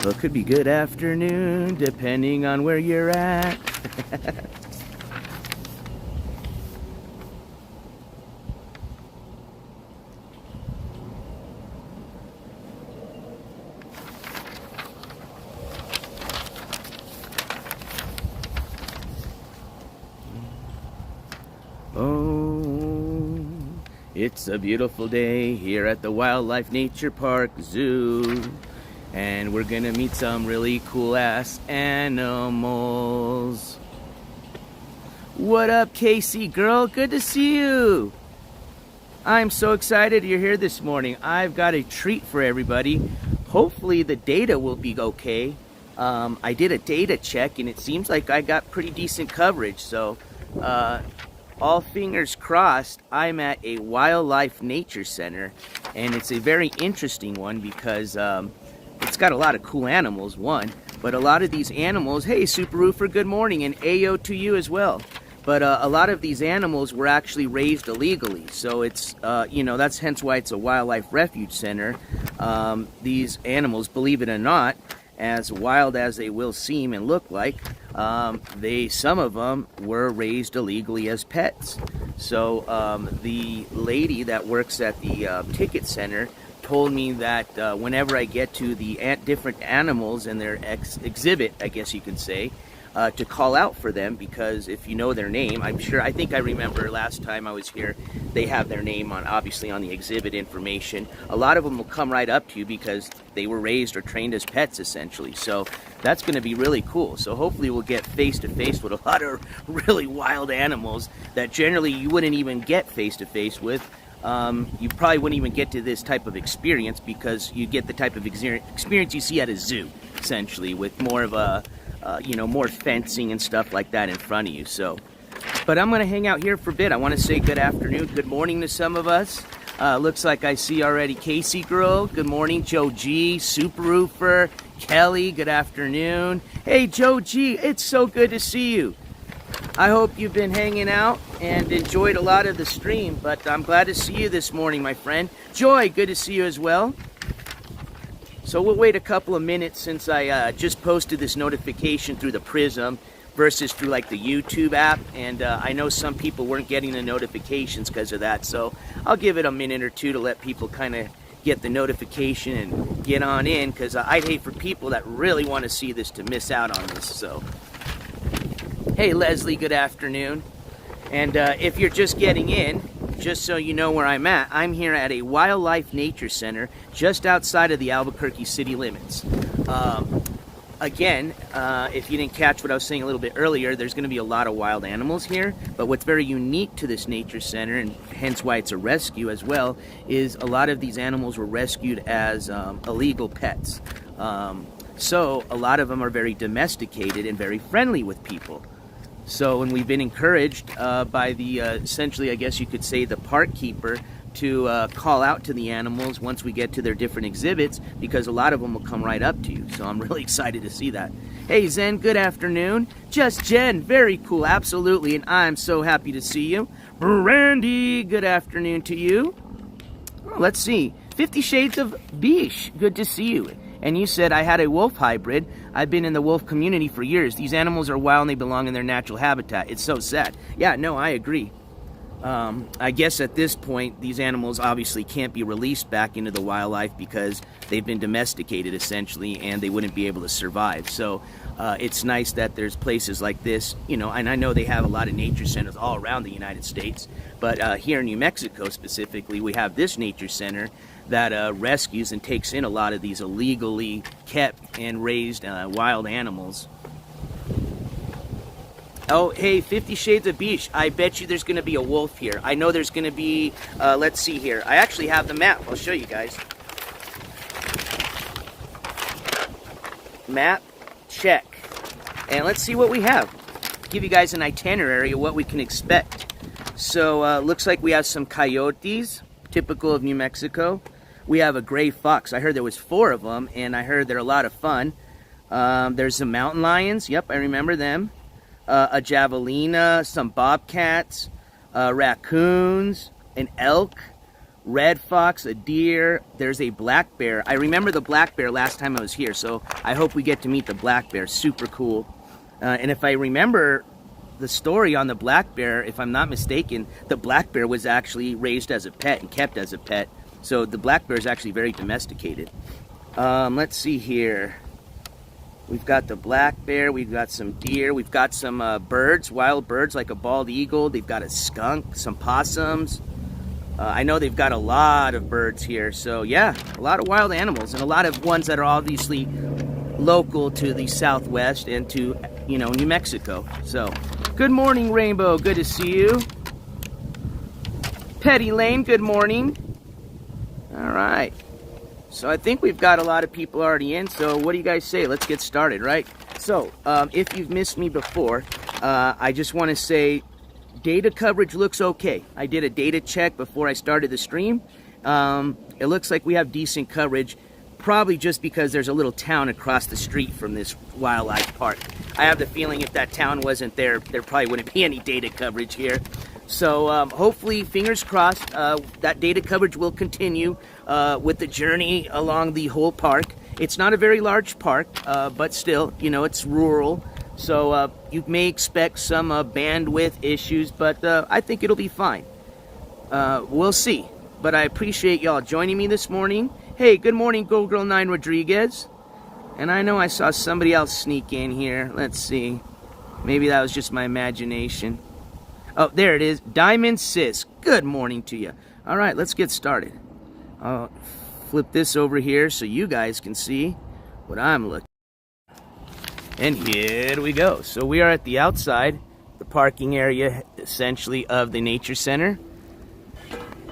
Well, it could be good afternoon, depending on where you're at. Oh, it's a beautiful day here at the Wildlife Nature Park Zoo. And we're gonna meet some really cool ass animals. What up, Casey girl? Good to see you. I'm so excited you're here this morning. I've got a treat for everybody. Hopefully the data will be okay. I did a data check and it seems like I got pretty decent coverage. So all fingers crossed. I'm at a wildlife nature center, and it's a very interesting one because it's got a lot of cool animals, one, but a lot of these animals, hey, Super Roofer, good morning, and Ayo to you as well. But a lot of these animals were actually raised illegally, so it's, you know, that's hence why it's a wildlife refuge center. These animals, believe it or not, as wild as they will seem and look like, some of them were raised illegally as pets. So the lady that works at the ticket center told me that whenever I get to the different animals in their exhibit, I guess you can say, to call out for them, because if you know their name, I think I remember last time I was here, they have their name on, obviously, on the exhibit information. A lot of them will come right up to you because they were raised or trained as pets, essentially. So that's going to be really cool. So hopefully we'll get face to face with a lot of really wild animals that generally you wouldn't even get face to face with. You probably wouldn't even get to this type of experience because you get the type of experience you see at a zoo, essentially, with more of a, you know, more fencing and stuff like that in front of you. So, but I'm going to hang out here for a bit. I want to say good afternoon, good morning to some of us. Looks like I see already Casey Girl. Good morning, Joe G, Super Roofer, Kelly, good afternoon. Hey, Joe G, it's so good to see you. I hope you've been hanging out and enjoyed a lot of the stream, but I'm glad to see you this morning, my friend. Joy, good to see you as well. So we'll wait a couple of minutes since I just posted this notification through the Prism versus through like the YouTube app, and I know some people weren't getting the notifications because of that, so I'll give it a minute or two to let people kind of get the notification and get on in, because I'd hate for people that really want to see this to miss out on this. So hey Leslie, good afternoon. And if you're just getting in, just so you know where I'm at, I'm here at a wildlife nature center just outside of the Albuquerque city limits. Again, if you didn't catch what I was saying a little bit earlier, there's going to be a lot of wild animals here, but what's very unique to this nature center, and hence why it's a rescue as well, is a lot of these animals were rescued as illegal pets. So a lot of them are very domesticated and very friendly with people. So, and we've been encouraged by the, essentially, I guess you could say, the park keeper to call out to the animals once we get to their different exhibits, because a lot of them will come right up to you. So I'm really excited to see that. Hey Zen, good afternoon. Just Jen, very cool, absolutely, and I'm so happy to see you. Randy, good afternoon to you. Oh, let's see, 50 Shades of Beige, good to see you. And you said I had a wolf hybrid. I've been in the wolf community for years. These animals are wild and they belong in their natural habitat. It's so sad. Yeah, no, I agree. I guess at this point, these animals obviously can't be released back into the wildlife because they've been domesticated, essentially, and they wouldn't be able to survive. So it's nice that there's places like this, you know, and I know they have a lot of nature centers all around the United States, but here in New Mexico specifically, we have this nature center that rescues and takes in a lot of these illegally kept and raised wild animals. Oh, hey, 50 Shades of Beige. I bet you there's going to be a wolf here. I know there's going to be, let's see here. I actually have the map. I'll show you guys. Map, check. And let's see what we have. Give you guys an itinerary of what we can expect. So, looks like we have some coyotes, typical of New Mexico. We have a gray fox. I heard there was 4 of them, and I heard they're a lot of fun. There's some mountain lions. Yep, I remember them. A javelina, some bobcats, raccoons, an elk, red fox, a deer. There's a black bear. I remember the black bear last time I was here, so I hope we get to meet the black bear. Super cool. And if I remember the story on the black bear, if I'm not mistaken, the black bear was actually raised as a pet and kept as a pet. So the black bear is actually very domesticated. Let's see here. We've got the black bear, we've got some deer, we've got some birds, wild birds like a bald eagle. They've got a skunk, some possums. I know they've got a lot of birds here. So yeah, a lot of wild animals and a lot of ones that are obviously local to the Southwest and to, you know, New Mexico. So good morning, Rainbow. Good to see you. Petty Lane, good morning. All right. So I think we've got a lot of people already in. So what do you guys say? Let's get started, right? So if you've missed me before, I just want to say data coverage looks okay. I did a data check before I started the stream. It looks like we have decent coverage, probably just because there's a little town across the street from this wildlife park. I have the feeling if that town wasn't there, there probably wouldn't be any data coverage here. So hopefully, fingers crossed, that data coverage will continue with the journey along the whole park. It's not a very large park, but still, you know, it's rural. So you may expect some bandwidth issues, but I think it'll be fine. We'll see. But I appreciate y'all joining me this morning. Hey, good morning, Go Girl 9 Rodriguez. And I know I saw somebody else sneak in here. Let's see. Maybe that was just my imagination. Oh, there it is. Diamond Sis. Good morning to you. All right, let's get started. I'll flip this over here so you guys can see what I'm looking at. And here we go. So we are at the outside, the parking area, essentially, of the Nature Center.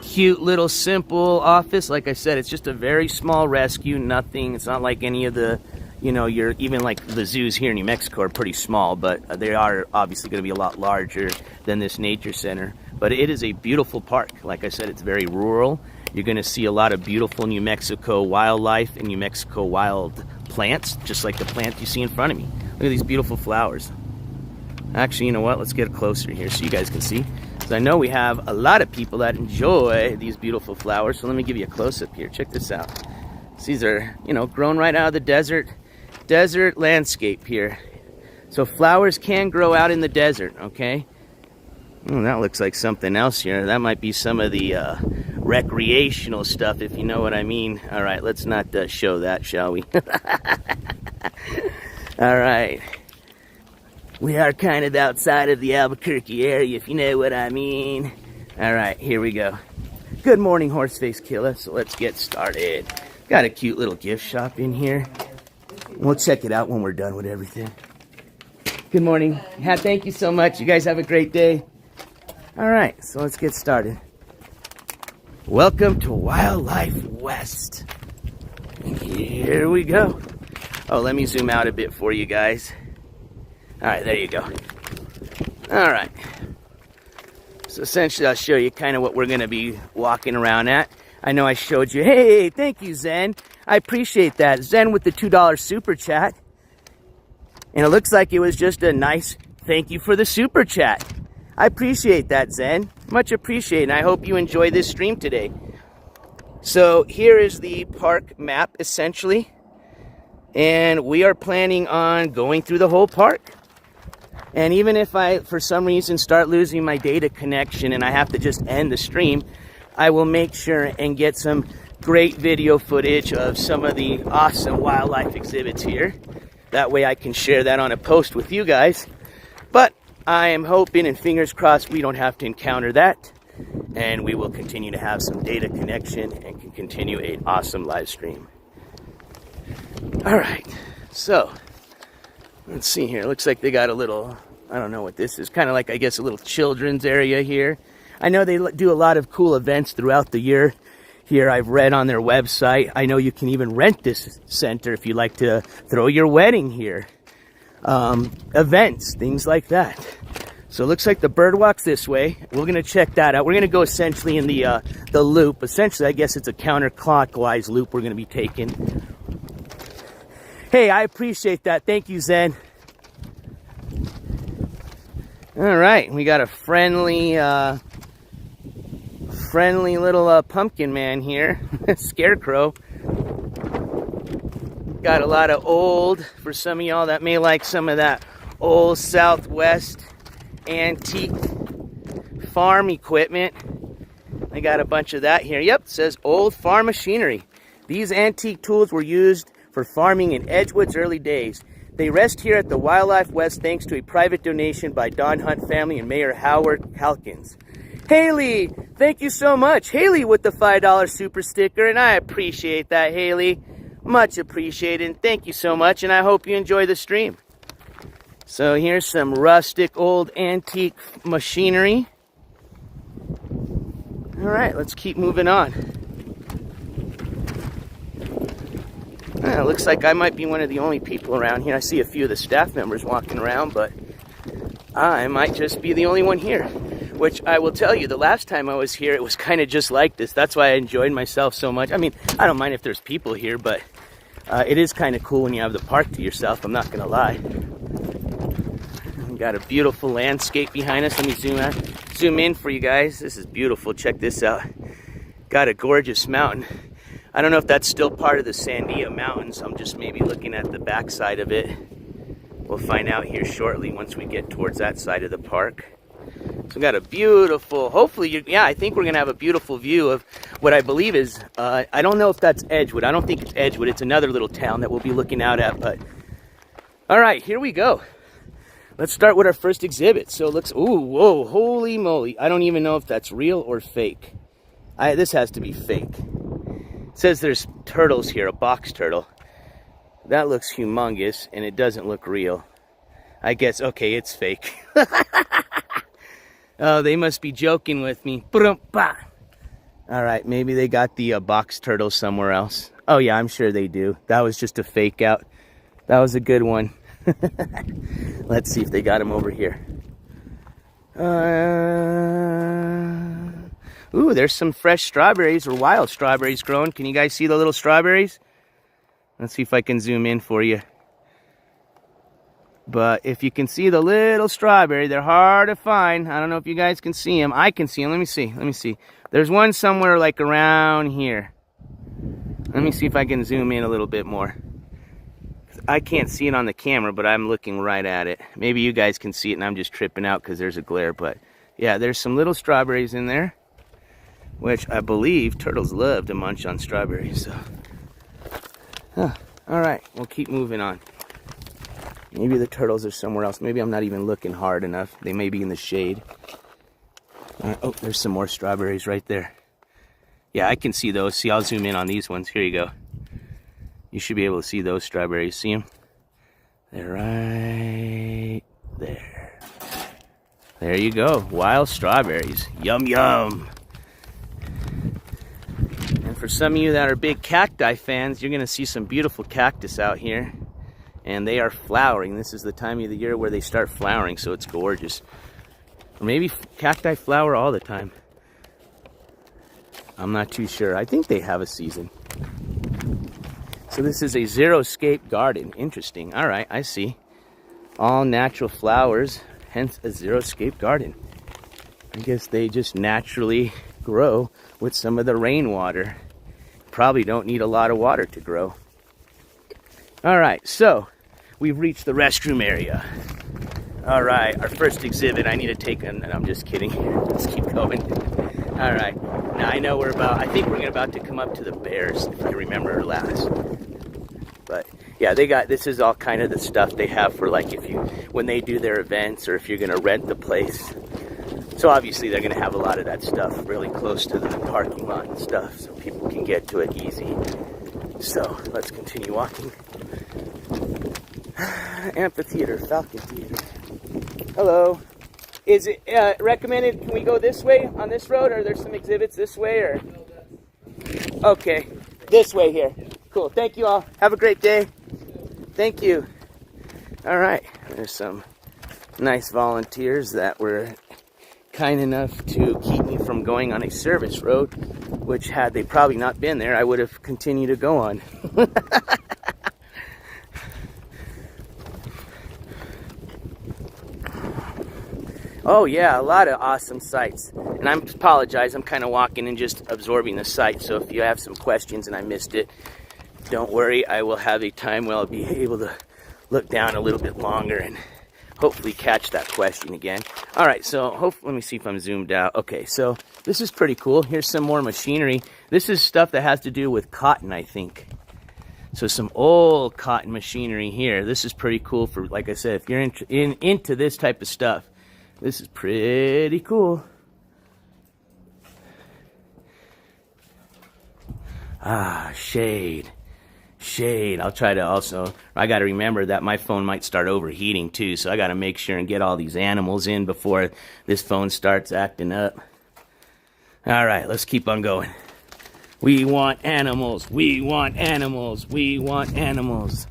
Cute little simple office. Like I said, it's just a very small rescue. Nothing. It's not like any of the, you know, you're even like the zoos here in New Mexico are pretty small, but they are obviously going to be a lot larger than this Nature Center. But it is a beautiful park. Like I said, it's very rural. You're going to see a lot of beautiful New Mexico wildlife and New Mexico wild plants, just like the plant you see in front of me. Look at these beautiful flowers. Actually, you know what? Let's get closer here so you guys can see. Because I know we have a lot of people that enjoy these beautiful flowers. So let me give you a close-up here. Check this out. These are, you know, grown right out of the desert landscape here. So flowers can grow out in the desert, okay? That looks like something else here. That might be some of the recreational stuff, if you know what I mean. All right, let's not show that, shall we? All right. We are kind of outside of the Albuquerque area, if you know what I mean. All right, here we go. Good morning, Horseface Killer. So let's get started. Got a cute little gift shop in here. We'll check it out when we're done with everything. Good morning. Thank you so much. You guys have a great day. All right, so let's get started. Welcome to Wildlife West. And here we go. Oh, let me zoom out a bit for you guys. All right, there you go. All right. So essentially, I'll show you kind of what we're going to be walking around at. I know I showed you. Hey, thank you, Zen. I appreciate that. Zen with the $2 super chat. And it looks like it was just a nice thank you for the super chat. I appreciate that, Zen. Much appreciated. And I hope you enjoy this stream today. So here is the park map, essentially. And we are planning on going through the whole park. And even if I, for some reason, start losing my data connection and I have to just end the stream, I will make sure and get some great video footage of some of the awesome wildlife exhibits here. That way I can share that on a post with you guys. But I am hoping and fingers crossed we don't have to encounter that. And we will continue to have some data connection and can continue an awesome live stream. All right, so let's see here. Looks like they got a little, I don't know what this is, kind of like, I guess, a little children's area here. I know they do a lot of cool events throughout the year here. I've read on their website. I know you can even rent this center if you like to throw your wedding here. Events, things like that. So it looks like the bird walk's this way. We're going to check that out. We're going to go essentially in the loop. Essentially, I guess it's a counterclockwise loop we're going to be taking. Hey, I appreciate that. Thank you, Zen. All right, we got a friendly friendly little pumpkin man here, Scarecrow. Got a lot of old, for some of y'all that may like some of that old Southwest antique farm equipment. I got a bunch of that here. Yep, it says old farm machinery. These antique tools were used for farming in Edgewood's early days. They rest here at the Wildlife West thanks to a private donation by Don Hunt family and Mayor Howard Halkins. Haley, thank you so much. Haley with the $5 super sticker, and I appreciate that, Haley. Much appreciated. Thank you so much, and I hope you enjoy the stream. So here's some rustic old antique machinery. All right, let's keep moving on. It looks like I might be one of the only people around here. I see a few of the staff members walking around, but I might just be the only one here. Which I will tell you, the last time I was here, it was kind of just like this. That's why I enjoyed myself so much. I mean, I don't mind if there's people here, but it is kind of cool when you have the park to yourself, I'm not going to lie. We've got a beautiful landscape behind us. Let me zoom in for you guys. This is beautiful. Check this out. Got a gorgeous mountain. I don't know if that's still part of the Sandia Mountains. I'm just maybe looking at the back side of it. We'll find out here shortly once we get towards that side of the park. So we got a beautiful, hopefully, yeah, I think we're going to have a beautiful view of what I believe is, I don't know if that's Edgewood. I don't think it's Edgewood. It's another little town that we'll be looking out at. But all right, here we go. Let's start with our first exhibit. So it looks, ooh, whoa, holy moly. I don't even know if that's real or fake. This has to be fake. It says there's turtles here, a box turtle. That looks humongous, and it doesn't look real. I guess, okay, it's fake. Oh, they must be joking with me. All right, maybe they got the box turtle somewhere else. Oh, yeah, I'm sure they do. That was just a fake out. That was a good one. Let's see if they got him over here. Ooh, there's some fresh strawberries or wild strawberries growing. Can you guys see the little strawberries? Let's see if I can zoom in for you. But if you can see the little strawberry, they're hard to find. I don't know if you guys can see them. I can see them. Let me see. There's one somewhere like around here. Let me see if I can zoom in a little bit more. I can't see it on the camera, but I'm looking right at it. Maybe you guys can see it and I'm just tripping out because there's a glare. But yeah, there's some little strawberries in there, which I believe turtles love to munch on strawberries. So, all right, we'll keep moving on. Maybe the turtles are somewhere else. Maybe I'm not even looking hard enough. They may be in the shade. Oh, there's some more strawberries right there. Yeah, I can see those. See, I'll zoom in on these ones. Here you go. You should be able to see those strawberries. See them? They're right there. There you go. Wild strawberries. Yum, yum. And for some of you that are big cacti fans, you're going to see some beautiful cactus out here. And they are flowering. This is the time of the year where they start flowering, so it's gorgeous. Or maybe cacti flower all the time. I'm not too sure. I think they have a season. So this is a xeriscape garden. Interesting. All right, I see. All natural flowers, hence a xeriscape garden. I guess they just naturally grow with some of the rainwater. Probably don't need a lot of water to grow. All right, so we've reached the restroom area. All right, our first exhibit. I need to take an, and I'm just kidding. Let's keep going. All right, now I know I think we're about to come up to the bears, if I remember last. But yeah, this is all kind of the stuff they have for like when they do their events or if you're gonna rent the place. So obviously they're gonna have a lot of that stuff really close to the parking lot and stuff so people can get to it easy. So let's continue walking. Amphitheater, Falcon Theater. Hello. Is it recommended, can we go this way on this road, or are there some exhibits this way, or? Okay, this way here. Cool, thank you all. Have a great day. Thank you. All right, there's some nice volunteers that were kind enough to keep me from going on a service road, which had they probably not been there, I would have continued to go on. Oh yeah, a lot of awesome sights. And I apologize, I'm kind of walking and just absorbing the sight, so if you have some questions and I missed it, don't worry, I will have a time where I'll be able to look down a little bit longer and hopefully catch that question again. All right, so let me see if I'm zoomed out. Okay, so this is pretty cool. Here's some more machinery. This is stuff that has to do with cotton, I think. So some old cotton machinery here. This is pretty cool for, like I said, if you're into this type of stuff, this is pretty cool. Ah, shade. I'll try to also, I got to remember that my phone might start overheating too, so I got to make sure and get all these animals in before this phone starts acting up. All right, let's keep on going. We want animals. We want animals. We want animals.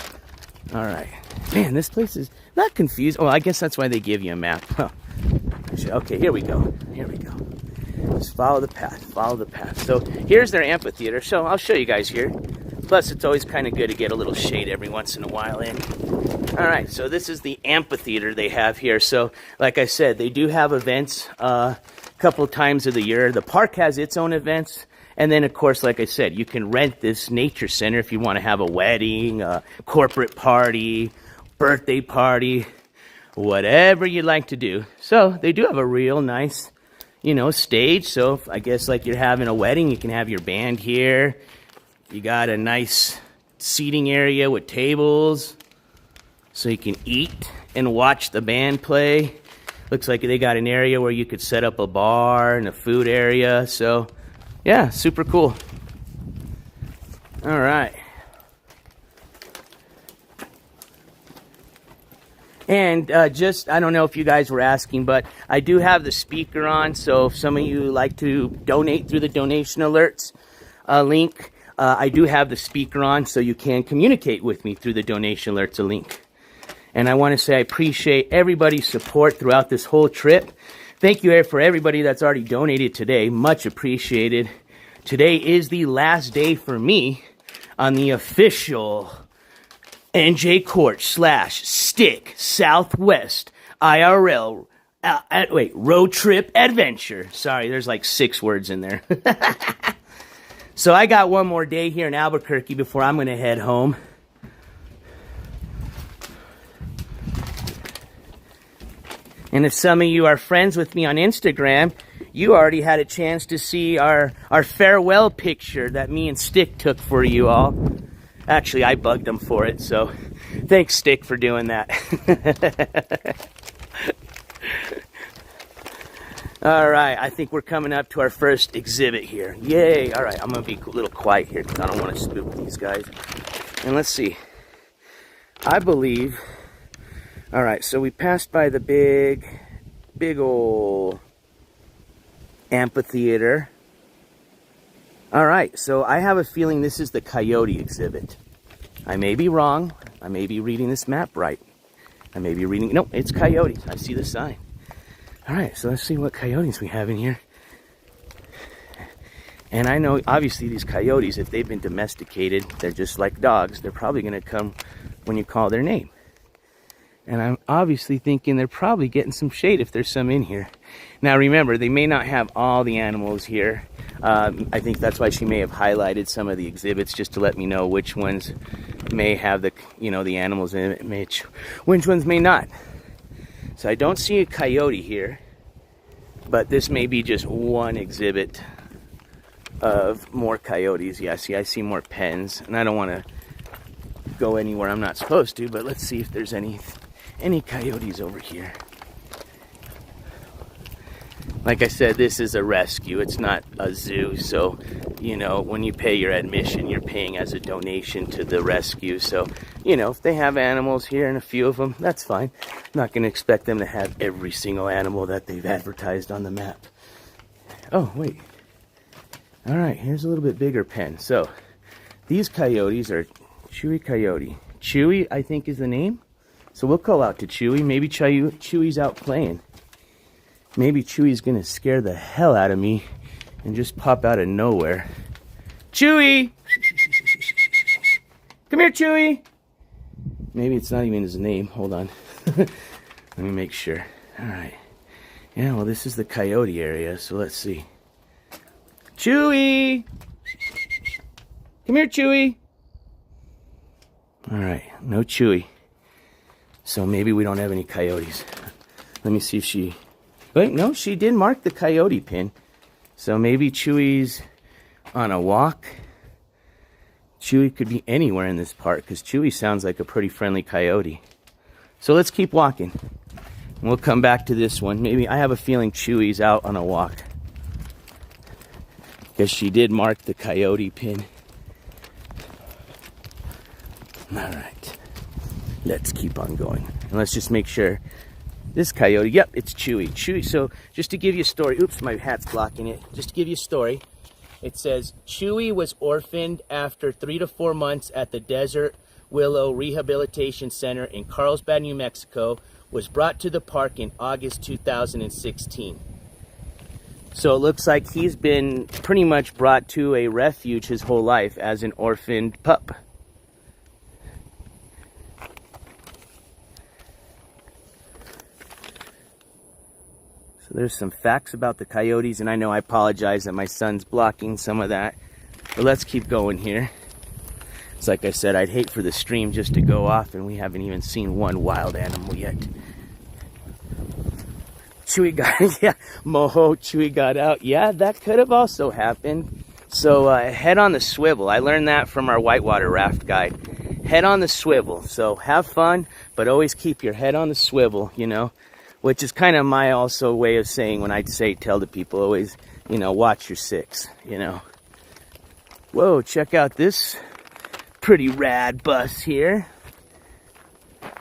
All right. Man, this place is not confused. Oh, I guess that's why they give you a map. Huh. Okay, here we go. Here we go. Just follow the path. Follow the path. So here's their amphitheater. So I'll show you guys here. Plus, it's always kind of good to get a little shade every once in a while in. All right, so this is the amphitheater they have here. So, like I said, they do have events a couple of times of the year. The park has its own events. And then, of course, like I said, you can rent this nature center if you want to have a wedding, a corporate party, birthday party, whatever you'd like to do. So, they do have a real nice, stage. So, if, I guess like you're having a wedding, you can have your band here. You got a nice seating area with tables so you can eat and watch the band play. Looks like they got an area where you could set up a bar and a food area. So, yeah, super cool. All right. And I don't know if you guys were asking, but I do have the speaker on. So if some of you like to donate through the donation alerts link, I do have the speaker on so you can communicate with me through the donation alerts link. And I want to say I appreciate everybody's support throughout this whole trip. Thank you for everybody that's already donated today. Much appreciated. Today is the last day for me on the official NJCourts / STIK Southwest IRL road trip adventure. Sorry, there's like 6 words in there. So I got one more day here in Albuquerque before I'm going to head home. And if some of you are friends with me on Instagram, you already had a chance to see our farewell picture that me and STIK took for you all. Actually, I bugged them for it, so thanks, STIK, for doing that. All right, I think we're coming up to our first exhibit here. Yay! All right, I'm going to be a little quiet here because I don't want to spook these guys. And let's see. I believe... All right, so we passed by the big old amphitheater. All right, so I have a feeling this is the Coyote Exhibit. I may be wrong. I may be reading this map right. I may be reading... No, it's coyotes. I see the sign. All right, so let's see what coyotes we have in here. And I know, obviously, these coyotes, if they've been domesticated, they're just like dogs. They're probably going to come when you call their name. And I'm obviously thinking they're probably getting some shade if there's some in here. Now, remember, they may not have all the animals here. I think that's why she may have highlighted some of the exhibits just to let me know which ones may have the, the animals in it, which ones may not. So I don't see a coyote here, but this may be just one exhibit of more coyotes. Yeah, see, I see more pens, and I don't want to go anywhere I'm not supposed to, but let's see if there's any coyotes over here. Like I said, this is a rescue. It's not a zoo, so, when you pay your admission, you're paying as a donation to the rescue. So, if they have animals here and a few of them, that's fine. I'm not going to expect them to have every single animal that they've advertised on the map. Oh, wait. All right, here's a little bit bigger pen. So, these coyotes are Chewy Coyote. Chewy, I think, is the name. So we'll call out to Chewy. Maybe Chewy's out playing. Maybe Chewy's going to scare the hell out of me and just pop out of nowhere. Chewy! Come here, Chewy! Maybe it's not even his name. Hold on. Let me make sure. All right. Yeah, well, this is the coyote area, so let's see. Chewy! Come here, Chewy! Alright, no Chewy. So maybe we don't have any coyotes. Let me see if she... Wait, no, she did mark the coyote pin. So maybe Chewy's on a walk. Chewy could be anywhere in this park, because Chewy sounds like a pretty friendly coyote. So let's keep walking. We'll come back to this one. Maybe, I have a feeling Chewy's out on a walk, because she did mark the coyote pin. Alright. Let's keep on going. And let's just make sure. This coyote, yep, it's Chewy. Chewy, so just to give you a story. Oops, my hat's blocking it. Just to give you a story. It says, Chewy was orphaned after 3 to 4 months at the Desert Willow Rehabilitation Center in Carlsbad, New Mexico, was brought to the park in August 2016. So it looks like he's been pretty much brought to a refuge his whole life as an orphaned pup. So there's some facts about the coyotes, and I know I apologize that my son's blocking some of that. But let's keep going here. It's like I said, I'd hate for the stream just to go off and we haven't even seen one wild animal yet. Chewy got, yeah, Moho, Chewy got out. Yeah, that could have also happened. So head on the swivel. I learned that from our whitewater raft guide. Head on the swivel. So have fun, but always keep your head on the swivel, you know. Which is kind of my also way of saying when I say, tell the people always, you know, watch your six, you know. Whoa, check out this pretty rad bus here.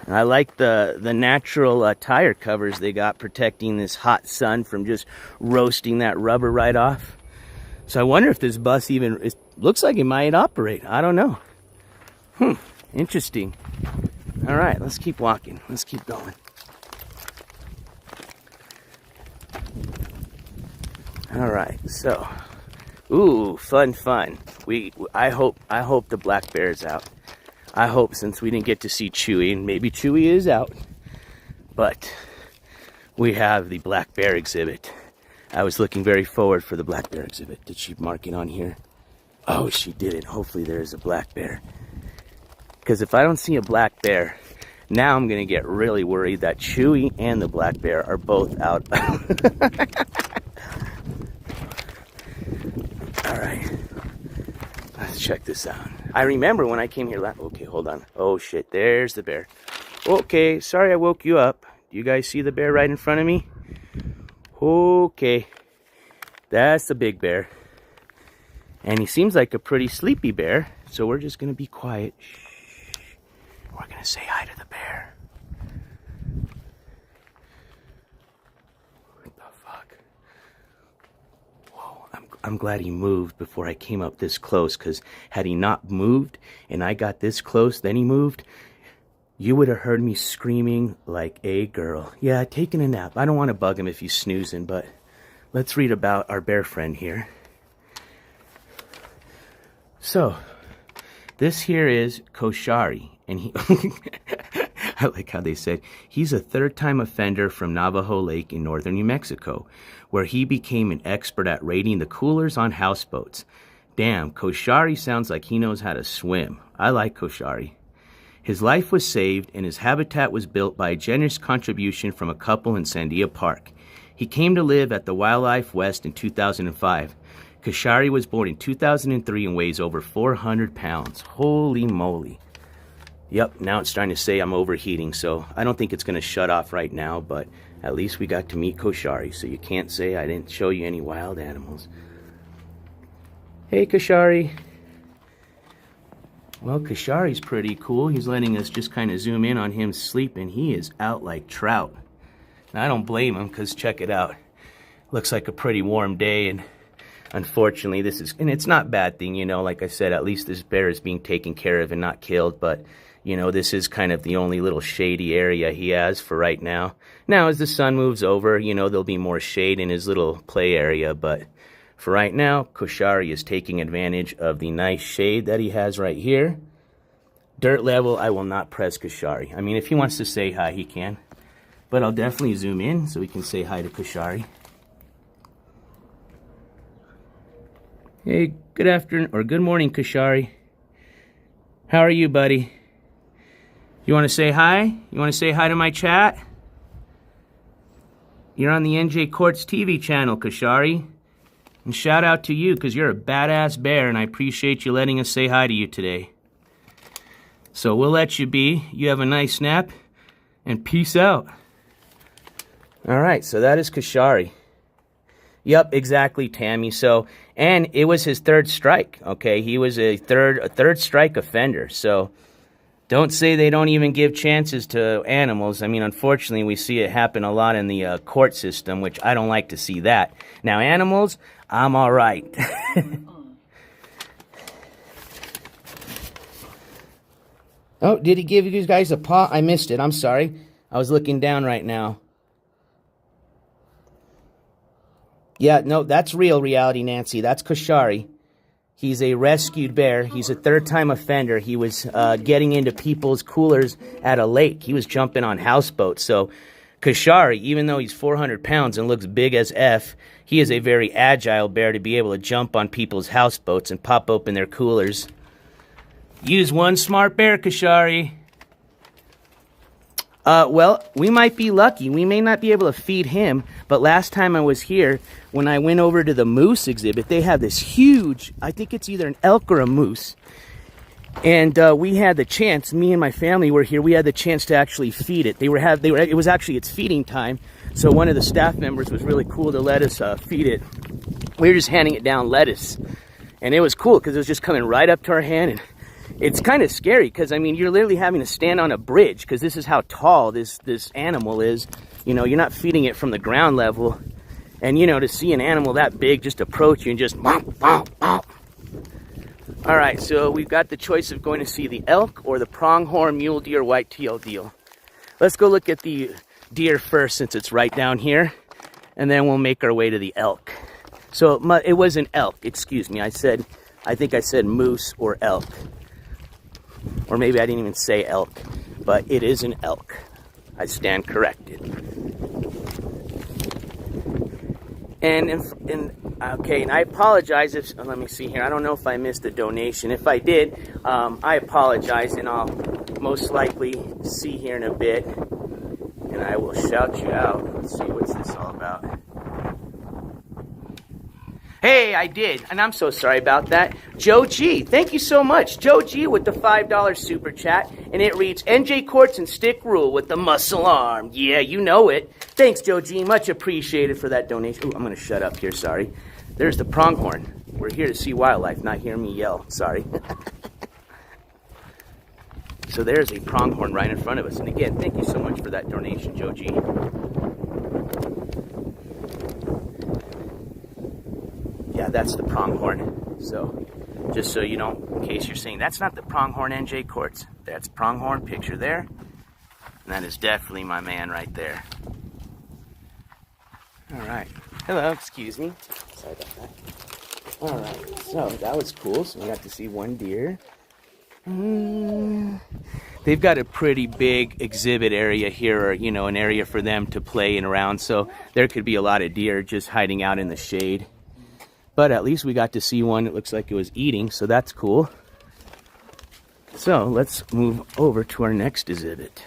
I like the natural tire covers they got protecting this hot sun from just roasting that rubber right off. So I wonder if this bus even, it looks like it might operate. I don't know. Interesting. All right, let's keep walking. Let's keep going. All right, so, ooh, fun. I hope the black bear is out. I hope, since we didn't get to see Chewy, and maybe Chewy is out, but we have the black bear exhibit. I was looking very forward for the black bear exhibit. Did she mark it on here? Oh, she didn't. Hopefully there's a black bear. Because if I don't see a black bear, now I'm going to get really worried that Chewy and the black bear are both out. All right, let's check this out. I remember when I came here last... Okay, hold on. Oh, shit, there's the bear. Okay, sorry I woke you up. Do you guys see the bear right in front of me? Okay, that's the big bear. And he seems like a pretty sleepy bear, so we're just going to be quiet. Shh. We're going to say hi to the bear. What the fuck? Whoa, I'm glad he moved before I came up this close, because had he not moved and I got this close, then he moved, you would have heard me screaming like a girl. Yeah, taking a nap. I don't want to bug him if he's snoozing, but let's read about our bear friend here. So, this here is Koshari, and he... I like how they said, he's a third-time offender from Navajo Lake in northern New Mexico, where he became an expert at raiding the coolers on houseboats. Damn, Koshari sounds like he knows how to swim. I like Koshari. His life was saved, and his habitat was built by a generous contribution from a couple in Sandia Park. He came to live at the Wildlife West in 2005. Koshari was born in 2003 and weighs over 400 pounds. Holy moly. Yep, now it's trying to say I'm overheating, so I don't think it's going to shut off right now, but at least we got to meet Koshari, so you can't say I didn't show you any wild animals. Hey, Koshari. Well, Koshari's pretty cool. He's letting us just kind of zoom in on him sleeping. He is out like trout. Now, I don't blame him, because check it out. Looks like a pretty warm day, and unfortunately, and it's not a bad thing, you know, like I said, at least this bear is being taken care of and not killed, but, you know, this is kind of the only little shady area he has for right now. Now, as the sun moves over, you know, there'll be more shade in his little play area, but for right now, Koshari is taking advantage of the nice shade that he has right here. Dirt level, I will not press Koshari. I mean, if he wants to say hi, he can. but I'll definitely zoom in so we can say hi to Kashari. Hey, good afternoon, or good morning, Kashari. How are you, buddy? You want to say hi? You want to say hi to my chat? You're on the NJCourts TV channel, Kashari. And shout out to you, because you're a badass bear, and I appreciate you letting us say hi to you today. So we'll let you be. You have a nice nap, and peace out. All right, so that is Kashari. Yep, exactly, Tammy. So, and it was his third strike, okay? He was a third strike offender. So don't say they don't even give chances to animals. I mean, unfortunately, we see it happen a lot in the court system, which I don't like to see that. Now, animals, I'm all right. Oh, did he give you guys a paw? I missed it. I'm sorry. I was looking down right now. Yeah, no, that's real reality, Nancy. That's Kashari. He's a rescued bear. He's a third-time offender. He was getting into people's coolers at a lake. He was jumping on houseboats. So Kashari, even though he's 400 pounds and looks big as F, he is a very agile bear to be able to jump on people's houseboats and pop open their coolers. Use one smart bear, Kashari. Well, we might be lucky. We may not be able to feed him, but last time I was here, when I went over to the moose exhibit, they have this huge, I think it's either an elk or a moose. And we had the chance, me and my family were here, we had the chance to actually feed it. It was actually its feeding time, so one of the staff members was really cool to let us feed it. We were just handing it down lettuce. And it was cool because it was just coming right up to our hand, and it's kind of scary because, I mean, you're literally having to stand on a bridge because this is how tall this animal is. You know, you're not feeding it from the ground level. And, you know, to see an animal that big just approach you and just bomp, bomp, bomp. All right, so we've got the choice of going to see the elk or the pronghorn, mule deer, whitetail deer. Let's go look at the deer first since it's right down here. And then we'll make our way to the elk. So it was an elk, excuse me. I think I said moose or elk. Or maybe I didn't even say elk, but it is an elk. I stand corrected. Okay, and I apologize if, let me see here, I don't know if I missed a donation. If I did, I apologize, and I'll most likely see here in a bit, and I will shout you out. Let's see, what's this all about? Hey, I did, and I'm so sorry about that. Joe G, thank you so much. Joe G with the $5 super chat, and it reads, NJCourts and STIK rule with the muscle arm. Yeah, you know it. Thanks, Joe G, much appreciated for that donation. Ooh, I'm going to shut up here, sorry. There's the pronghorn. We're here to see wildlife, not hear me yell, sorry. So there's a pronghorn right in front of us. And again, thank you so much for that donation, Joe G. Yeah, that's the pronghorn. So, just so you don't, in case you're saying, that's not the pronghorn NJCourts. That's pronghorn picture there. And that is definitely my man right there. All right. Hello, excuse me. Sorry about that. All right, so that was cool. So we got to see one deer. They've got a pretty big exhibit area here, or, you know, an area for them to play and around. So there could be a lot of deer just hiding out in the shade. But at least we got to see one. It looks like it was eating, so that's cool. So let's move over to our next exhibit.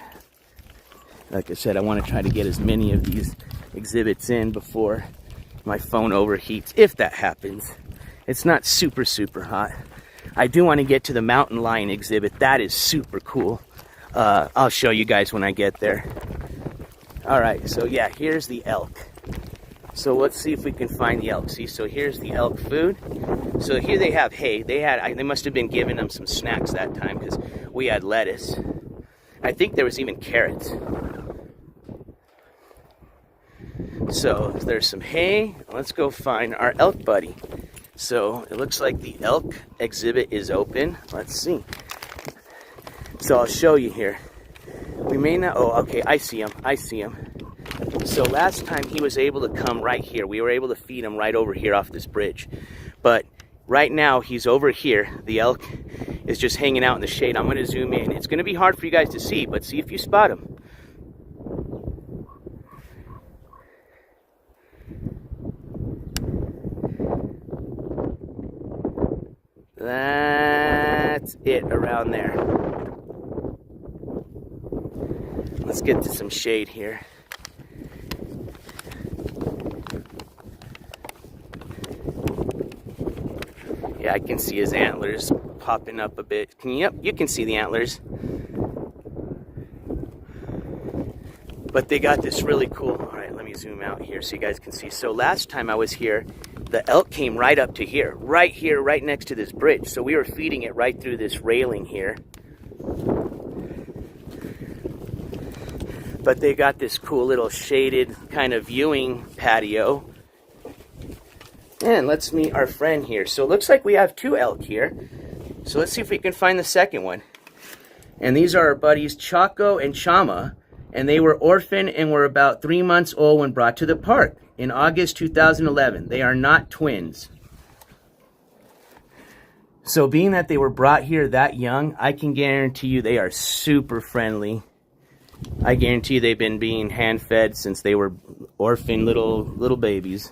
Like I said, I want to try to get as many of these exhibits in before my phone overheats, if that happens. It's not super, super hot. I do want to get to the mountain lion exhibit. That is super cool. I'll show you guys when I get there. All right, so yeah, here's the elk. So let's see if we can find the elk. See, so here's the elk food. So here they have hay. They must have been giving them some snacks that time because we had lettuce. I think there was even carrots. So there's some hay. Let's go find our elk buddy. So it looks like the Elk Exhibit is open. Let's see. So I'll show you here. We may not, oh, okay, I see him. So last time he was able to come right here. We were able to feed him right over here off this bridge. But right now he's over here. The elk is just hanging out in the shade. I'm going to zoom in. It's going to be hard for you guys to see, but see if you spot him. That's it around there. Let's get to some shade here. Yeah, I can see his antlers popping up a bit. Yep, you can see the antlers. But they got this really cool, all right, let me zoom out here so you guys can see. So last time I was here, the elk came right up to here, right next to this bridge. So we were feeding it right through this railing here. But they got this cool little shaded kind of viewing patio. And let's meet our friend here. So it looks like we have 2 elk here. So let's see if we can find the second one. And these are our buddies Chaco and Chama. And they were orphaned and were about 3 months old when brought to the park in August 2011. They are not twins. So being that they were brought here that young, I can guarantee you they are super friendly. I guarantee you they've been being hand-fed since they were orphaned little babies.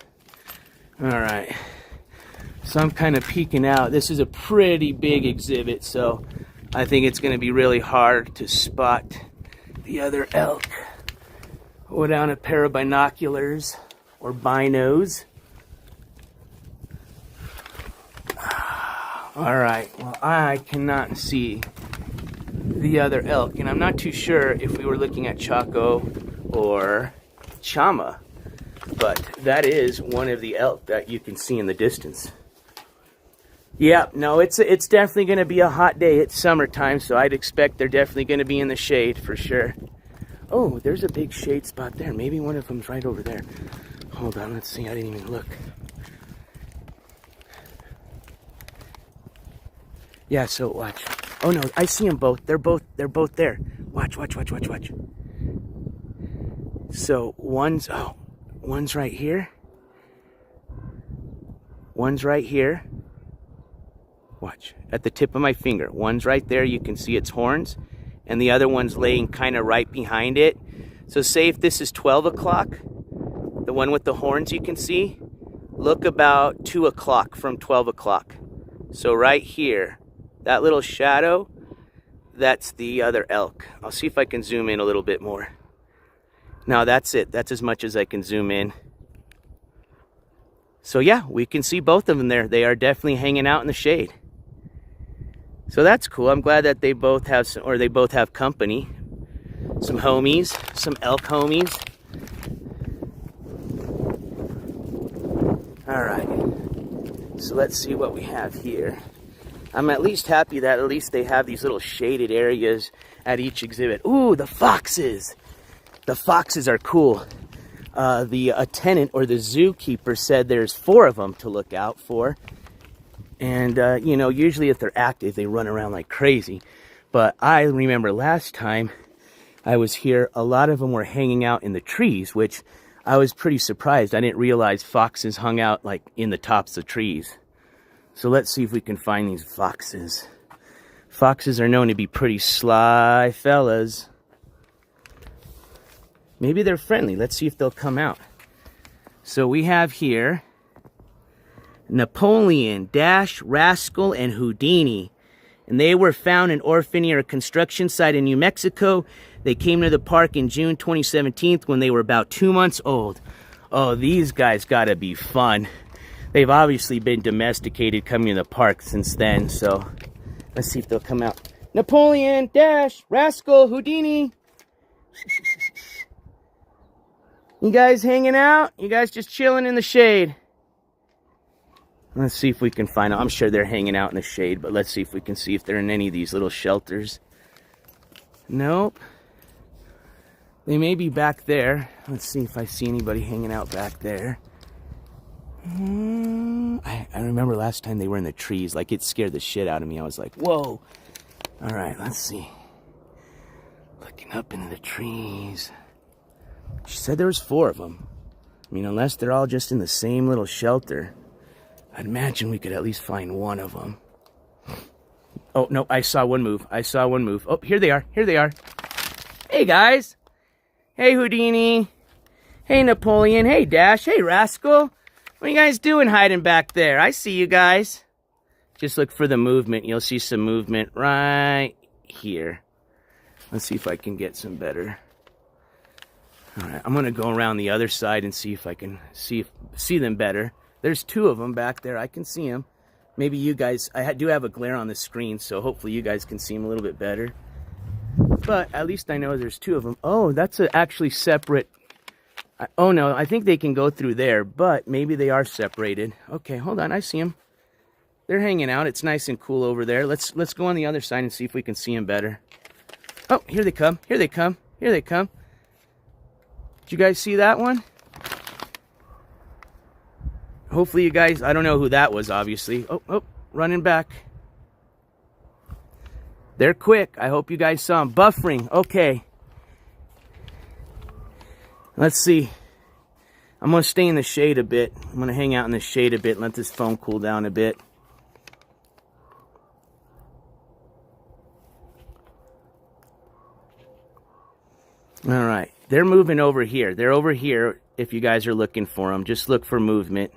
All right. So I'm kind of peeking out. This is a pretty big exhibit, so I think it's going to be really hard to spot the other elk without a pair of binoculars or binos. All right, well, I cannot see the other elk, and I'm not too sure if we were looking at Chaco or Chama, but that is one of the elk that you can see in the distance. Yeah, no, it's definitely going to be a hot day. It's summertime, so I'd expect they're definitely going to be in the shade for sure. Oh, there's a big shade spot there. Maybe one of them's right over there. Hold on, let's see. I didn't even look. Yeah, so watch. Oh no, I see them both. They're both there. Watch. So one's right here. One's right here. Watch, at the tip of my finger. One's right there, you can see its horns, and the other one's laying kind of right behind it. So say if this is 12 o'clock, the one with the horns you can see, look about 2 o'clock from 12 o'clock. So right here, that little shadow, that's the other elk. I'll see if I can zoom in a little bit more. Now that's it, that's as much as I can zoom in. So yeah, we can see both of them there. They are definitely hanging out in the shade. So that's cool. I'm glad that they both have they both have company. Some homies, some elk homies. All right. So let's see what we have here. I'm at least happy that at least they have these little shaded areas at each exhibit. Ooh, the foxes. The foxes are cool. The attendant or the zookeeper said there's 4 of them to look out for. And, you know, usually if they're active, they run around like crazy. But I remember last time I was here, a lot of them were hanging out in the trees, which I was pretty surprised. I didn't realize foxes hung out like in the tops of trees. So let's see if we can find these foxes. Foxes are known to be pretty sly fellas. Maybe they're friendly. Let's see if they'll come out. So we have here Napoleon, Dash, Rascal, and Houdini. And they were found in orphan near a construction site in New Mexico. They came to the park in June 2017 when they were about 2 months old. Oh, these guys gotta be fun. They've obviously been domesticated coming to the park since then, so let's see if they'll come out. Napoleon, Dash, Rascal, Houdini. You guys hanging out? You guys just chilling in the shade? Let's see if we can find them. I'm sure they're hanging out in the shade, but let's see if we can see if they're in any of these little shelters. Nope. They may be back there. Let's see if I see anybody hanging out back there. I remember last time they were in the trees. Like, it scared the shit out of me. I was like, whoa. All right, let's see. Looking up into the trees. She said there was 4 of them. I mean, unless they're all just in the same little shelter, I'd imagine we could at least find one of them. Oh, no, I saw one move. Oh, here they are. Hey, guys. Hey, Houdini. Hey, Napoleon. Hey, Dash. Hey, Rascal. What are you guys doing hiding back there? I see you guys. Just look for the movement. You'll see some movement right here. Let's see if I can get some better. All right, I'm gonna go around the other side and see if I can see them better. There's two of them back there. I can see them. Maybe you guys, I do have a glare on the screen, so hopefully you guys can see them a little bit better. But at least I know there's two of them. Oh, that's actually separate. Oh no, I think they can go through there, but maybe they are separated. Okay, hold on, I see them. They're hanging out. It's nice and cool over there. Let's go on the other side and see if we can see them better. Oh, here they come. Here they come. Here they come. Did you guys see that one? Hopefully you guys, I don't know who that was, obviously. Oh, running back. They're quick. I hope you guys saw them. Buffering. Okay. Let's see. I'm going to stay in the shade a bit. I'm going to hang out in the shade a bit and let this phone cool down a bit. All right. They're moving over here. They're over here if you guys are looking for them. Just look for movement.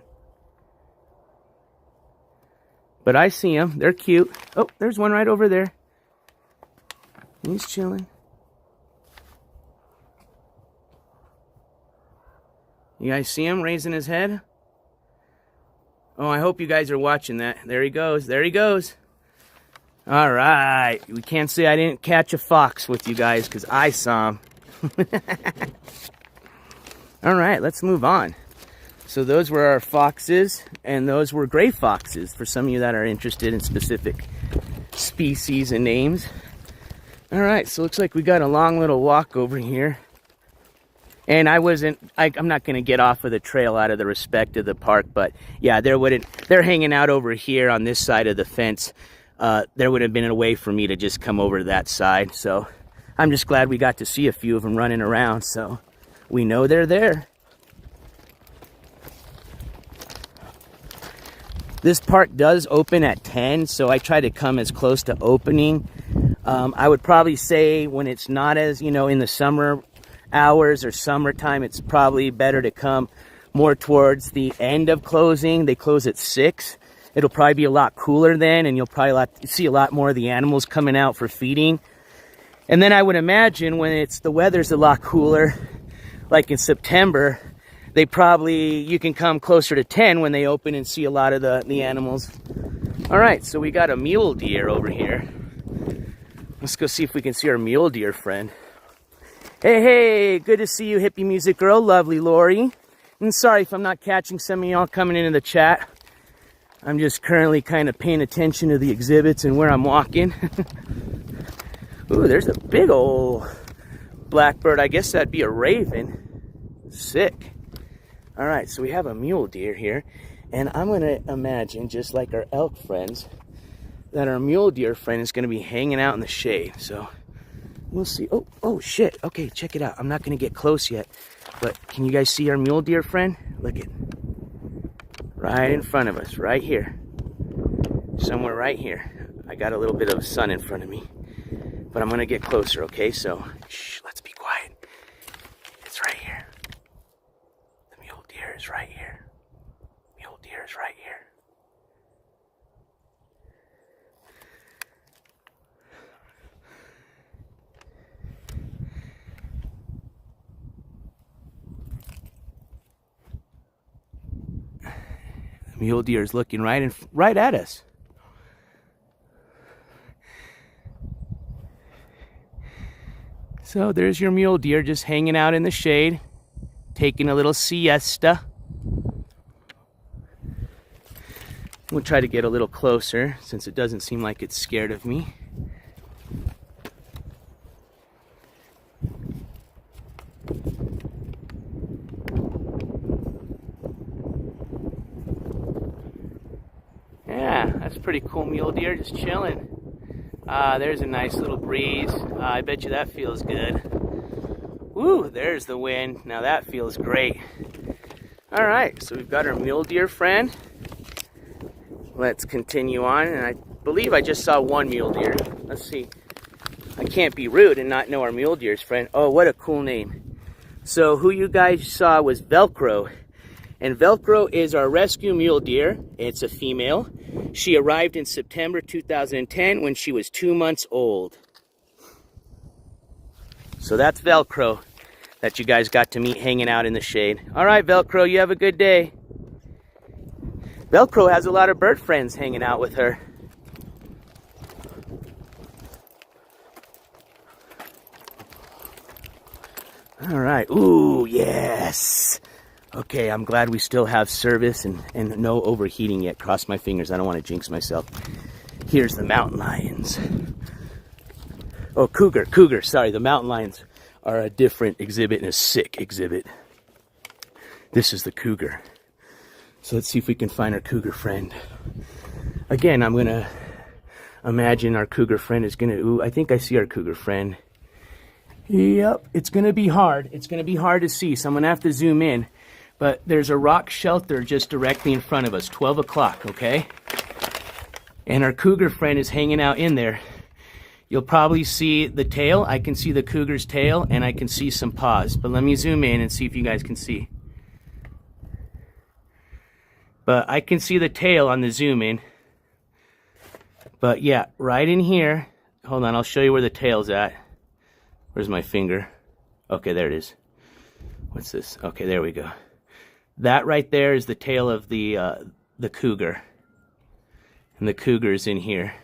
But I see them. They're cute. Oh, there's one right over there. He's chilling. You guys see him raising his head? Oh, I hope you guys are watching that. There he goes. There he goes. All right. We can't say I didn't catch a fox with you guys because I saw him. All right, let's move on. So those were our foxes, and those were gray foxes for some of you that are interested in specific species and names. All right, so looks like we got a long little walk over here. And I'm not going to get off of the trail out of the respect of the park, but yeah, they're hanging out over here on this side of the fence. There would have been a way for me to just come over to that side. So I'm just glad we got to see a few of them running around, so we know they're there. This park does open at 10, so I try to come as close to opening. I would probably say when it's not as, in the summer hours or summertime, it's probably better to come more towards the end of closing. They close at 6. It'll probably be a lot cooler then, and you'll probably see a lot more of the animals coming out for feeding. And then I would imagine when the weather's a lot cooler, like in September, you can come closer to 10 when they open and see a lot of the animals. All right, so we got a mule deer over here. Let's go see if we can see our mule deer friend. Hey, good to see you, hippie music girl, lovely Lori. And sorry if I'm not catching some of y'all coming into the chat. I'm just currently kind of paying attention to the exhibits and where I'm walking. Ooh, there's a big old blackbird. I guess that'd be a raven. Sick. All right, so we have a mule deer here, and I'm going to imagine, just like our elk friends, that our mule deer friend is going to be hanging out in the shade. So we'll see. Oh, shit. Okay, check it out. I'm not going to get close yet, but can you guys see our mule deer friend? Look it. Right in front of us, right here. Somewhere right here. I got a little bit of sun in front of me, but I'm going to get closer, okay? So, shh, let's be quiet. It's right here. The mule deer is right here. Mule deer is right here. The mule deer is looking right at us. So there's your mule deer just hanging out in the shade, taking a little siesta. We'll try to get a little closer since it doesn't seem like it's scared of me. Yeah, that's a pretty cool mule deer just chilling. There's a nice little breeze. I bet you that feels good. Woo, there's the wind. Now that feels great. All right, so we've got our mule deer friend. Let's continue on, and I believe I just saw one mule deer. Let's see. I can't be rude and not know our mule deer's friend. Oh, what a cool name. So who you guys saw was Velcro. And Velcro is our rescue mule deer. It's a female. She arrived in September 2010 when she was 2 months old. So that's Velcro that you guys got to meet hanging out in the shade. All right, Velcro, you have a good day. Velcro has a lot of bird friends hanging out with her. All right. Ooh, yes. Okay, I'm glad we still have service and no overheating yet. Cross my fingers. I don't want to jinx myself. Here's the mountain lions. Oh, cougar. Sorry, the mountain lions are a different exhibit and a STIK exhibit. This is the cougar. So let's see if we can find our cougar friend. Again, I'm going to imagine our cougar friend is going to... Ooh, I think I see our cougar friend. Yep, it's going to be hard. It's going to be hard to see, so I'm going to have to zoom in. But there's a rock shelter just directly in front of us, 12 o'clock, okay? And our cougar friend is hanging out in there. You'll probably see the tail. I can see the cougar's tail, and I can see some paws. But let me zoom in and see if you guys can see. But I can see the tail on the zoom in. But yeah, right in here. Hold on, I'll show you where the tail's at. Where's my finger? Okay, there it is. What's this? Okay, there we go. That right there is the tail of the cougar. And the cougar is in here.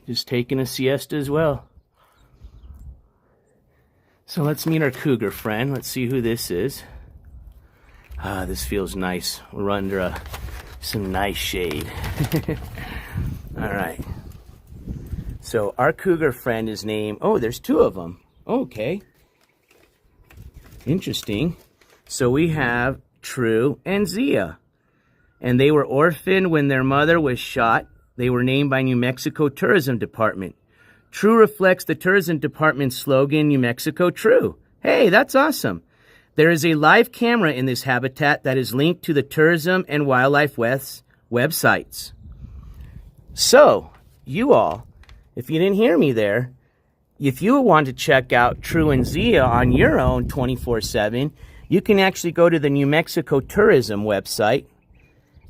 Just taking a siesta as well. So let's meet our cougar friend. Let's see who this is. Ah, this feels nice. We're under some nice shade. All right. So our cougar friend is named... Oh, there's two of them. Okay. Interesting. So we have True and Zia. And they were orphaned when their mother was shot. They were named by New Mexico Tourism Department. True reflects the tourism department's slogan, New Mexico True. Hey, that's awesome. There is a live camera in this habitat that is linked to the Tourism and Wildlife websites. So, you all, if you didn't hear me there, if you want to check out True and Zia on your own 24/7, you can actually go to the New Mexico Tourism website,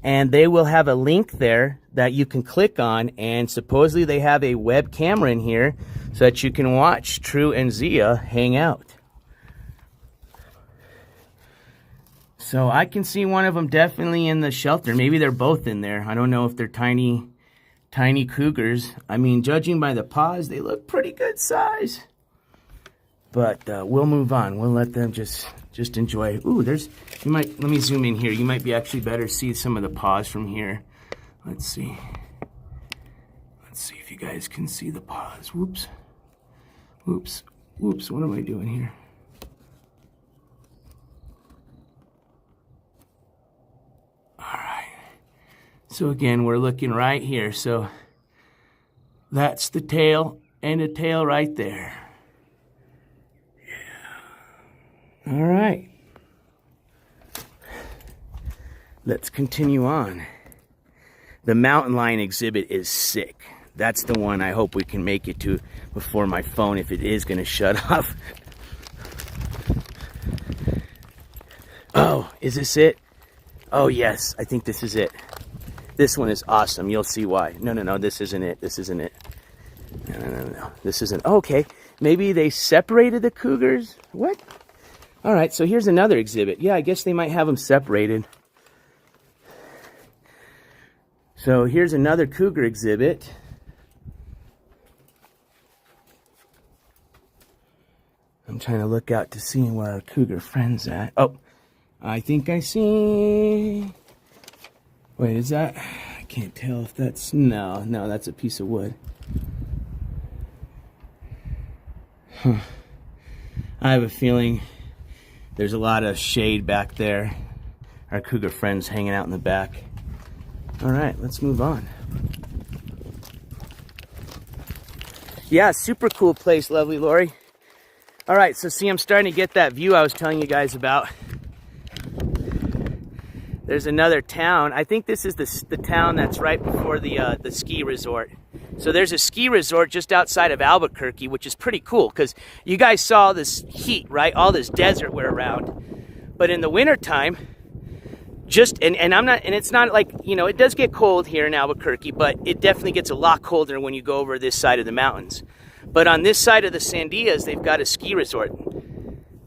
and they will have a link there that you can click on, and supposedly they have a web camera in here so that you can watch True and Zia hang out. So I can see one of them definitely in the shelter. Maybe they're both in there. I don't know if they're tiny cougars. I mean, judging by the paws, they look pretty good size. But we'll move on. We'll let them just enjoy. Ooh, let me zoom in here. You might be actually better see some of the paws from here. Let's see. Let's see if you guys can see the paws. Whoops. Whoops. Whoops. What am I doing here? So again, we're looking right here. So that's the tail and the tail right there. Yeah. All right. Let's continue on. The mountain lion exhibit is sick. That's the one I hope we can make it to before my phone, if it is going to shut off. Oh, is this it? Oh, yes. I think this is it. This one is awesome. You'll see why. No, this isn't it. This isn't it. No. This isn't. Okay. Maybe they separated the cougars? What? All right, so here's another exhibit. Yeah, I guess they might have them separated. So here's another cougar exhibit. I'm trying to look out to see where our cougar friend's at. Oh, I think I see... Wait, is that... I can't tell if that's... No, that's a piece of wood. Huh. I have a feeling there's a lot of shade back there. Our cougar friend's hanging out in the back. All right, let's move on. Yeah, super cool place, lovely Lori. All right, so see, I'm starting to get that view I was telling you guys about. There's another town. I think this is the town that's right before the ski resort. So there's a ski resort just outside of Albuquerque, which is pretty cool because you guys saw this heat, right? All this desert we're around. But in the wintertime, and it's not like, you know, it does get cold here in Albuquerque, but it definitely gets a lot colder when you go over this side of the mountains. But on this side of the Sandias, they've got a ski resort.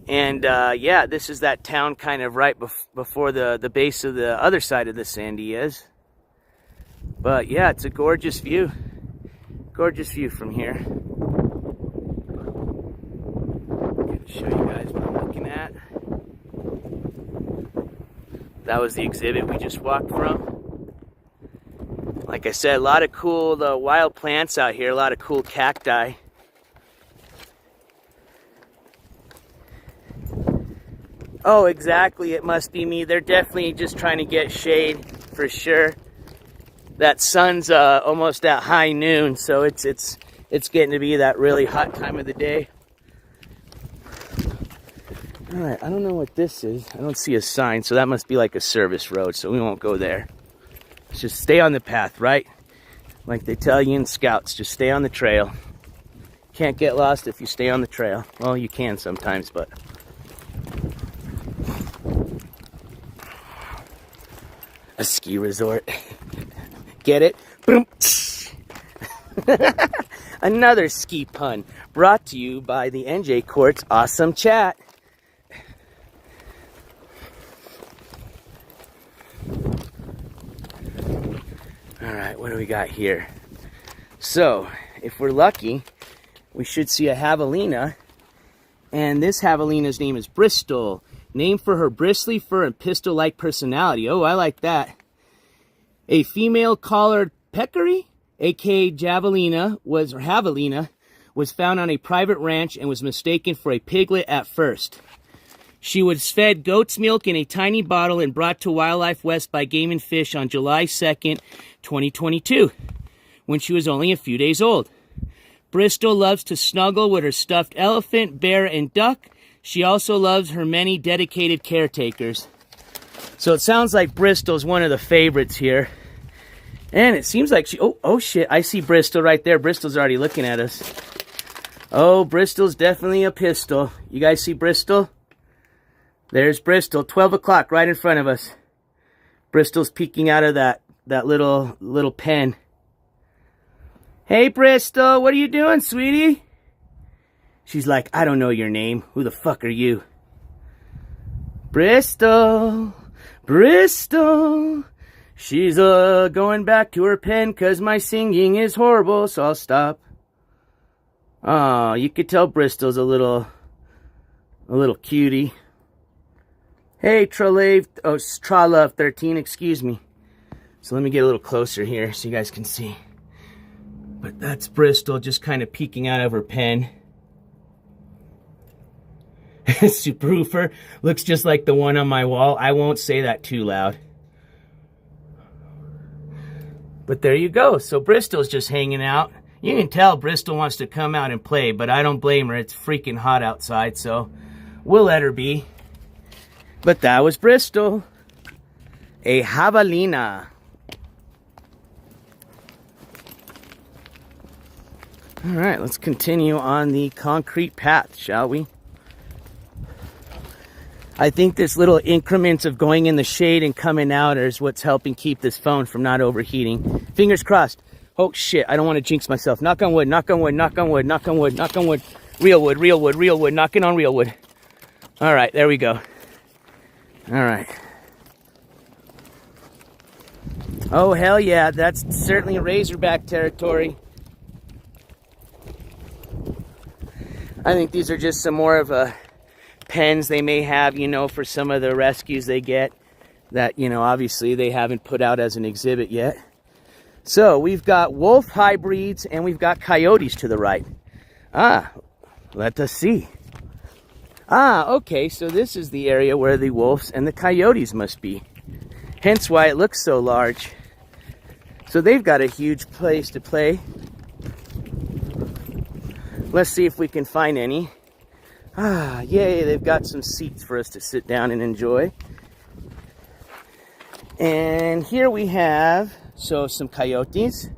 And yeah, this is that town kind of right before the base of the other side of the Sandias. But yeah, it's a gorgeous view. Gorgeous view from here. I'm going to show you guys what I'm looking at. That was the exhibit we just walked from. Like I said, a lot of cool wild plants out here, a lot of cool cacti. Oh, exactly, it must be me. They're definitely just trying to get shade, for sure. That sun's almost at high noon, so it's getting to be that really hot time of the day. All right, I don't know what this is. I don't see a sign, so that must be like a service road, so we won't go there. Let's just stay on the path, right? Like they tell you in Scouts, just stay on the trail. Can't get lost if you stay on the trail. Well, you can sometimes, but... A ski resort. Get it? Boom. Another ski pun brought to you by the NJCourts Awesome Chat. All right, what do we got here? So, if we're lucky, we should see a javelina. And this javelina's name is Bristol. Named for her bristly fur and pistol-like personality. Oh, I like that. A female collared peccary, aka javelina, was found on a private ranch and was mistaken for a piglet at first. She was fed goat's milk in a tiny bottle and brought to Wildlife West by Game and Fish on July 2nd, 2022, when she was only a few days old. Bristol loves to snuggle with her stuffed elephant, bear, and duck. She also loves her many dedicated caretakers. So it sounds like Bristol's one of the favorites here. And it seems like she... Oh shit, I see Bristol right there. Bristol's already looking at us. Oh, Bristol's definitely a pistol. You guys see Bristol? There's Bristol, 12 o'clock, right in front of us. Bristol's peeking out of that little pen. Hey, Bristol, what are you doing, sweetie? She's like, I don't know your name. Who the fuck are you? Bristol, Bristol. She's going back to her pen because my singing is horrible, so I'll stop. Oh, you could tell Bristol's a little cutie. Hey, Trolave 13, excuse me. So let me get a little closer here so you guys can see. But that's Bristol just kind of peeking out of her pen. Superwoofer looks just like the one on my wall. I won't say that too loud. But there you go. So Bristol's just hanging out. You can tell Bristol wants to come out and play, but I don't blame her. It's freaking hot outside, so we'll let her be. But that was Bristol. A javelina. All right, let's continue on the concrete path, shall we? I think this little increments of going in the shade and coming out is what's helping keep this phone from not overheating. Fingers crossed. Oh shit, I don't want to jinx myself. Knock on wood, knock on wood, knock on wood, knock on wood, knock on wood. Real wood, real wood, real wood, knocking on real wood. All right, there we go. All right. Oh, hell yeah, that's certainly Razorback territory. I think these are just some more of a pens they may have, you know, for some of the rescues they get that, you know, obviously they haven't put out as an exhibit yet. So we've got wolf hybrids and we've got coyotes to the right. Ah, let us see. Ah, okay, so this is the area where the wolves and the coyotes must be. Hence why it looks so large. So they've got a huge place to play. Let's see if we can find any. Ah, yay, they've got some seats for us to sit down and enjoy. And here we have, some coyotes.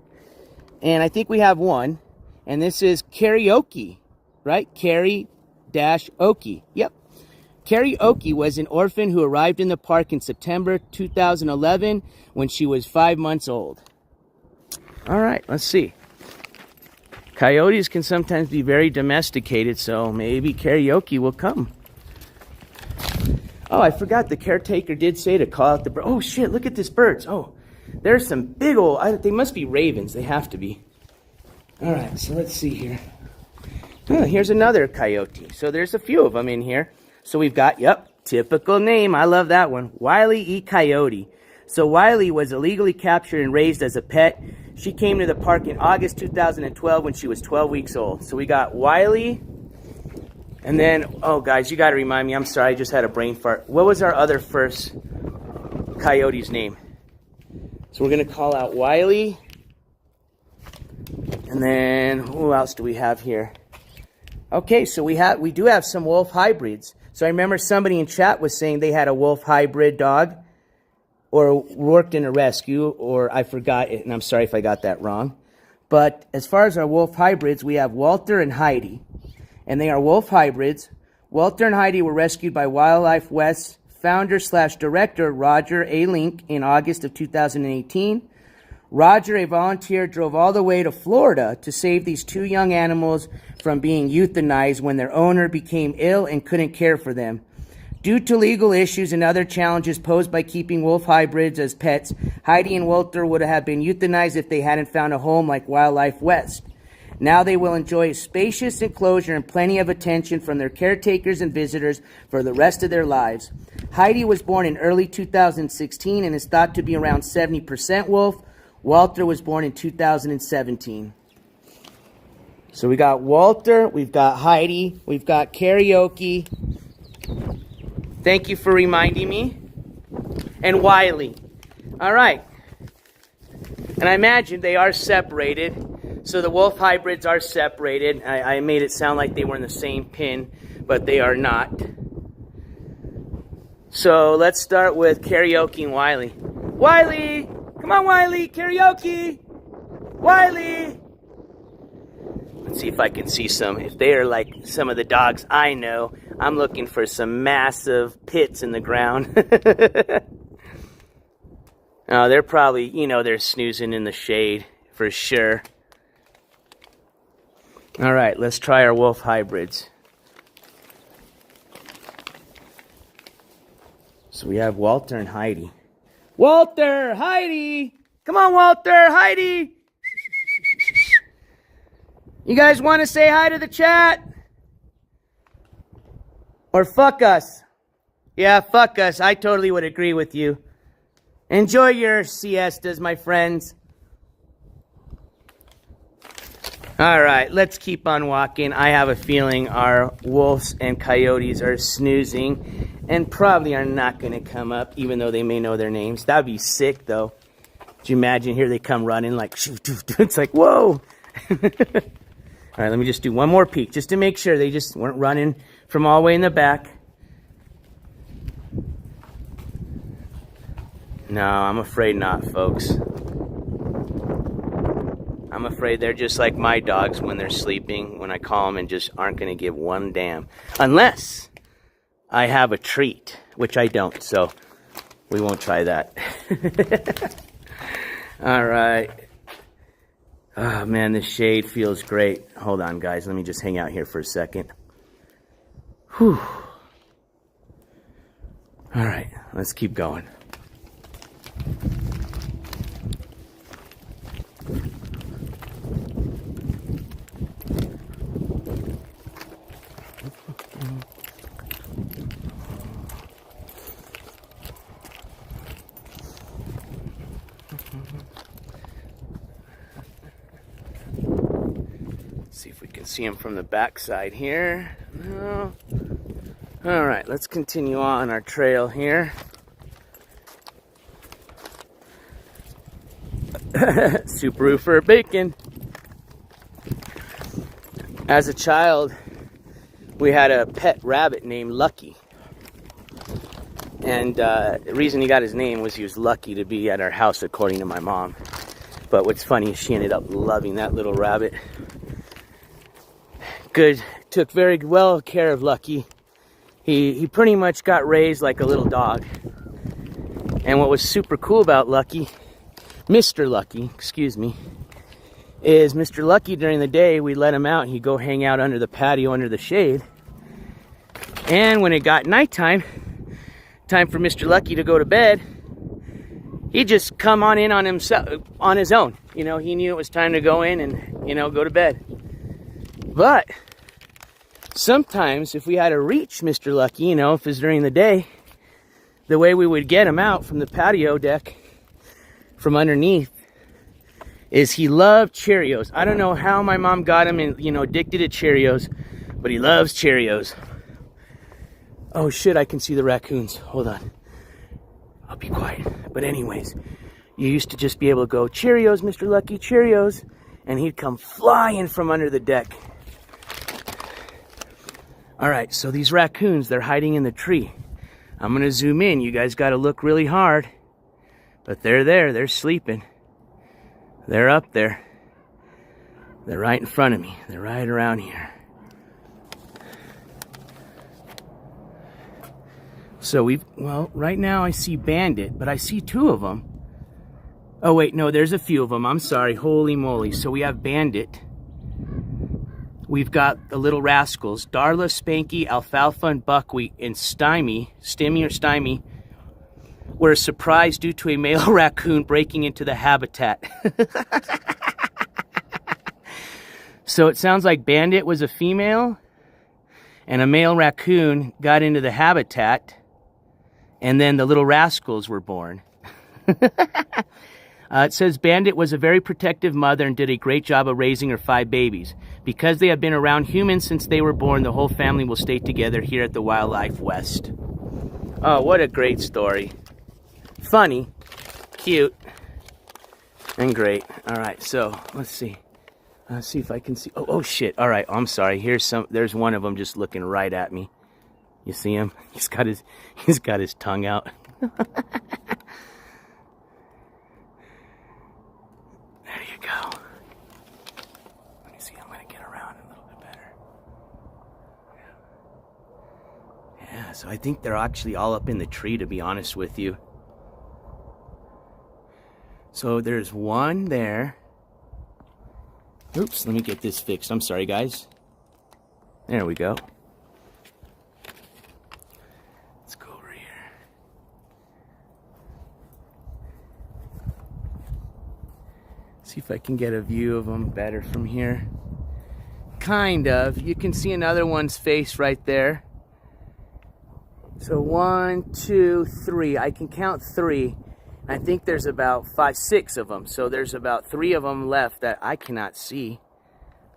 And I think we have one. And this is karaoke, right? Karaoke. Yep. Karaoke was an orphan who arrived in the park in September 2011 when she was 5 months old. All right, let's see. Coyotes can sometimes be very domesticated, so maybe Karaoke will come. Oh, I forgot the caretaker did say to call out the bird. Oh, shit, look at this birds. Oh, there's some big old... they must be ravens. They have to be. All right, so let's see here. Oh, here's another coyote. So there's a few of them in here. So we've got, yep, typical name. I love that one. Wiley E. Coyote. So Wiley was illegally captured and raised as a pet. She came to the park in August 2012 when she was 12 weeks old. So we got Wiley. And then, oh, guys, you got to remind me. I'm sorry, I just had a brain fart. What was our other first coyote's name? So we're going to call out Wiley. And then, who else do we have here? Okay, so we do have some wolf hybrids. So I remember somebody in chat was saying they had a wolf hybrid dog or worked in a rescue, or I forgot it, and I'm sorry if I got that wrong. But as far as our wolf hybrids, we have Walter and Heidi. And they are wolf hybrids. Walter and Heidi were rescued by Wildlife West founder/director Roger A. Link in August of 2018. Roger, a volunteer, drove all the way to Florida to save these two young animals from being euthanized when their owner became ill and couldn't care for them. Due to legal issues and other challenges posed by keeping wolf hybrids as pets, Heidi and Walter would have been euthanized if they hadn't found a home like Wildlife West. Now they will enjoy a spacious enclosure and plenty of attention from their caretakers and visitors for the rest of their lives. Heidi was born in early 2016 and is thought to be around 70% wolf. Walter was born in 2017. So we got Walter, we've got Heidi, we've got Karaoke. Thank you for reminding me. And Wiley. All right. And I imagine they are separated. So the wolf hybrids are separated. I made it sound like they were in the same pen, but they are not. So let's start with Karaoke and Wiley. Wiley! Come on, Wiley! Karaoke! Wiley! Let's see if I can see some. If they are like some of the dogs I know, I'm looking for some massive pits in the ground. Oh, they're probably, they're snoozing in the shade for sure. All right, let's try our wolf hybrids. So we have Walter and Heidi. Walter, Heidi! Come on, Walter, Heidi! You guys want to say hi to the chat? Or fuck us? Yeah, fuck us. I totally would agree with you. Enjoy your siestas, my friends. All right, let's keep on walking. I have a feeling our wolves and coyotes are snoozing and probably are not going to come up, even though they may know their names. That would be sick, though. Could you imagine? Here they come running like, it's like, whoa. All right, let me just do one more peek, just to make sure they just weren't running from all the way in the back. No, I'm afraid not, folks. I'm afraid they're just like my dogs when they're sleeping, when I call them and just aren't going to give one damn. Unless I have a treat, which I don't, so we won't try that. All right. Oh, man, the shade feels great. Hold on, guys. Let me just hang out here for a second. Whew. All right, let's keep going. See if we can see him from the back side here. No. All right, let's continue on our trail here. Subaru for bacon. As a child, we had a pet rabbit named Lucky. And the reason he got his name was he was lucky to be at our house, according to my mom. But what's funny is she ended up loving that little rabbit. Good, took very well care of Lucky. he pretty much got raised like a little dog. And what was super cool about Lucky, Mr. Lucky, excuse me, is Mr. Lucky during the day, we let him out and he'd go hang out under the patio under the shade. And when it got nighttime, time for Mr. Lucky to go to bed, he'd just come on in on himself, on his own. You know, he knew it was time to go in and, you know, go to bed. But sometimes if we had to reach Mr. Lucky, you know, if it was during the day, the way we would get him out from the patio deck, from underneath, is he loved Cheerios. I don't know how my mom got him, you know, addicted to Cheerios, but he loves Cheerios. Oh shit, I can see the raccoons. Hold on. I'll be quiet. But anyways, you used to just be able to go, Cheerios, Mr. Lucky, Cheerios, and he'd come flying from under the deck. All right, so these raccoons, they're hiding in the tree. I'm gonna zoom in. You guys gotta look really hard. But they're there, they're sleeping. They're up there. They're right in front of me. They're right around here. So well, right now I see Bandit, but I see two of them. Oh wait, no, there's a few of them. I'm sorry, holy moly. So we have Bandit. We've got the little rascals, Darla, Spanky, Alfalfa, and Buckwheat, and Stymie were surprised due to a male raccoon breaking into the habitat. So it sounds like Bandit was a female, and a male raccoon got into the habitat, and then the little rascals were born. It says Bandit was a very protective mother and did a great job of raising her 5 babies. Because they have been around humans since they were born, the whole family will stay together here at the Wildlife West. Oh, what a great story. Funny, cute, and great. All right, so let's see. Let's see if I can see. Oh shit. All right, I'm sorry. There's one of them just looking right at me. You see him? He's got his tongue out. There you go. Let me see. I'm going to get around a little bit better. Yeah, so I think they're actually all up in the tree, to be honest with you. So there's one there. Oops, let me get this fixed. I'm sorry, guys. There we go. Let's go over here. See if I can get a view of them better from here. Kind of. You can see another one's face right there. So 1, 2, 3. I can count 3. I think there's about 5, 6 of them. So there's about 3 of them left that I cannot see,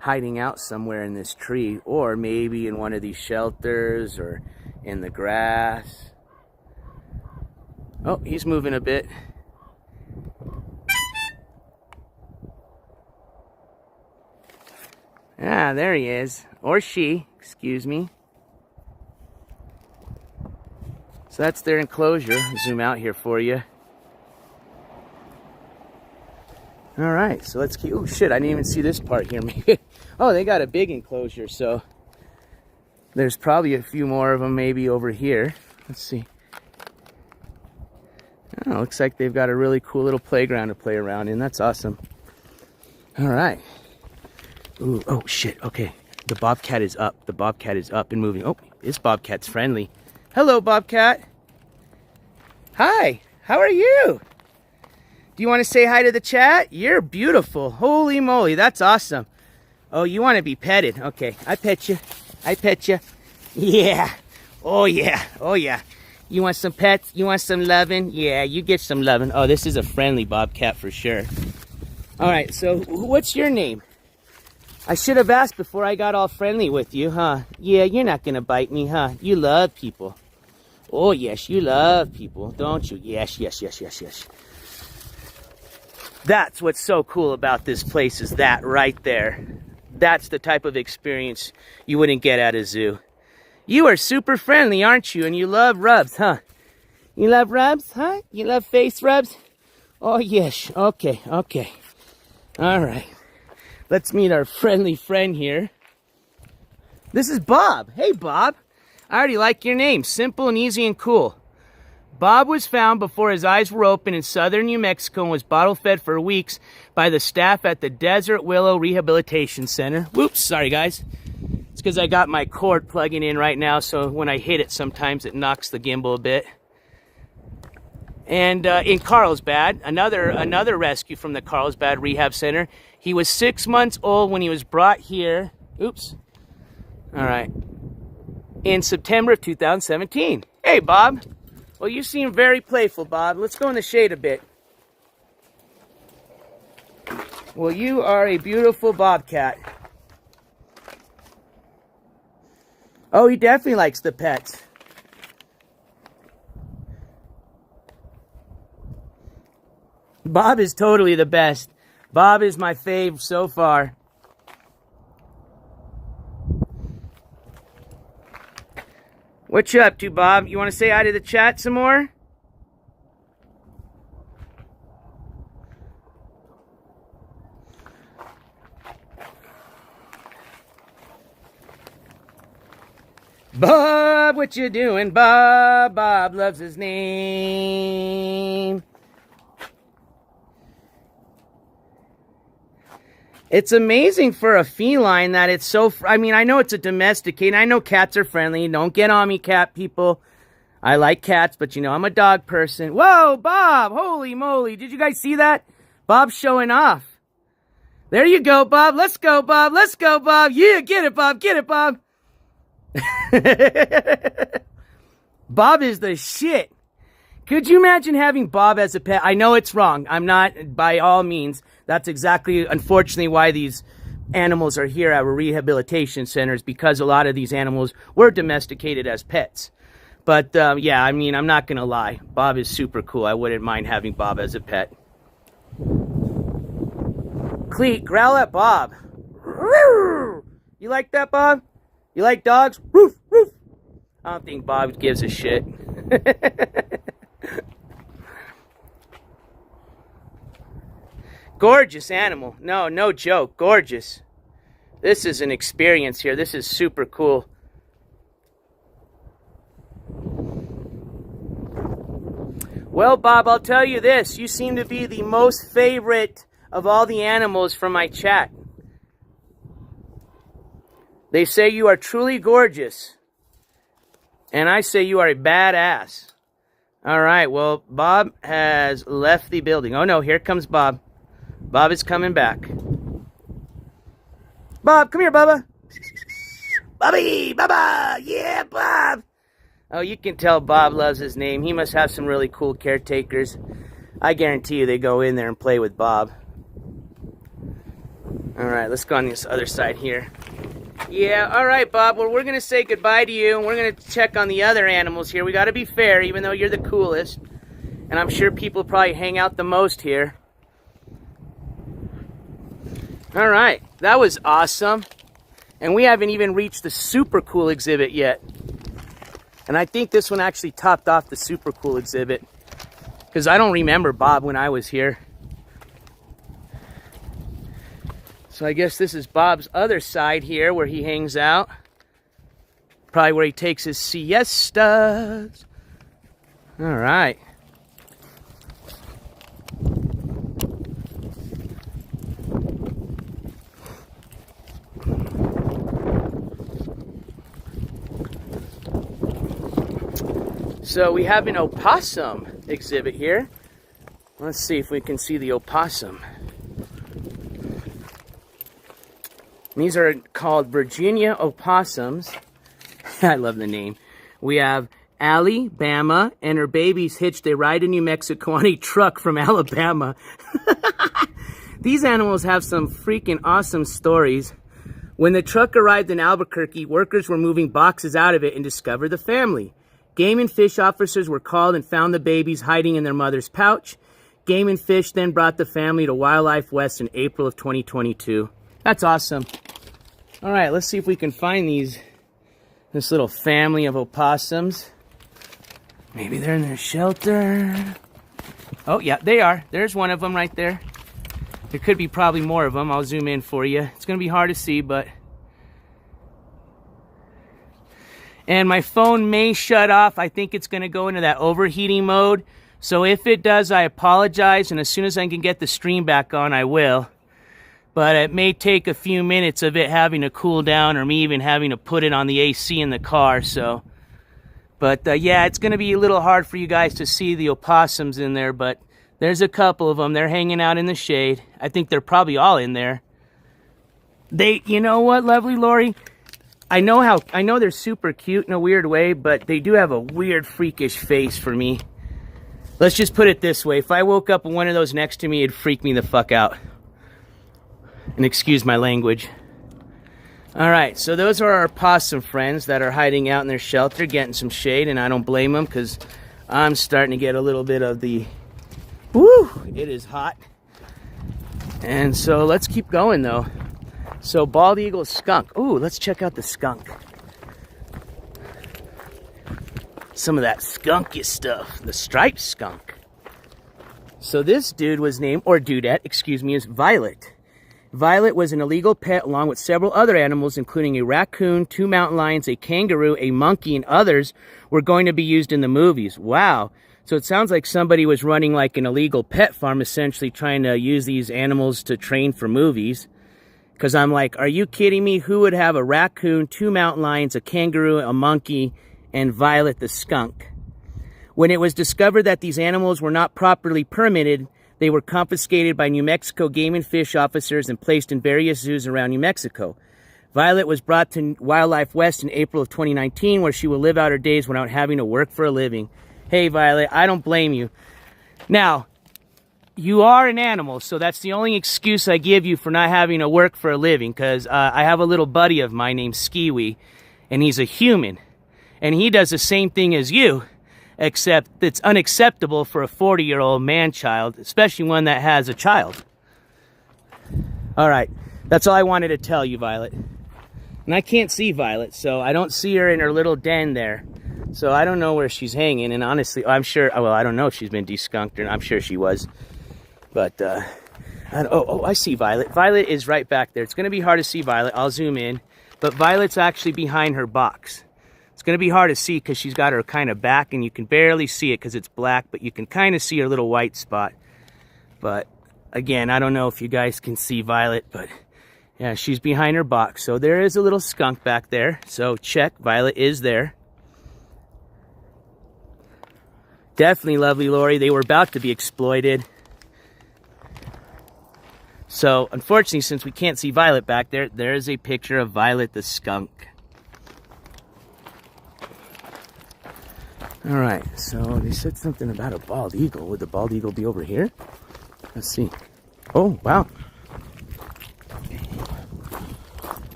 hiding out somewhere in this tree, or maybe in one of these shelters or in the grass. Oh, he's moving a bit. Ah, there he is. Or she, excuse me. So that's their enclosure. Zoom out here for you. All right, so let's keep, oh shit, I didn't even see this part here. Oh, they got a big enclosure, so there's probably a few more of them maybe over here. Let's see. Oh, looks like they've got a really cool little playground to play around in. That's awesome. All right. Ooh, oh shit, okay. The bobcat is up. The bobcat is up and moving. Oh, this bobcat's friendly. Hello, bobcat. Hi, how are you? Do you want to say hi to the chat? You're beautiful. Holy moly, that's awesome. Oh, you want to be petted? Okay, I pet you. I pet you. Yeah. Oh, yeah. Oh, yeah. You want some pets? You want some loving? Yeah, you get some loving. Oh, this is a friendly bobcat for sure. All right, so what's your name? I should have asked before I got all friendly with you, huh? Yeah, you're not going to bite me, huh? You love people. Oh, yes, you love people, don't you? Yes, yes, yes, yes, yes. That's what's so cool about this place, is that right there. That's the type of experience you wouldn't get at a zoo. You are super friendly, aren't you? And you love rubs, huh? You love rubs, huh? You love face rubs? Oh, yes. Okay, okay. All right. Let's meet our friendly friend here. This is Bob. Hey, Bob. I already like your name. Simple and easy and cool. Bob was found before his eyes were open in southern New Mexico and was bottle fed for weeks by the staff at the Desert Willow Rehabilitation Center. Whoops, sorry guys. It's because I got my cord plugging in right now, so when I hit it, sometimes it knocks the gimbal a bit. And in Carlsbad, another rescue from the Carlsbad Rehab Center. He was 6 months old when he was brought here. Oops. All right. In September of 2017. Hey, Bob. Well, you seem very playful, Bob. Let's go in the shade a bit. Well, you are a beautiful bobcat. Oh, he definitely likes the pets. Bob is totally the best. Bob is my fave so far. What you up to, Bob? You want to say hi to the chat some more? Bob, what you doing, Bob? Bob loves his name. It's amazing for a feline that it's so... I mean, I know it's a domesticated. I know cats are friendly. Don't get on me, cat people. I like cats, but you know, I'm a dog person. Whoa, Bob! Holy moly. Did you guys see that? Bob's showing off. There you go, Bob. Let's go, Bob. Let's go, Bob. Yeah, get it, Bob. Get it, Bob. Bob is the shit. Could you imagine having Bob as a pet? I know it's wrong. I'm not, by all means. That's exactly, unfortunately, why these animals are here at rehabilitation centers, because a lot of these animals were domesticated as pets. But, yeah, I mean, I'm not going to lie. Bob is super cool. I wouldn't mind having Bob as a pet. Cleet, growl at Bob. You like that, Bob? You like dogs? Roof, roof. I don't think Bob gives a shit. Gorgeous animal. No, no joke. Gorgeous. This is an experience here. This is super cool. Well, Bob, I'll tell you this. You seem to be the most favorite of all the animals from my chat. They say you are truly gorgeous. And I say you are a badass. All right, well, Bob has left the building. Oh, no, here comes Bob. Bob is coming back. Bob, come here, Bubba. Bobby, Bubba, yeah, Bob. Oh, you can tell Bob loves his name. He must have some really cool caretakers. I guarantee you they go in there and play with Bob. All right, let's go on this other side here. Yeah, all right, Bob. Well, we're going to say goodbye to you, and we're going to check on the other animals here. We got to be fair, even though you're the coolest. And I'm sure people probably hang out the most here. All right, that was awesome. And we haven't even reached the super cool exhibit yet. And I think this one actually topped off the super cool exhibit, because I don't remember Bob when I was here. So I guess this is Bob's other side here where he hangs out. Probably where he takes his siestas. All right. So we have an opossum exhibit here. Let's see if we can see the opossum. These are called Virginia opossums. I love the name. We have Allie, Bama, and her babies hitched a ride to New Mexico on a truck from Alabama. These animals have some freaking awesome stories. When the truck arrived in Albuquerque, workers were moving boxes out of it and discovered the family. Game and Fish officers were called and found the babies hiding in their mother's pouch. Game and Fish then brought the family to Wildlife West in April of 2022. That's awesome. All right, let's see if we can find this little family of opossums. Maybe they're in their shelter. Oh, yeah, they are. There's one of them right there. There could be probably more of them. I'll zoom in for you. It's going to be hard to see, but... And my phone may shut off. I think it's going to go into that overheating mode. So if it does, I apologize. And as soon as I can get the stream back on, I will. But it may take a few minutes of it having to cool down, or me even having to put it on the AC in the car. So, but yeah, it's going to be a little hard for you guys to see the opossums in there. But there's a couple of them. They're hanging out in the shade. I think they're probably all in there. You know what, lovely Lori? I know they're super cute in a weird way, but they do have a weird, freakish face for me. Let's just put it this way. If I woke up with one of those next to me, it'd freak me the fuck out. And excuse my language. Alright, so those are our possum friends that are hiding out in their shelter, getting some shade, and I don't blame them, because I'm starting to get a little bit of the... Woo! It is hot. And so let's keep going, though. So, bald eagle, skunk. Ooh, let's check out the skunk. Some of that skunky stuff. The striped skunk. So this dude was named, or dudette, excuse me, is Violet. Violet was an illegal pet along with several other animals, including a raccoon, 2 mountain lions, a kangaroo, a monkey, and others were going to be used in the movies. Wow. So it sounds like somebody was running like an illegal pet farm, essentially trying to use these animals to train for movies. Because I'm like, are you kidding me? Who would have a raccoon, 2 mountain lions, a kangaroo, a monkey, and Violet the skunk? When it was discovered that these animals were not properly permitted, they were confiscated by New Mexico Game and Fish officers and placed in various zoos around New Mexico. Violet was brought to Wildlife West in April of 2019, where she will live out her days without having to work for a living. Hey, Violet, I don't blame you. Now, you are an animal, so that's the only excuse I give you for not having to work for a living, because I have a little buddy of mine named Skiwee, and he's a human, and he does the same thing as you, except it's unacceptable for a 40-year-old man-child, especially one that has a child. All right, that's all I wanted to tell you, Violet. And I can't see Violet, so I don't see her in her little den there. So I don't know where she's hanging, and honestly, I'm sure, well, I don't know if she's been deskunked, and I'm sure she was. But, I see Violet. Violet is right back there. It's going to be hard to see Violet. I'll zoom in. But Violet's actually behind her box. It's going to be hard to see because she's got her kind of back, and you can barely see it because it's black, but you can kind of see her little white spot. But, again, I don't know if you guys can see Violet, but, yeah, she's behind her box. So there is a little skunk back there. So check, Violet is there. Definitely, lovely Lori. They were about to be exploited. So, unfortunately, since we can't see Violet back there, there is a picture of Violet the skunk. Alright, so they said something about a bald eagle. Would the bald eagle be over here? Let's see. Oh, wow.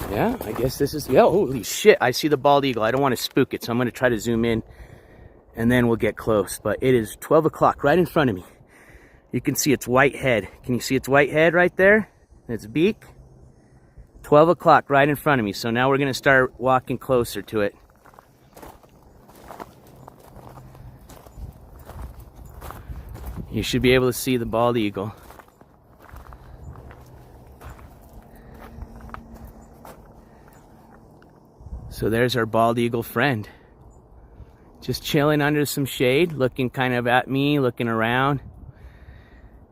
Yeah, I guess this is... Yeah, holy shit, I see the bald eagle. I don't want to spook it, so I'm going to try to zoom in, and then we'll get close. But it is 12 o'clock right in front of me. You can see its white head. Can you see its white head right there? Its beak? 12 o'clock right in front of me. So now we're going to start walking closer to it. You should be able to see the bald eagle. So there's our bald eagle friend. Just chilling under some shade, looking kind of at me, looking around.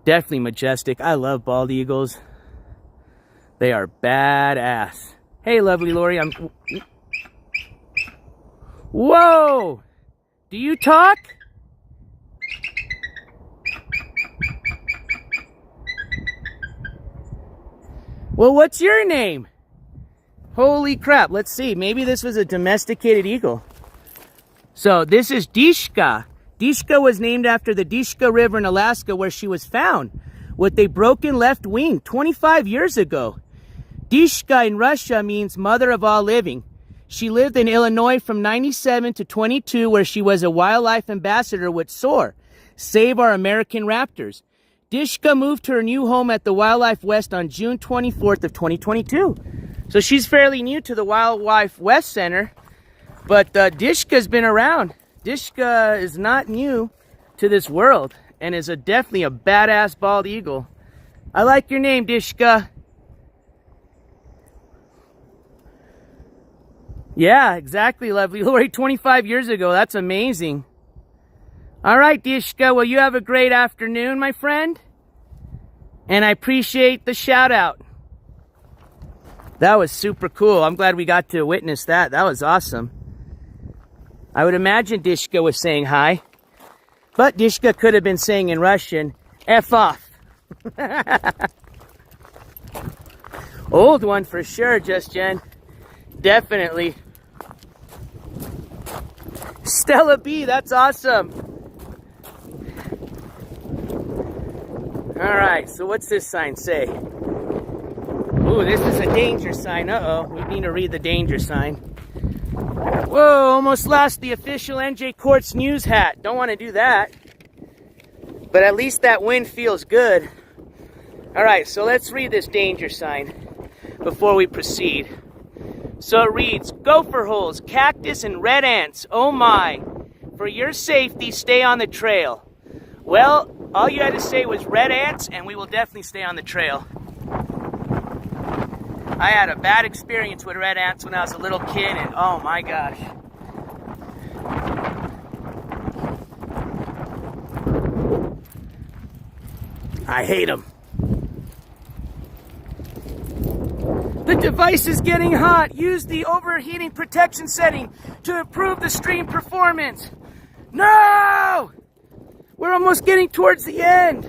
Definitely majestic. I love bald eagles. They are badass. Hey, lovely Lori, Whoa! Do you talk? Well, what's your name? Holy crap, let's see. Maybe this was a domesticated eagle. So this is Dishka. Dishka was named after the Dishka River in Alaska, where she was found with a broken left wing 25 years ago. Dishka in Russia means mother of all living. She lived in Illinois from 97 to 22, where she was a wildlife ambassador with SOAR, Save Our American Raptors. Dishka moved to her new home at the Wildlife West on June 24th of 2022. So she's fairly new to the Wildlife West Center, but Dishka's been around. Dishka is not new to this world and is definitely a badass bald eagle. I like your name, Dishka. Yeah, exactly, lovely Lori. 25 years ago. That's amazing. All right, Dishka. Well, you have a great afternoon, my friend. And I appreciate the shout out. That was super cool. I'm glad we got to witness that. That was awesome. I would imagine Dishka was saying hi. But Dishka could have been saying in Russian, F off. Old one for sure, Just Jen. Definitely. Stella B, that's awesome. Alright, so what's this sign say? Ooh, this is a danger sign. Uh-oh, we need to read the danger sign. Whoa, almost lost the official NJCourts news hat. Don't want to do that. But at least that wind feels good. Alright, so let's read this danger sign before we proceed. So it reads, gopher holes, cactus, and red ants. Oh my. For your safety, stay on the trail. Well, all you had to say was red ants, and we will definitely stay on the trail. I had a bad experience with red ants when I was a little kid, and oh my gosh. I hate them. The device is getting hot. Use the overheating protection setting to improve the stream performance. No! We're almost getting towards the end.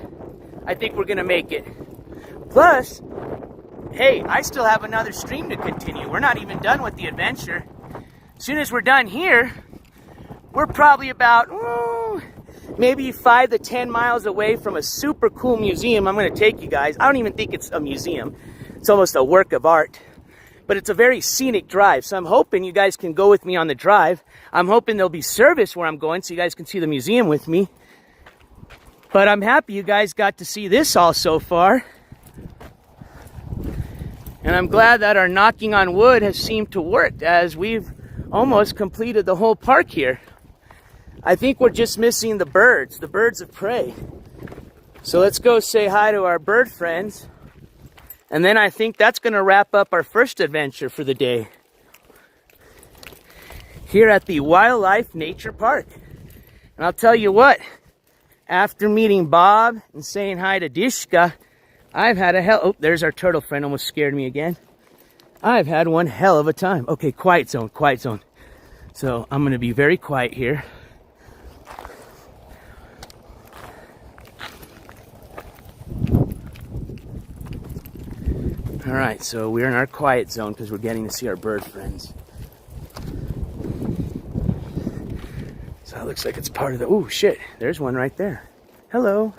I think we're gonna make it. Plus, hey, I still have another stream to continue. We're not even done with the adventure. As soon as we're done here, we're probably about maybe 5 to 10 miles away from a super cool museum. I'm gonna take you guys. I don't even think it's a museum. It's almost a work of art, but it's a very scenic drive. So I'm hoping you guys can go with me on the drive. I'm hoping there'll be service where I'm going so you guys can see the museum with me. But I'm happy you guys got to see this all so far. And I'm glad that our knocking on wood has seemed to work as we've almost completed the whole park here. I think we're just missing the birds of prey. So let's go say hi to our bird friends. And then I think that's going to wrap up our first adventure for the day. Here at the Wildlife Nature Park. And I'll tell you what, after meeting Bob and saying hi to Dishka, I've had oh, there's our turtle friend, almost scared me again. I've had one hell of a time. Okay, quiet zone, quiet zone. So I'm going to be very quiet here. All right, so we're in our quiet zone because we're getting to see our bird friends. So it looks like it's part of the, oh shit, there's one right there. Hello.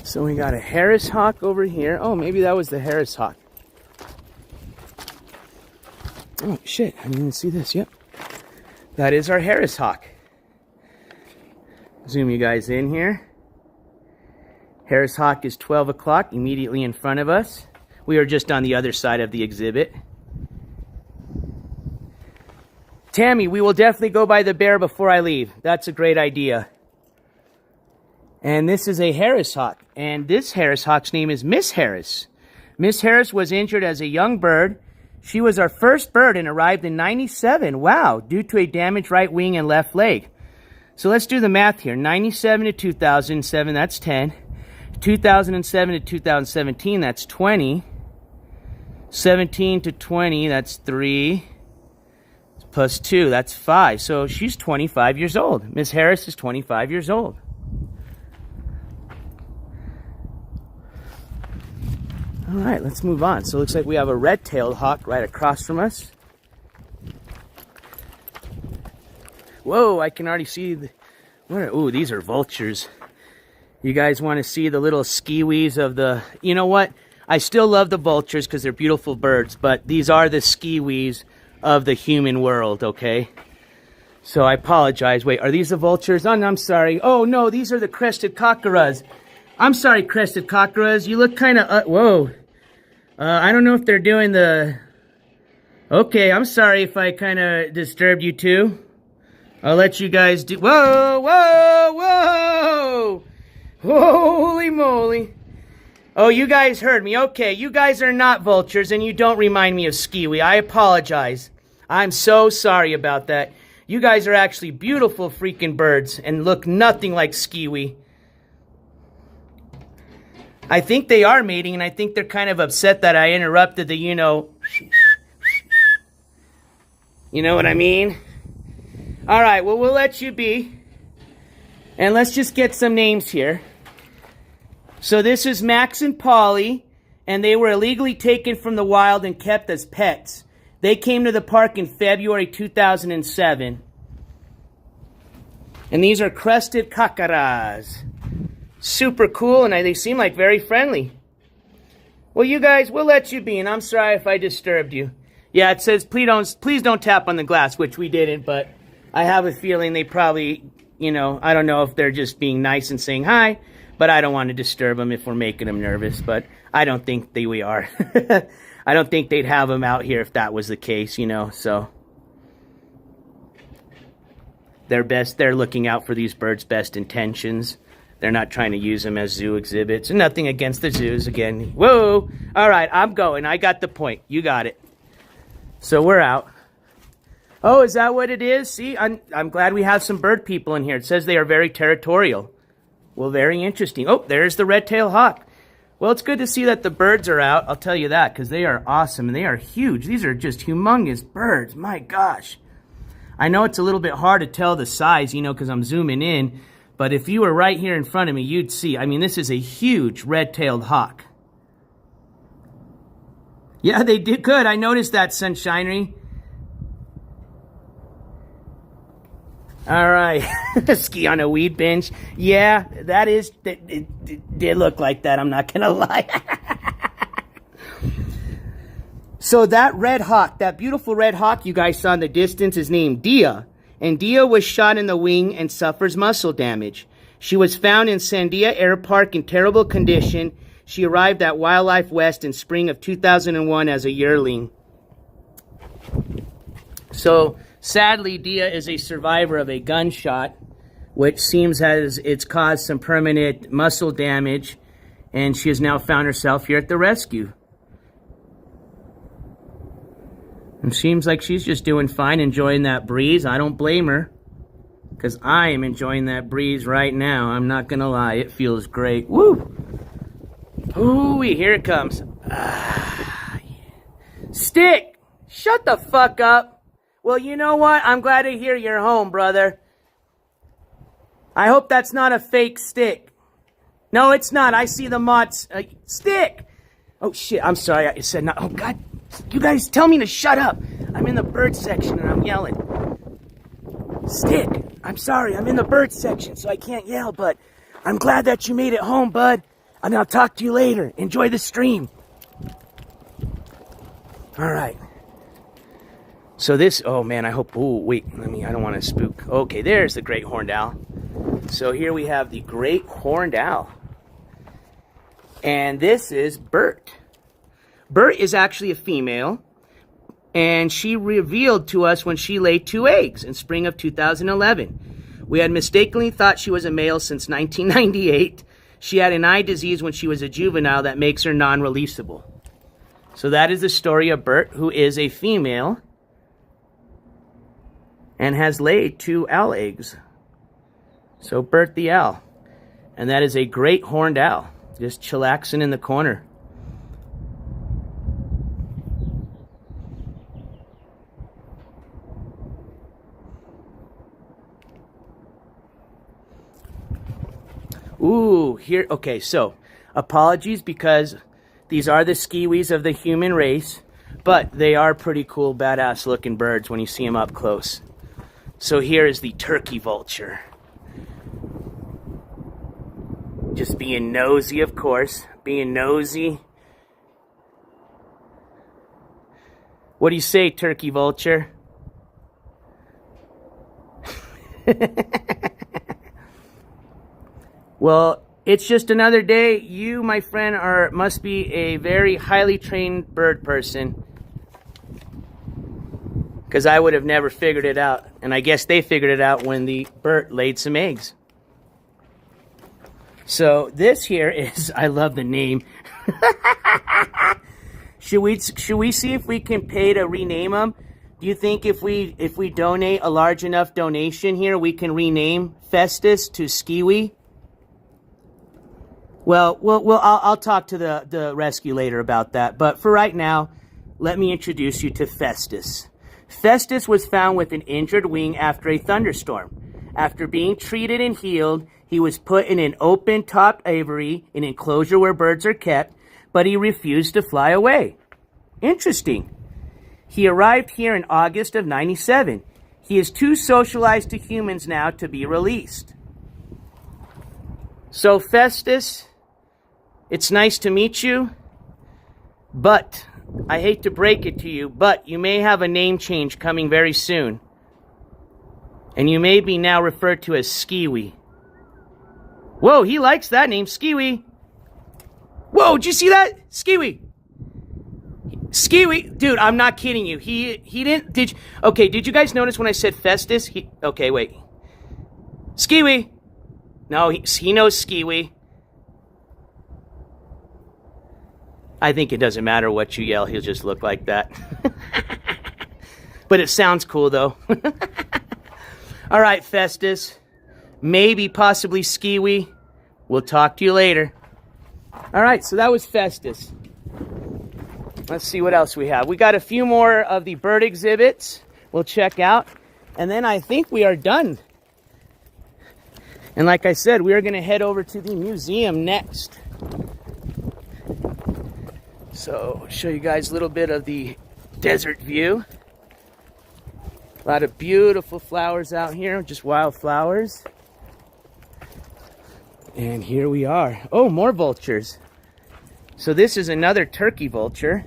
So we got a Harris hawk over here. Oh, maybe that was the Harris hawk. Oh shit, I didn't even see this. Yep. That is our Harris hawk. Zoom you guys in here. Harris hawk is 12 o'clock, immediately in front of us. We are just on the other side of the exhibit. Tammy, we will definitely go by the bear before I leave. That's a great idea. And this is a Harris hawk. And this Harris hawk's name is Miss Harris. Miss Harris was injured as a young bird. She was our first bird and arrived in '97. Wow, due to a damaged right wing and left leg. So let's do the math here. 97 to 2007, that's 10. 2007 to 2017, that's 20. 17 to 20, that's 3. Plus 2, that's 5. So she's 25 years old. Miss Harris is 25 years old. All right, let's move on. So it looks like we have a red-tailed hawk right across from us. Whoa, I can already see the... Ooh, these are vultures. You guys want to see the little skiwees of the... You know what? I still love the vultures because they're beautiful birds, but these are the skiwees of the human world, okay? So I apologize. Wait, are these the vultures? Oh, no, I'm sorry. Oh, no, these are the crested cockerels. I'm sorry, crested cockerels. You look kind of... whoa. I don't know if they're doing the... Okay, I'm sorry if I kind of disturbed you too. I'll let you guys do... Whoa, whoa, whoa! Holy moly. Oh, you guys heard me. Okay, you guys are not vultures, and you don't remind me of Skiwi. I apologize. I'm so sorry about that. You guys are actually beautiful freaking birds and look nothing like Skiwi. I think they are mating, and I think they're kind of upset that I interrupted the, you know what I mean? All right, well, we'll let you be. And let's just get some names here. So this is Max and Polly, and they were illegally taken from the wild and kept as pets. They came to the park in February 2007. And these are crested cacaras. Super cool, and they seem like very friendly. Well, you guys, we'll let you be, and I'm sorry if I disturbed you. Yeah, it says, please don't tap on the glass, which we didn't, but I have a feeling they probably, I don't know if they're just being nice and saying hi, but I don't want to disturb them if we're making them nervous, but I don't think we are. I don't think they'd have them out here if that was the case, so. They're looking out for these birds' best intentions. They're not trying to use them as zoo exhibits. And nothing against the zoos, again. Whoa! All right, I'm going. I got the point. You got it. So we're out. Oh, is that what it is? See, I'm glad we have some bird people in here. It says they are very territorial. Well, very interesting. Oh, there's the red-tailed hawk. Well, it's good to see that the birds are out. I'll tell you that, because they are awesome, and they are huge. These are just humongous birds. My gosh. I know it's a little bit hard to tell the size, because I'm zooming in. But if you were right here in front of me, you'd see. I mean, this is a huge red-tailed hawk. Yeah, they did good. I noticed that, Sunshinery. All right. Ski on a weed bench. Yeah, it did look like that. I'm not going to lie. So that red hawk, that beautiful red hawk you guys saw in the distance is named Dia. And Dia was shot in the wing and suffers muscle damage. She was found in Sandia Air Park in terrible condition. She arrived at Wildlife West in spring of 2001 as a yearling. So, sadly, Dia is a survivor of a gunshot, which seems as it's caused some permanent muscle damage, and she has now found herself here at the rescue. It seems like she's just doing fine, enjoying that breeze. I don't blame her, because I am enjoying that breeze right now. I'm not going to lie. It feels great. Woo! Ooh, here it comes. Yeah. Stick! Shut the fuck up. Well, you know what? I'm glad to hear you're home, brother. I hope that's not a fake stick. No, it's not. I see the mods. Stick! Oh, shit. I'm sorry. I said not. Oh, God. You guys tell me to shut up. I'm in the bird section and I'm yelling. Stick! I'm sorry. I'm in the bird section, so I can't yell, but I'm glad that you made it home, bud. And I'll talk to you later. Enjoy the stream. All right. So this, oh man, I hope, oh wait, I don't want to spook. Okay, there's the great horned owl. So here we have the great horned owl. And this is Bert. Bert is actually a female, and she revealed to us when she laid 2 eggs in spring of 2011. We had mistakenly thought she was a male since 1998. She had an eye disease when she was a juvenile that makes her non-releasable. So that is the story of Bert, who is a female and has laid 2 owl eggs. So Bert the owl. And that is a great horned owl, just chillaxing in the corner. Ooh, here, okay, so, apologies because these are the skiwis of the human race, but they are pretty cool, badass looking birds when you see them up close. So here is the turkey vulture. Just being nosy, of course, being nosy. What do you say, turkey vulture? Well, it's just another day. You, my friend, must be a very highly trained bird person. because I would have never figured it out. And I guess they figured it out when the Bert laid some eggs. So this here is, I love the name. Should we see if we can pay to rename them? Do you think if we donate a large enough donation here, we can rename Festus to Skiwi? Well, I'll talk to the rescue later about that. But for right now, let me introduce you to Festus. Festus was found with an injured wing after a thunderstorm. After being treated and healed, he was put in an open-topped aviary, an enclosure where birds are kept, but he refused to fly away. Interesting. He arrived here in August of '97. He is too socialized to humans now to be released. So Festus, it's nice to meet you, but I hate to break it to you, but you may have a name change coming very soon. And you may be now referred to as Skiwi. Whoa, he likes that name, Skiwi. Whoa, did you see that? Skiwi. Skiwi. Dude, I'm not kidding you. He didn't, did you guys notice when I said Festus? Okay, wait. Skiwi. No, he knows Skiwi. I think it doesn't matter what you yell, he'll just look like that. But it sounds cool, though. All right, Festus. Maybe, possibly Skiwi. We'll talk to you later. All right, so that was Festus. Let's see what else we have. We got a few more of the bird exhibits we'll check out. And then I think we are done. And like I said, we are going to head over to the museum next. So, I'll show you guys a little bit of the desert view. A lot of beautiful flowers out here, just wildflowers. And here we are. Oh, more vultures. So this is another turkey vulture,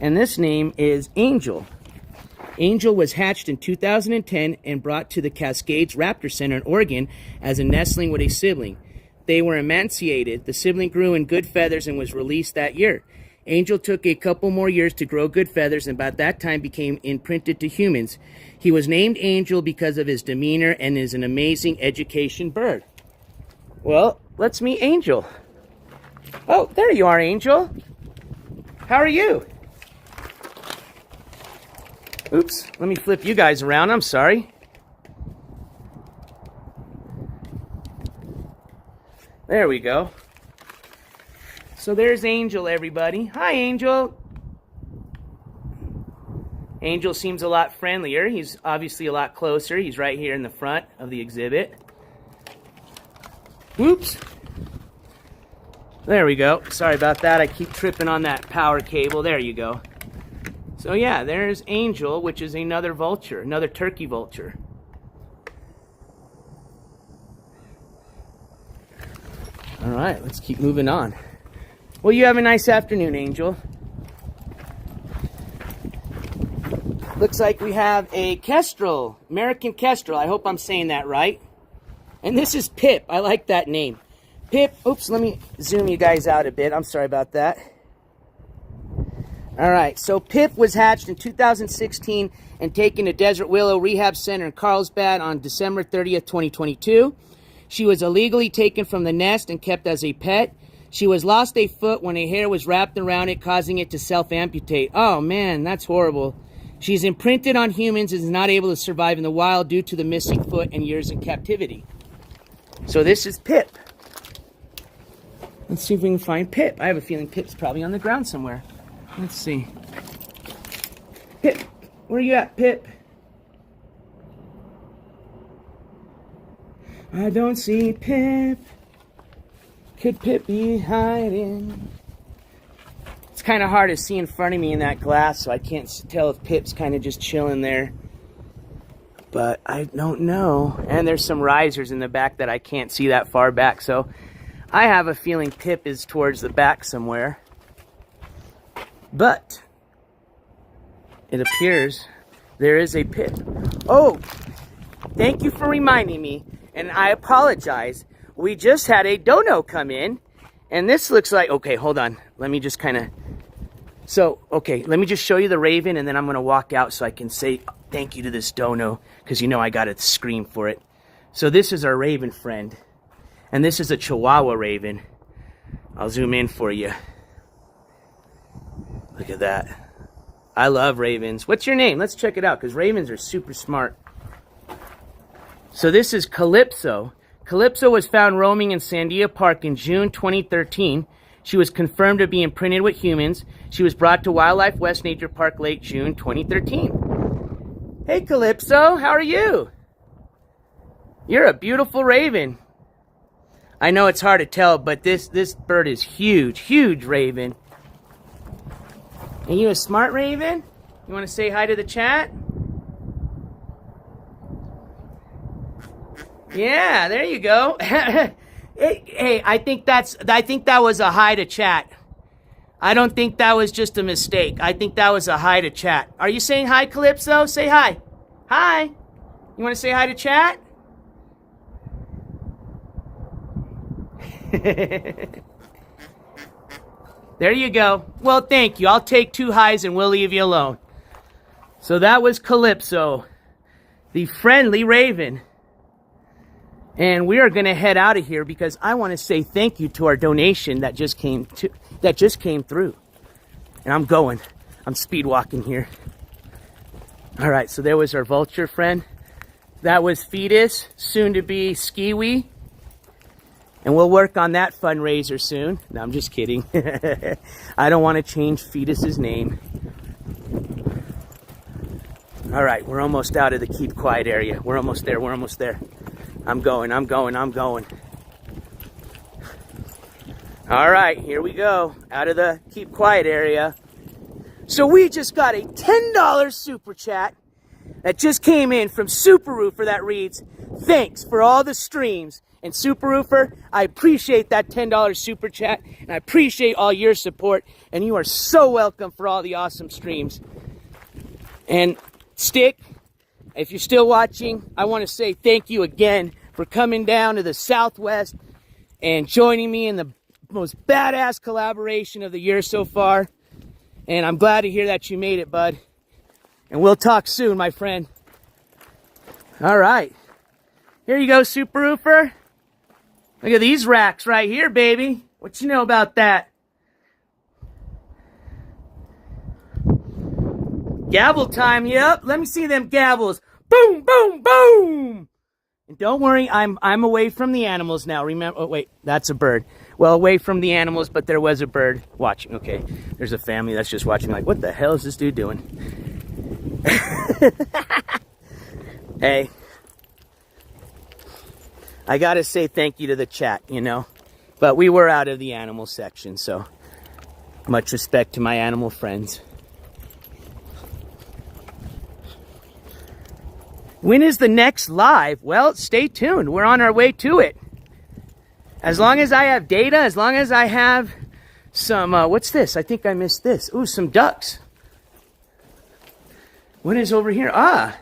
and this name is Angel. Angel was hatched in 2010 and brought to the Cascades Raptor Center in Oregon as a nestling with a sibling. They were emancipated. The sibling grew in good feathers and was released that year. Angel took a couple more years to grow good feathers and by that time became imprinted to humans. He was named Angel because of his demeanor and is an amazing education bird. Well, let's meet Angel. Oh, there you are, Angel. How are you? Oops, let me flip you guys around. I'm sorry. There we go. So there's Angel, everybody. Hi, Angel. Angel seems a lot friendlier. He's obviously a lot closer. He's right here in the front of the exhibit. Whoops. There we go. Sorry about that. I keep tripping on that power cable. There you go. So yeah, there's Angel, which is another vulture, another turkey vulture. All right, let's keep moving on. Well, you have a nice afternoon, Angel. Looks like we have a kestrel, American kestrel. I hope I'm saying that right. And this is Pip. I like that name. Pip, oops, let me zoom you guys out a bit. I'm sorry about that. All right, so Pip was hatched in 2016 and taken to Desert Willow Rehab Center in Carlsbad on December 30th, 2022. She was illegally taken from the nest and kept as a pet. She was lost a foot when a hair was wrapped around it, causing it to self-amputate. Oh, man, that's horrible. She's imprinted on humans and is not able to survive in the wild due to the missing foot and years in captivity. So this is Pip. Let's see if we can find Pip. I have a feeling Pip's probably on the ground somewhere. Let's see. Pip, where you at, Pip? I don't see Pip. Could Pip be hiding? It's kind of hard to see in front of me in that glass, so I can't tell if Pip's kind of just chilling there. But I don't know. And there's some risers in the back that I can't see that far back, so I have a feeling Pip is towards the back somewhere. But it appears there is a Pip. Oh, thank you for reminding me, and I apologize. We just had a dono come in, and this looks like, okay, hold on. Let me just kind of, so, okay, let me just show you the raven, and then I'm going to walk out so I can say thank you to this dono, because you know I got to scream for it. So this is our raven friend, and this is a Chihuahua raven. I'll zoom in for you. Look at that. I love ravens. What's your name? Let's check it out, because ravens are super smart. So this is Calypso. Calypso was found roaming in Sandia Park in June 2013. She was confirmed to be imprinted with humans. She was brought to Wildlife West Nature Park late June 2013. Hey, Calypso, how are you? You're a beautiful raven. I know it's hard to tell, but this bird is huge, huge raven. And you a smart raven? You want to say hi to the chat? Yeah, there you go. Hey, I think that was a hi to chat. I don't think that was just a mistake. I think that was a hi to chat. Are you saying hi, Calypso? Say hi. Hi. You want to say hi to chat? There you go. Well, thank you. I'll take 2 highs and we'll leave you alone. So that was Calypso, the friendly raven. And we are going to head out of here because I want to say thank you to our donation that just came through. And I'm going. I'm speed walking here. All right, so there was our vulture friend. That was Fetus, soon to be Skiwi. And we'll work on that fundraiser soon. No, I'm just kidding. I don't want to change Fetus's name. All right, we're almost out of the keep quiet area. We're almost there. We're almost there. I'm going. All right, here we go. Out of the keep quiet area. So we just got a $10 super chat that just came in from Super Roofer that reads, "Thanks for all the streams." And Super Roofer, I appreciate that $10 super chat, and I appreciate all your support, and you are so welcome for all the awesome streams. And STIK, if you're still watching, I want to say thank you again for coming down to the Southwest and joining me in the most badass collaboration of the year so far. And I'm glad to hear that you made it, bud. And we'll talk soon, my friend. All right. Here you go, Super Roofer. Look at these racks right here, baby. What you know about that? Gavel time, yep. Let me see them gavels. Boom, boom, boom. And don't worry, I'm away from the animals now. Remember, oh wait, that's a bird. Well, away from the animals, but there was a bird watching. Okay, there's a family that's just watching like, what the hell is this dude doing? Hey, I gotta say thank you to the chat, you know. But we were out of the animal section, so much respect to my animal friends. When is the next live? Well, stay tuned. We're on our way to it. As long as I have data, as long as I have some, what's this? I think I missed this. Ooh, some ducks. What is over here? Ah,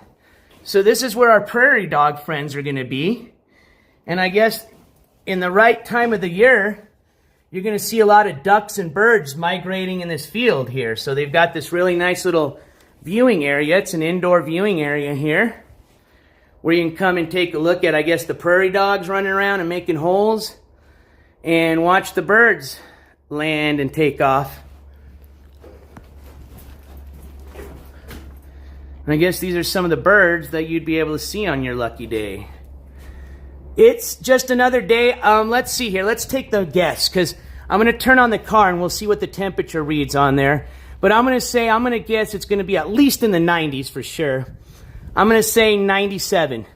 so this is where our prairie dog friends are going to be. And I guess in the right time of the year, you're going to see a lot of ducks and birds migrating in this field here. So they've got this really nice little viewing area. It's an indoor viewing area here, where you can come and take a look at, I guess, the prairie dogs running around and making holes, and watch the birds land and take off. And I guess these are some of the birds that you'd be able to see on your lucky day. It's just another day. Let's see here. Let's take the guess, because I'm going to turn on the car and we'll see what the temperature reads on there. But I'm going to guess it's going to be at least in the 90s for sure. I'm going to say 97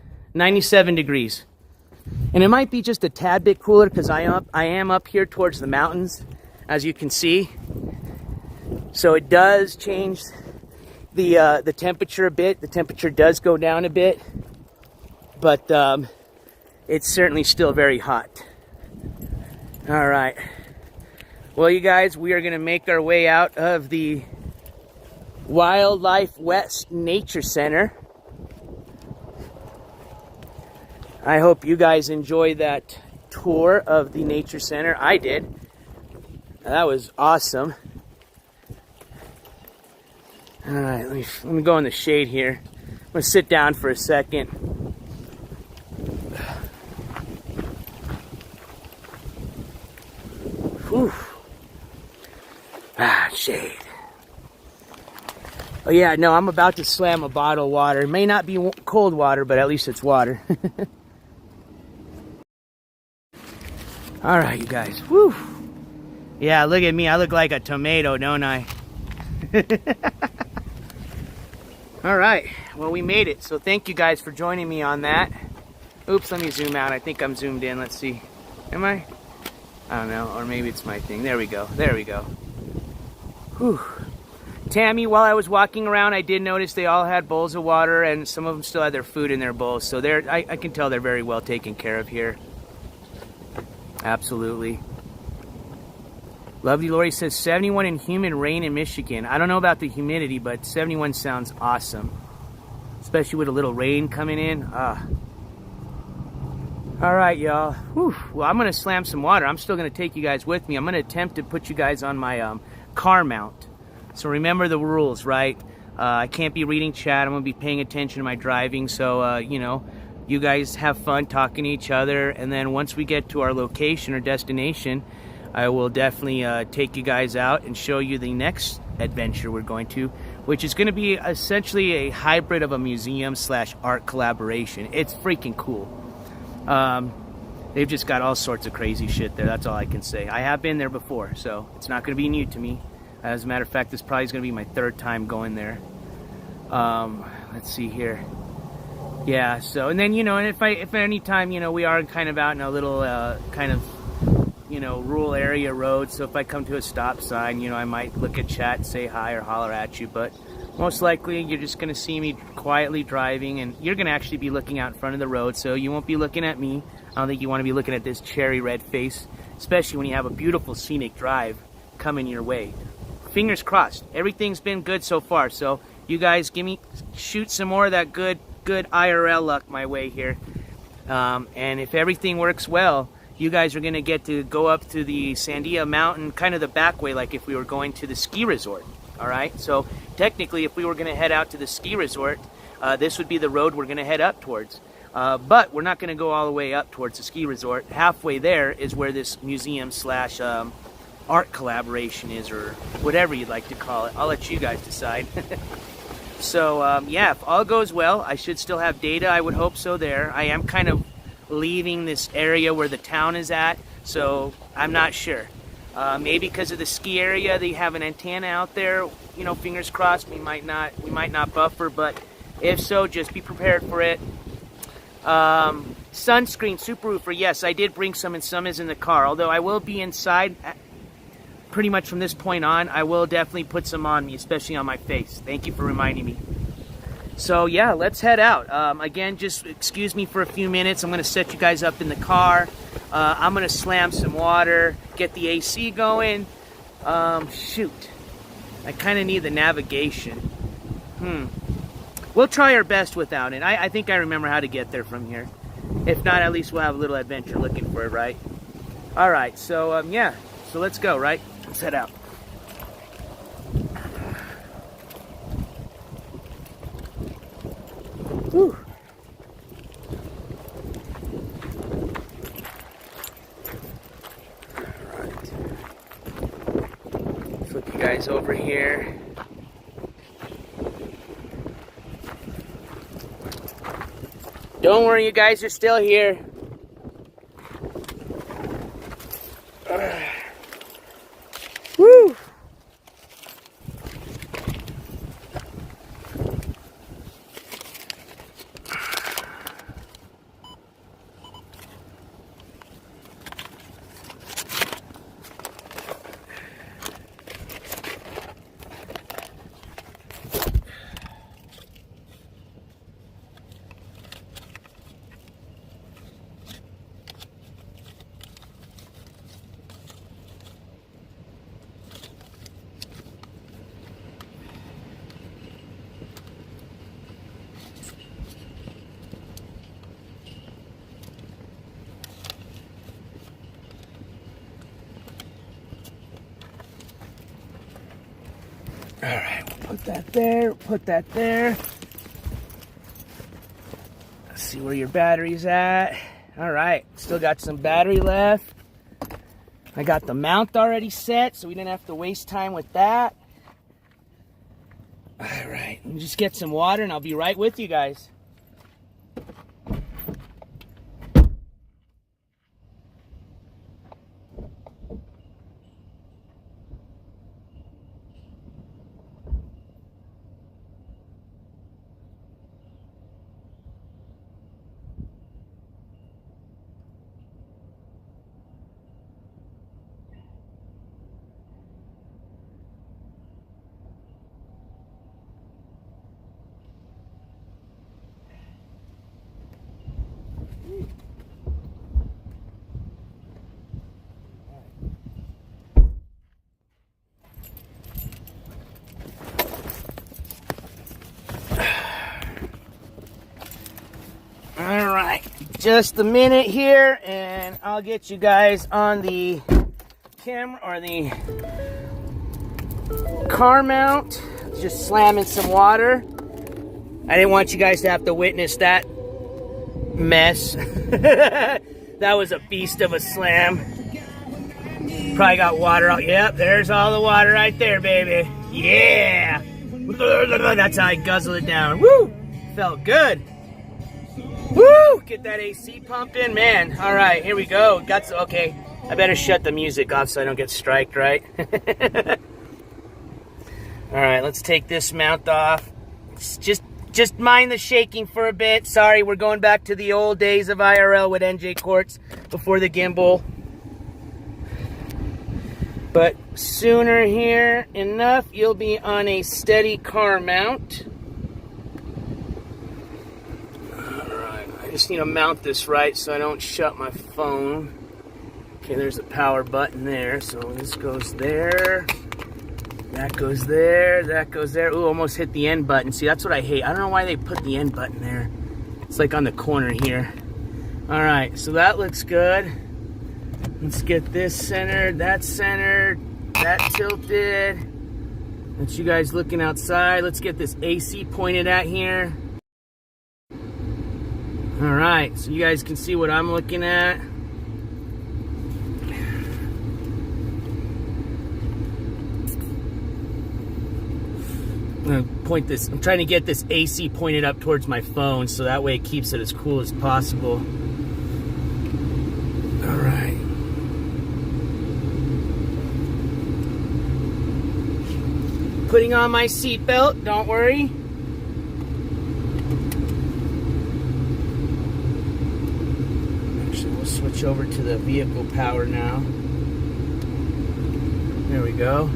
degrees. And it might be just a tad bit cooler because I am up here towards the mountains, as you can see. So it does change the temperature a bit. The temperature does go down a bit. But it's certainly still very hot. All right. Well, you guys, we are going to make our way out of the Wildlife West Nature Center. I hope you guys enjoy that tour of the Nature Center. I did. That was awesome. All right, let me go in the shade here. gonna sit down for a second. Whew. Ah, shade. Oh yeah, no, I'm about to slam a bottle of water. It may not be cold water, but at least it's water. All right, you guys. Whew. Yeah, look at me. I look like a tomato, don't I? All right. Well, we made it. So thank you guys for joining me on that. Oops, let me zoom out. I think I'm zoomed in. Let's see. Am I? I don't know. Or maybe it's my thing. There we go. There we go. Whew. Tammy, while I was walking around, I did notice they all had bowls of water, and some of them still had their food in their bowls. So I can tell they're very well taken care of here. Absolutely. Lovely Lori says 71 in humid rain in Michigan. I don't know about the humidity, but 71 sounds awesome. Especially with a little rain coming in. Alright, y'all. Well, I'm going to slam some water. I'm still going to take you guys with me. I'm going to attempt to put you guys on my car mount. So remember the rules, right? I can't be reading chat. I'm going to be paying attention to my driving. So, you know, you guys have fun talking to each other. And then once we get to our location or destination, I will definitely take you guys out and show you the next adventure we're going to, which is going to be essentially a hybrid of a museum/art collaboration. It's freaking cool. They've just got all sorts of crazy shit there. That's all I can say. I have been there before, so it's not going to be new to me. As a matter of fact, this probably is going to be my third time going there. Let's see here. Yeah, so, and then, you know, and if any time, you know, we are kind of out in a little kind of, you know, rural area road, so if I come to a stop sign, you know, I might look at chat, say hi, or holler at you, but most likely you're just going to see me quietly driving, and you're going to actually be looking out in front of the road, so you won't be looking at me. I don't think you want to be looking at this cherry red face, especially when you have a beautiful scenic drive coming your way. Fingers crossed. Everything's been good so far, so you guys shoot some more of that good IRL luck my way here. And if everything works well, you guys are going to get to go up to the Sandia Mountain, kind of the back way, like if we were going to the ski resort. All right, so technically if we were going to head out to the ski resort, this would be the road we're going to head up towards. But we're not going to go all the way up towards the ski resort. Halfway there is where this museum/art collaboration is, or whatever you'd like to call it. I'll let you guys decide. So yeah, if all goes well, I should still have data. I would hope so there. I am kind of leaving this area where the town is at, so I'm not sure. Maybe because of the ski area, they have an antenna out there. You know, fingers crossed. We might not buffer, but if so, just be prepared for it. Sunscreen, super roofer. Yes, I did bring some, and some is in the car. Although I will be inside pretty much from this point on. I will definitely put some on me, especially on my face. Thank you for reminding me. So yeah, let's head out. Again, just excuse me for a few minutes. I'm going to set you guys up in the car. I'm going to slam some water, get the AC going. Shoot. I kind of need the navigation. We'll try our best without it. I think I remember how to get there from here. If not, at least we'll have a little adventure looking for it, right? All right, so yeah. So let's go, right? Let's head out. Whew. Alright. Flip you guys over here. Don't worry, you guys are still here. Woo! All right, we'll put that there, put that there. see where your battery's at. All right, still got some battery left. I got the mount already set, so we didn't have to waste time with that. All right, let me just get some water and I'll be right with you guys. All right, just a minute here and I'll get you guys on the camera or the car mount. Just slamming some water. I didn't want you guys to have to witness that mess. That was a beast of a slam. Probably got water out. Yep, there's all the water right there, baby. Yeah. That's how I guzzle it down. Woo! Felt good. Woo! Get that AC pumping, man. All right, here we go. Okay, I better shut the music off so I don't get striked, right? All right, let's take this mount off. Just mind the shaking for a bit. Sorry, we're going back to the old days of IRL with NJCourts before the gimbal. But sooner here enough, you'll be on a steady car mount. I just need to mount this right so I don't shut my phone. Okay, there's a power button there. So this goes there. That goes there. That goes there. Ooh, almost hit the end button. See, that's what I hate. I don't know why they put the end button there. It's like on the corner here. All right, so that looks good. Let's get this centered, that tilted. That's you guys looking outside. Let's get this AC pointed at here. All right, so you guys can see what I'm looking at. I'm gonna point this, I'm trying to get this AC pointed up towards my phone so that way it keeps it as cool as possible. All right. Putting on my seatbelt, don't worry. Switch over to the vehicle power now. There we go.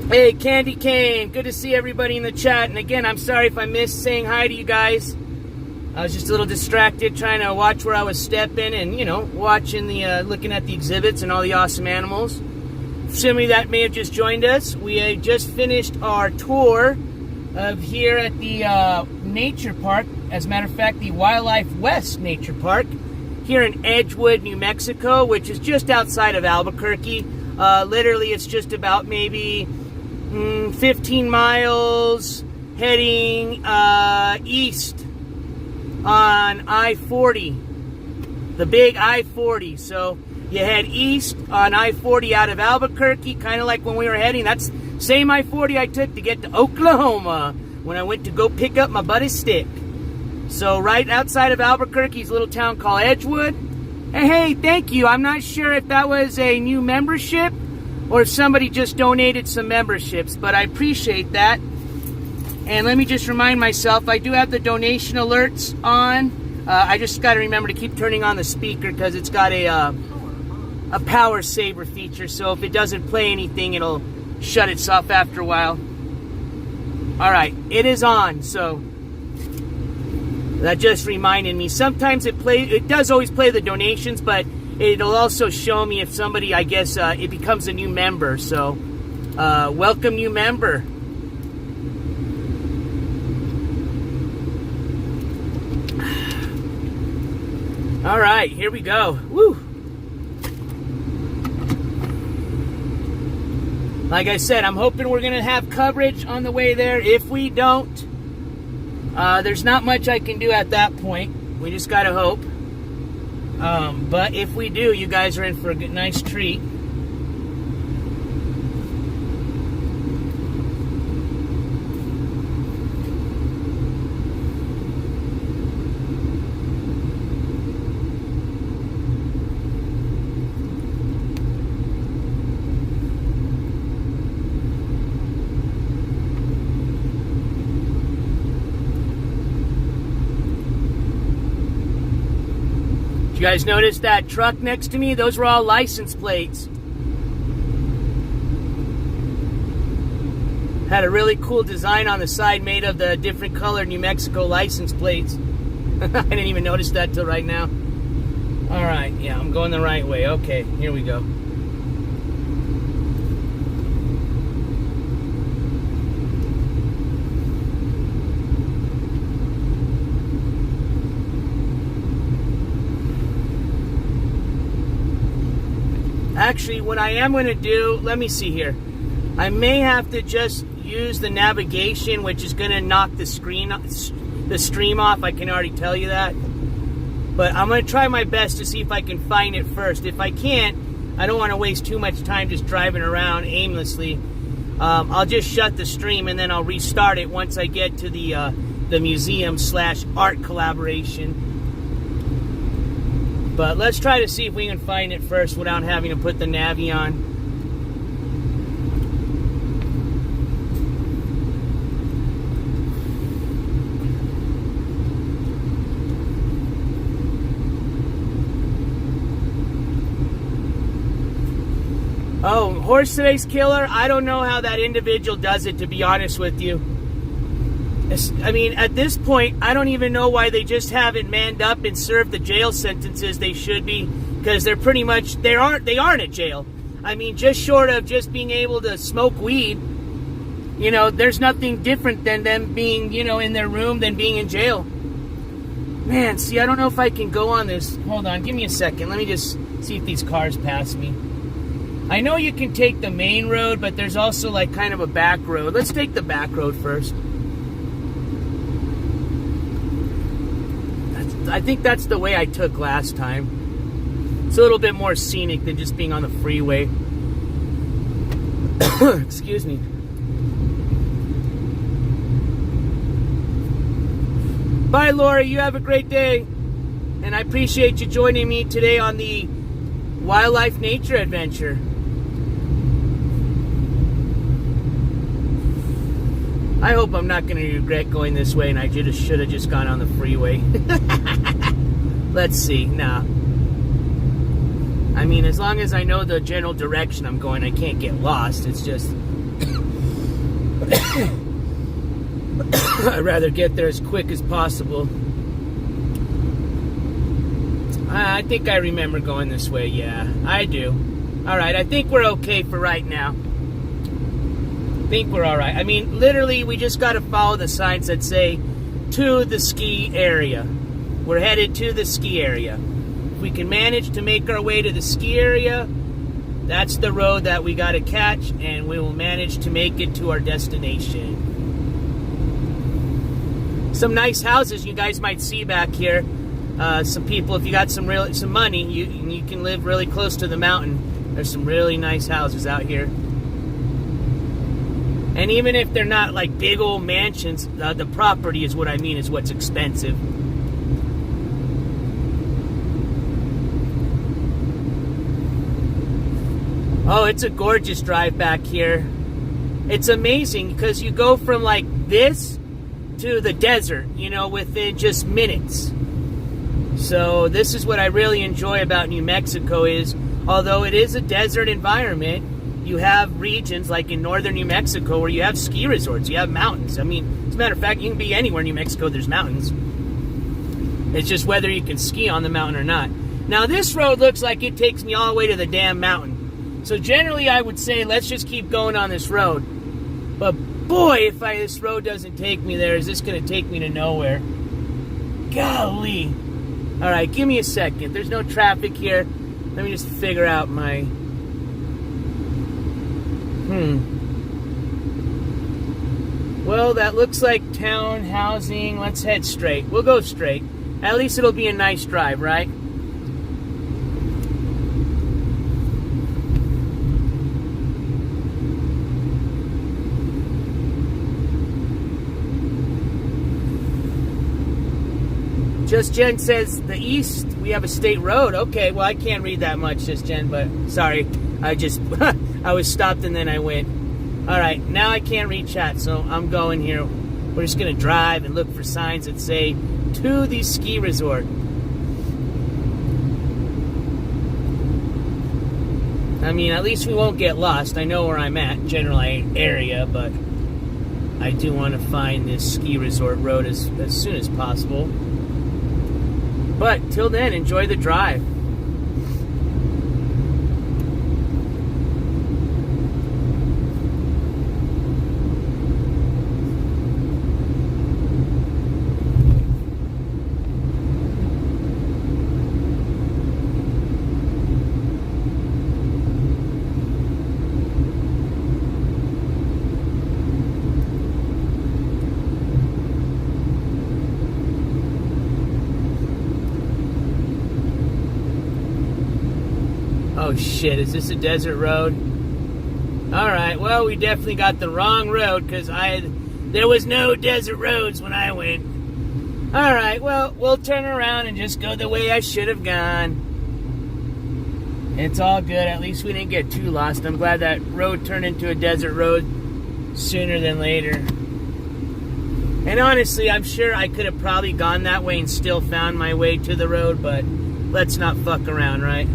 Hey, Candy Cane, good to see everybody in the chat. And again, I'm sorry if I missed saying hi to you guys. I was just a little distracted trying to watch where I was stepping and, you know, watching the, looking at the exhibits and all the awesome animals. Somebody that may have just joined us, we had just finished our tour of here at the nature park. As a matter of fact, the Wildlife West Nature Park here in Edgewood, New Mexico, which is just outside of Albuquerque. Literally, it's just about maybe 15 miles heading east on I-40, the big I-40. So you head east on I-40 out of Albuquerque, kind of like when we were heading. That's same I-40 I took to get to Oklahoma when I went to go pick up my buddy's stick. So right outside of Albuquerque's a little town called Edgewood. And hey, thank you. I'm not sure if that was a new membership or if somebody just donated some memberships, but I appreciate that. And let me just remind myself, I do have the donation alerts on. I just got to remember to keep turning on the speaker because it's got a power saver feature. So if it doesn't play anything, it'll shut itself after a while. All right, it is on. So that just reminded me. Sometimes it does always play the donations, but it'll also show me if somebody, I guess, it becomes a new member. So welcome, new member. All right, here we go. Woo! Like I said, I'm hoping we're going to have coverage on the way there. If we don't, there's not much I can do at that point. We just got to hope. But if we do, you guys are in for a good, nice treat. You guys notice that truck next to me? Those were all license plates. Had a really cool design on the side made of the different colored New Mexico license plates. I didn't even notice that till right now. Alright, yeah, I'm going the right way. Okay, here we go. Actually, what I am going to do, let me see here. I may have to just use the navigation, which is going to knock the stream off. I can already tell you that. But I'm going to try my best to see if I can find it first. If I can't, I don't want to waste too much time just driving around aimlessly. I'll just shut the stream and then I'll restart it once I get to the museum/art collaboration. But let's try to see if we can find it first without having to put the Navi on. Oh, Horse Today's Killer, I don't know how that individual does it, to be honest with you. I mean, at this point, I don't even know why they just haven't manned up and served the jail sentences they should be, because they're pretty much, they aren't at jail. I mean, just short of just being able to smoke weed, you know, there's nothing different than them being, you know, in their room than being in jail. Man, see, I don't know if I can go on this. Hold on, give me a second. Let me just see if these cars pass me. I know you can take the main road, but there's also like kind of a back road. Let's take the back road first. I think that's the way I took last time. It's a little bit more scenic than just being on the freeway. Excuse me. Bye, Laura. You have a great day. And I appreciate you joining me today on the wildlife nature adventure. I hope I'm not going to regret going this way and I should have just gone on the freeway. Let's see. Nah. I mean, as long as I know the general direction I'm going, I can't get lost. It's just... I'd rather get there as quick as possible. I think I remember going this way. Yeah, I do. Alright, I think we're okay for right now. I think we're alright. I mean, literally, we just got to follow the signs that say, to the ski area. We're headed to the ski area. If we can manage to make our way to the ski area, that's the road that we got to catch, and we will manage to make it to our destination. Some nice houses you guys might see back here. Some people, if you got some money, you can live really close to the mountain. There's some really nice houses out here. And even if they're not like big old mansions, the property is what I mean, is what's expensive. Oh, it's a gorgeous drive back here. It's amazing because you go from like this to the desert, you know, within just minutes. So this is what I really enjoy about New Mexico is, although it is a desert environment, you have regions like in northern New Mexico where you have ski resorts, you have mountains. I mean, as a matter of fact, you can be anywhere in New Mexico, there's mountains. It's just whether you can ski on the mountain or not. Now this road looks like it takes me all the way to the damn mountain. So generally I would say let's just keep going on this road. But boy, if this road doesn't take me there, is this going to take me to nowhere? Golly. Alright, give me a second. There's no traffic here. Let me just figure out my... Well, that looks like town housing. Let's head straight. We'll go straight. At least it'll be a nice drive, right? Just Jen says the east, we have a state road. Okay, well, I can't read that much, Just Jen, but sorry. I just, I was stopped and then I went. All right, now I can't read chat, so I'm going here. We're just going to drive and look for signs that say, to the ski resort. I mean, at least we won't get lost. I know where I'm at, general area, but I do want to find this ski resort road as soon as possible. But till then, enjoy the drive. Oh shit, is this a desert road? Alright, well, we definitely got the wrong road because there was no desert roads when I went. Alright, well, we'll turn around and just go the way I should have gone. It's all good, at least we didn't get too lost. I'm glad that road turned into a desert road sooner than later. And honestly, I'm sure I could have probably gone that way and still found my way to the road, but let's not fuck around, right?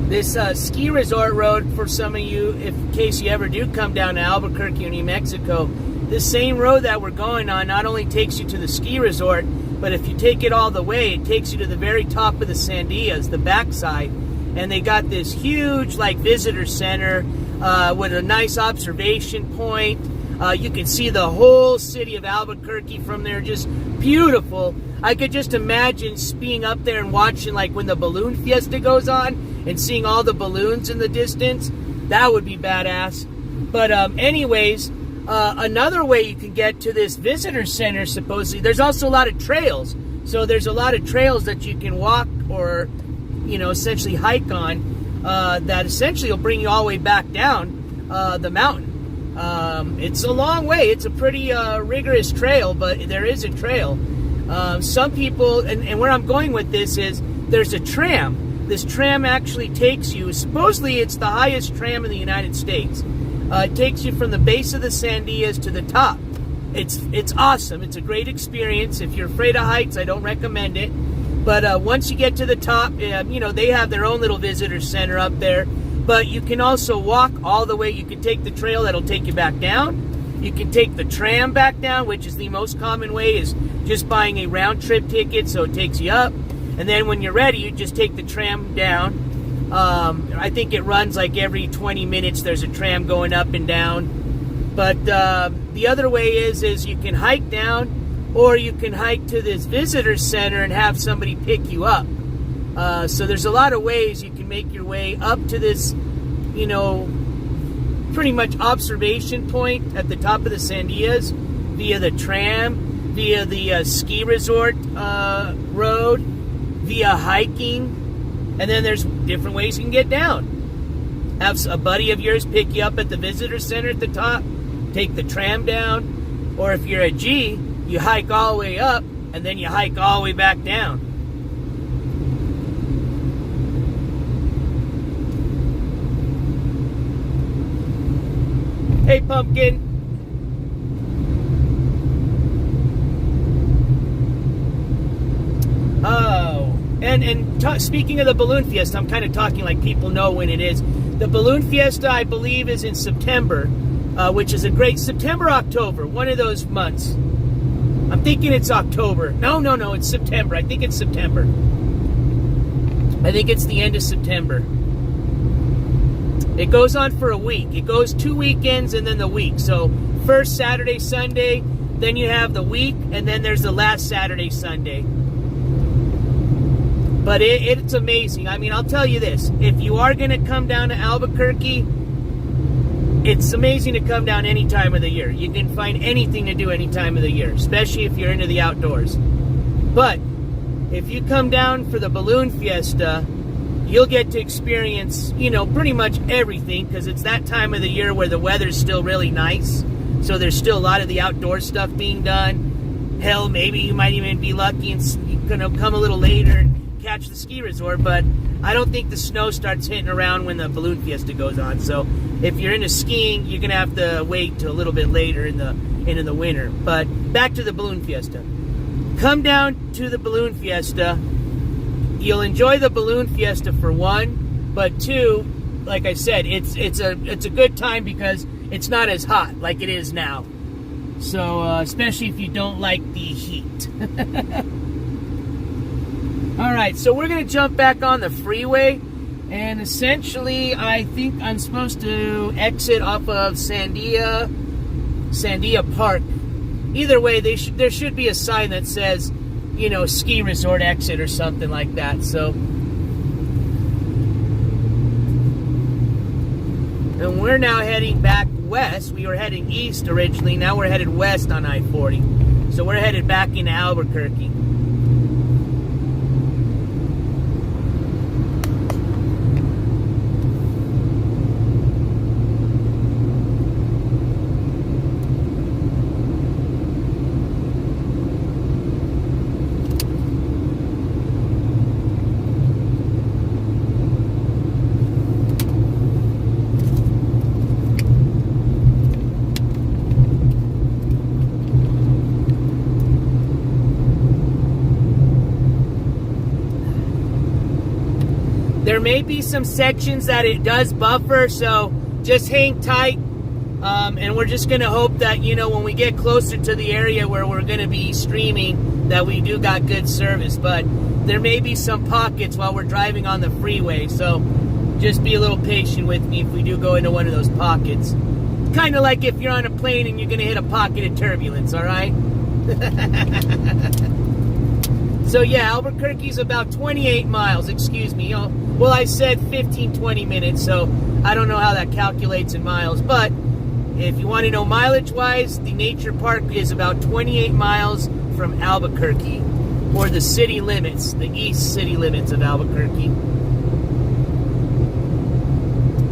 This ski resort road, for some of you, in case you ever do come down to Albuquerque or New Mexico, this same road that we're going on not only takes you to the ski resort, but if you take it all the way, it takes you to the very top of the Sandias, the backside. And they got this huge, like, visitor center with a nice observation point. You can see the whole city of Albuquerque from there, just beautiful. I could just imagine being up there and watching, like, when the balloon fiesta goes on and seeing all the balloons in the distance. That would be badass. But anyways, another way you can get to this visitor center, supposedly, there's also a lot of trails. So there's a lot of trails that you can walk or, you know, essentially hike on that essentially will bring you all the way back down the mountain. It's a long way. It's a pretty rigorous trail, but there is a trail. Some people, and where I'm going with this is, there's a tram. This tram actually takes you, supposedly it's the highest tram in the United States. It takes you from the base of the Sandias to the top. It's awesome. It's a great experience. If you're afraid of heights, I don't recommend it. But once you get to the top, you know, they have their own little visitor center up there. But you can also walk all the way. You can take the trail that'll take you back down. You can take the tram back down, which is the most common way, is just buying a round-trip ticket, so it takes you up. And then when you're ready, you just take the tram down. I think it runs like every 20 minutes. There's a tram going up and down. But the other way is you can hike down, or you can hike to this visitor center and have somebody pick you up. So there's a lot of ways you can make your way up to this, you know, pretty much observation point at the top of the Sandias via the tram, via the ski resort road, via hiking, and then there's different ways you can get down. Have a buddy of yours pick you up at the visitor center at the top, take the tram down, or if you're a G, you hike all the way up, and then you hike all the way back down. Hey, Pumpkin. Oh, and speaking of the Balloon Fiesta, I'm kind of talking like people know when it is. The Balloon Fiesta, I believe, is in September, which is a great September, October, one of those months. I'm thinking it's October. No, it's September. I think it's September. I think it's the end of September. It goes on for a week. It goes 2 weekends and then the week. So first Saturday, Sunday, then you have the week, and then there's the last Saturday, Sunday. But it's amazing. I mean, I'll tell you this. If you are going to come down to Albuquerque, it's amazing to come down any time of the year. You can find anything to do any time of the year, especially if you're into the outdoors. But if you come down for the Balloon Fiesta, you'll get to experience, you know, pretty much everything, because it's that time of the year where the weather's still really nice. So there's still a lot of the outdoor stuff being done. Hell, maybe you might even be lucky and you're going to come a little later and catch the ski resort, but I don't think the snow starts hitting around when the Balloon Fiesta goes on. So if you're into skiing, you're going to have to wait till a little bit later into the winter. But back to the Balloon Fiesta. Come down to the Balloon Fiesta. You'll enjoy the Balloon Fiesta for one, but two, like I said, it's a good time because it's not as hot like it is now. So especially if you don't like the heat. All right, so we're gonna jump back on the freeway, and essentially, I think I'm supposed to exit off of Sandia Park. Either way, there should be a sign that says, you know, ski resort exit or something like that. So, and we're now heading back west. We were heading east originally. Now we're headed west on I-40. So we're headed back into Albuquerque. There may be some sections that it does buffer, so just hang tight. And we're just going to hope that, you know, when we get closer to the area where we're going to be streaming, that we do got good service. But there may be some pockets while we're driving on the freeway, so just be a little patient with me if we do go into one of those pockets. Kind of like if you're on a plane and you're going to hit a pocket of turbulence, all right? So yeah, Albuquerque's about 28 miles, excuse me. Well, I said 15, 20 minutes, so I don't know how that calculates in miles. But if you want to know mileage-wise, the nature park is about 28 miles from Albuquerque, or the city limits, the east city limits of Albuquerque.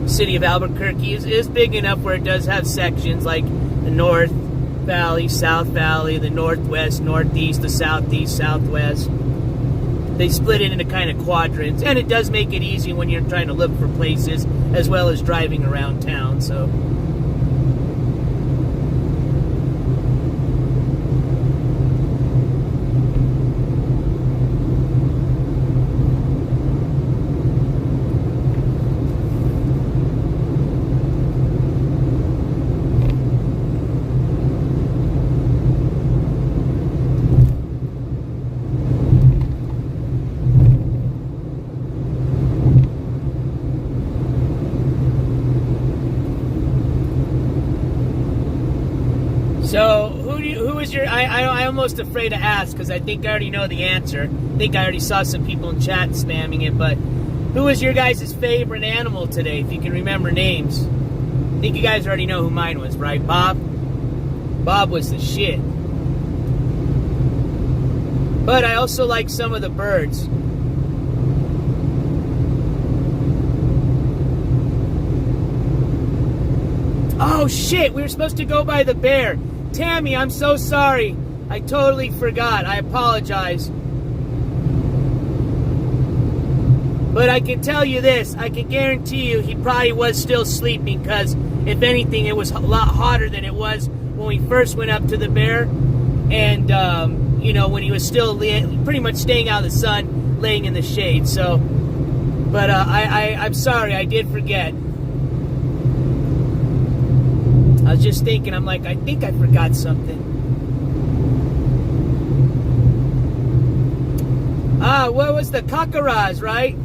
City of Albuquerque is big enough where it does have sections like the North Valley, South Valley, the Northwest, Northeast, the Southeast, Southwest. They split it into kind of quadrants, and it does make it easy when you're trying to look for places as well as driving around town. So who is your? I'm almost afraid to ask because I think I already know the answer. I think I already saw some people in chat spamming it. But who is your guys' favorite animal today? If you can remember names, I think you guys already know who mine was, right? Bob. Bob was the shit. But I also like some of the birds. Oh shit, we were supposed to go by the bear. Tammy, I'm so sorry. I totally forgot. I apologize. But I can tell you this, I can guarantee you he probably was still sleeping, because if anything, it was a lot hotter than it was when we first went up to the bear. And, you know, when he was still pretty much staying out of the sun, laying in the shade. So, but I'm sorry, I did forget. I was just thinking, I'm like, I think I forgot something. What was the Kakaraz, right?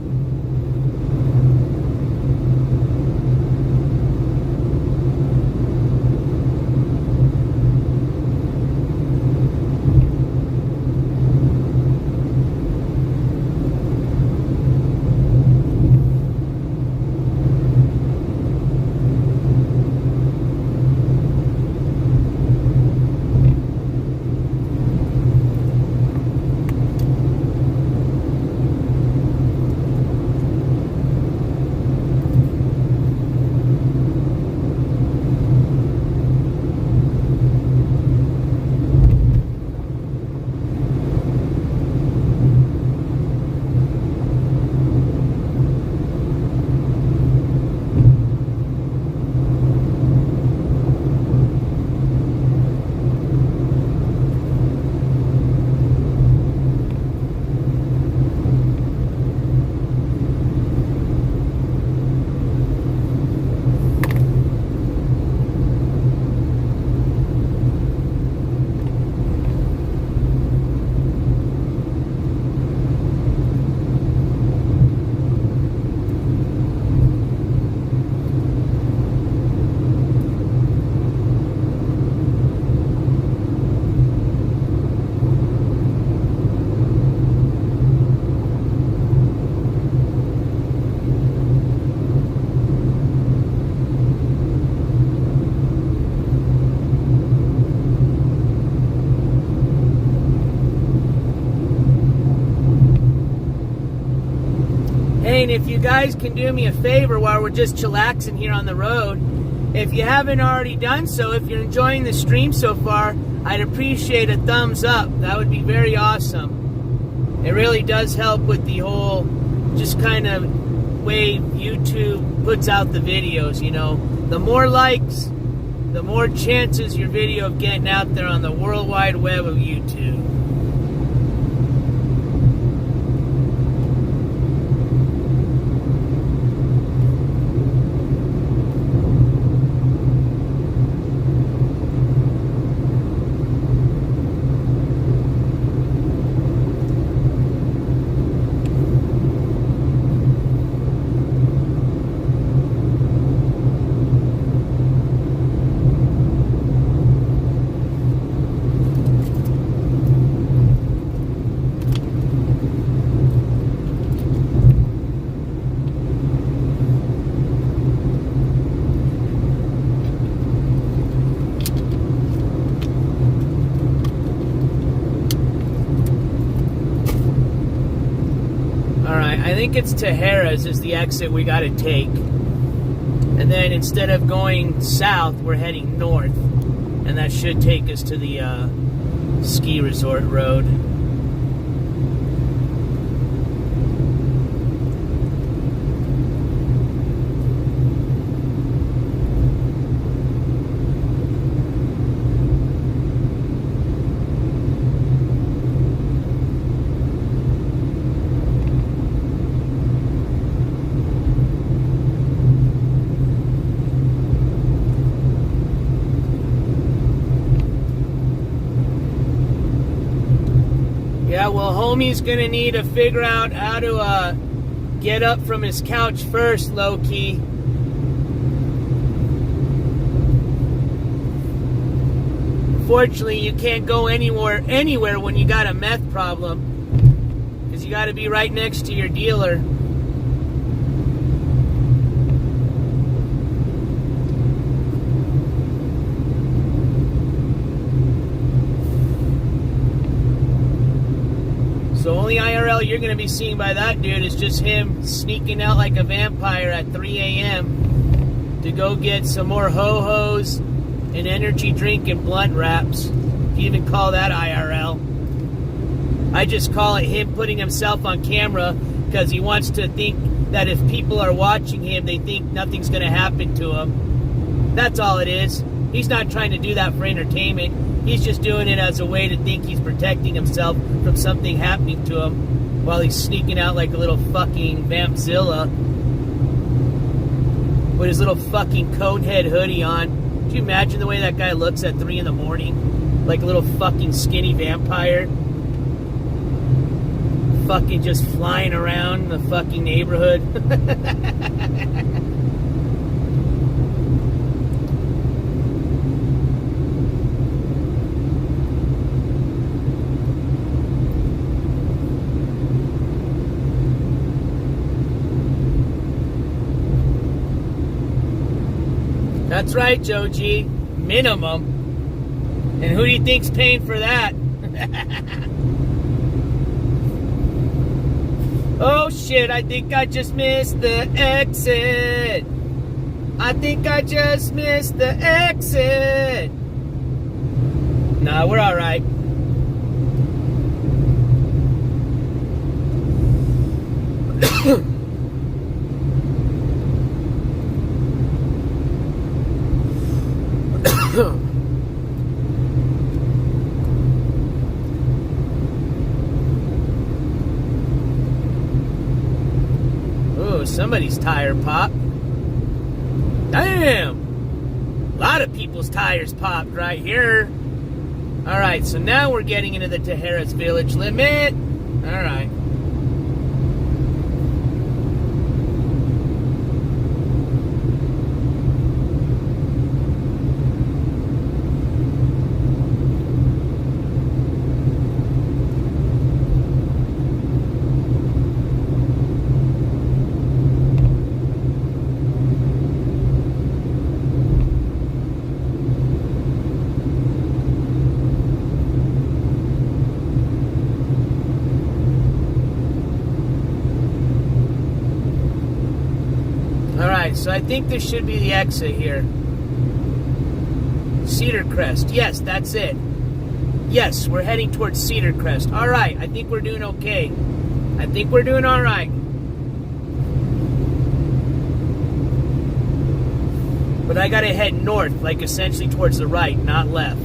And if you guys can do me a favor while we're just chillaxing here on the road, if you haven't already done so, if you're enjoying the stream so far, I'd appreciate a thumbs up. That would be very awesome. It really does help with the whole just kind of way YouTube puts out the videos, you know. The more likes, the more chances your video of getting out there on the World Wide Web of YouTube. I think it's Tejeras is the exit we got to take. And then instead of going south, we're heading north. And that should take us to the ski resort road. Yeah, well, homie's gonna need to figure out how to get up from his couch first, low-key. Fortunately, you can't go anywhere when you got a meth problem, because you got to be right next to your dealer. So only IRL you're going to be seeing by that dude is just him sneaking out like a vampire at 3 a.m. to go get some more ho-hos and energy drink and blunt wraps. If you even call that IRL. I just call it him putting himself on camera because he wants to think that if people are watching him, they think nothing's going to happen to him. That's all it is. He's not trying to do that for entertainment. He's just doing it as a way to think he's protecting himself from something happening to him while he's sneaking out like a little fucking vampzilla with his little fucking conehead hoodie on. Can you imagine the way that guy looks at 3 in the morning? Like a little fucking skinny vampire. Fucking just flying around the fucking neighborhood. That's right, Joe G. Minimum. And who do you think's paying for that? Oh shit, I think I just missed the exit. I think I just missed the exit. Nah, we're alright. Somebody's tire popped. Damn! A lot of people's tires popped right here. Alright, so now we're getting into the Tejeras Village limit. Alright. So I think this should be the exit here. Cedar Crest. Yes, that's it. Yes, we're heading towards Cedar Crest. All right, I think we're doing okay. I think we're doing all right. But I gotta head north, like essentially towards the right, not left.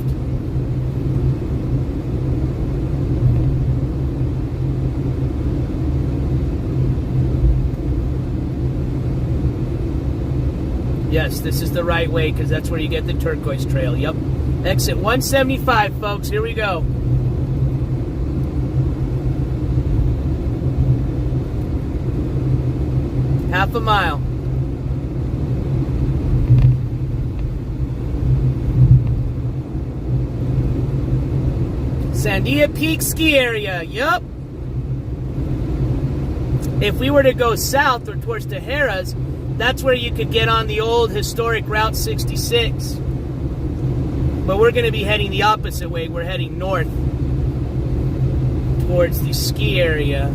Yes, this is the right way because that's where you get the turquoise trail. Yep. Exit 175, folks. Here we go. Half a mile. Sandia Peak ski area. Yep. If we were to go south or towards Tejeras, that's where you could get on the old historic Route 66. But we're going to be heading the opposite way. We're heading north towards the ski area.